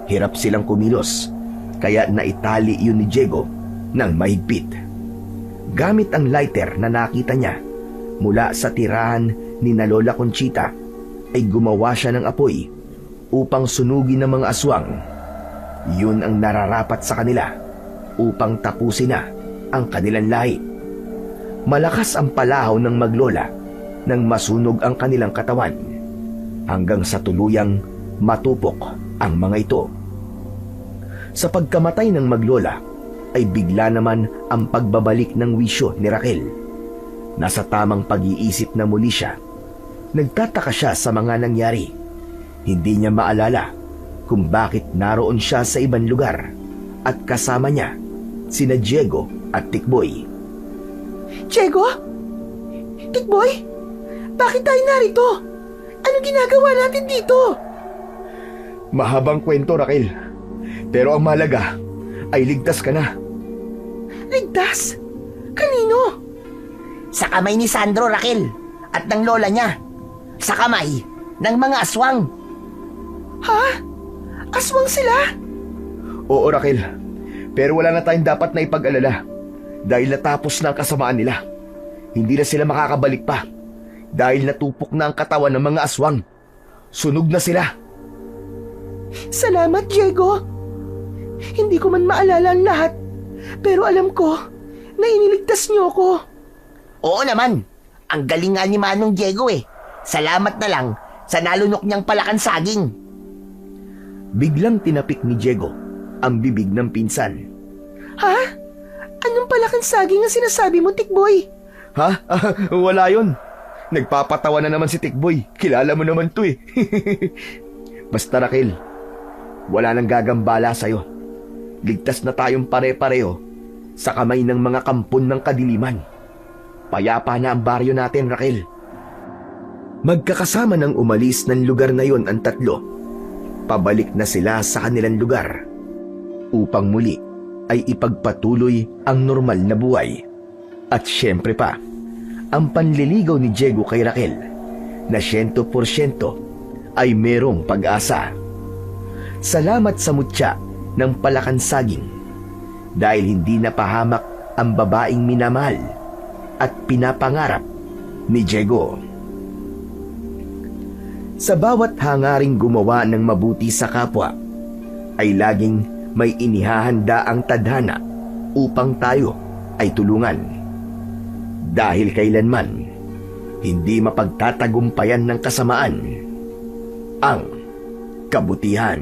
Hirap silang kumilos, kaya naitali yun ni Diego ng mahigpit. Gamit ang lighter na nakita niya mula sa tirahan ni Lola Conchita, ay gumawa siya ng apoy upang sunugin ng mga aswang. Yun ang nararapat sa kanila upang tapusin na ang kanilang lahi. Malakas ang palahaw ng maglola nang masunog ang kanilang katawan, hanggang sa tuluyang matupok ang mga ito. Sa pagkamatay ng maglola, ay bigla naman ang pagbabalik ng wisyo ni Raquel. Nasa tamang pag-iisip na muli siya. Nagtataka siya sa mga nangyari. Hindi niya maalala kung bakit naroon siya sa ibang lugar at kasama niya sina Diego at Tikboy. Diego? Tikboy? Bakit tayo narito? Ano ginagawa natin dito? Mahabang kwento, Raquel. Pero ang mahalaga ay ligtas ka na. Ligtas? Kanino? Sa kamay ni Sandro, Raquel, at ng lola niya. Sa kamay ng mga aswang. Ha? Aswang sila? Oo, Raquel. Pero wala na tayong dapat na ipag-alala dahil natapos na ang kasamaan nila. Hindi na sila makakabalik pa dahil natupok na ang katawan ng mga aswang. Sunog na sila. Salamat, Diego. Hindi ko man maalala ang lahat, pero alam ko na iniligtas niyo ako. Oo naman, ang galing nga ni Manong Diego eh. Salamat na lang sa nalunok niyang palakan saging. Biglang tinapik ni Diego ang bibig ng pinsan. Ha? Anong palakan saging ang sinasabi mo, Tikboy? Ha? Wala yun. Nagpapatawa na naman si Tikboy. Kilala mo naman to eh. Basta, Raquel, wala nang gagambala sa'yo. Ligtas na tayong pare-pareho sa kamay ng mga kampon ng kadiliman. payapa na ang baryo natin, Raquel. Magkakasama nang umalis ng lugar na yon ang tatlo. Pabalik na sila sa kanilang lugar upang muli ay ipagpatuloy ang normal na buhay. At syempre pa, ang panliligaw ni Diego kay Raquel na 100% ay merong pag-asa. Salamat sa mutya ng palakansaging dahil hindi napahamak ang babaeng minamahal at pinapangarap ni Diego. Sa bawat hangaring gumawa ng mabuti sa kapwa, ay laging may inihahanda ang tadhana upang tayo ay tulungan. Dahil kailanman, hindi mapagtatagumpayan ng kasamaan ang kabutihan.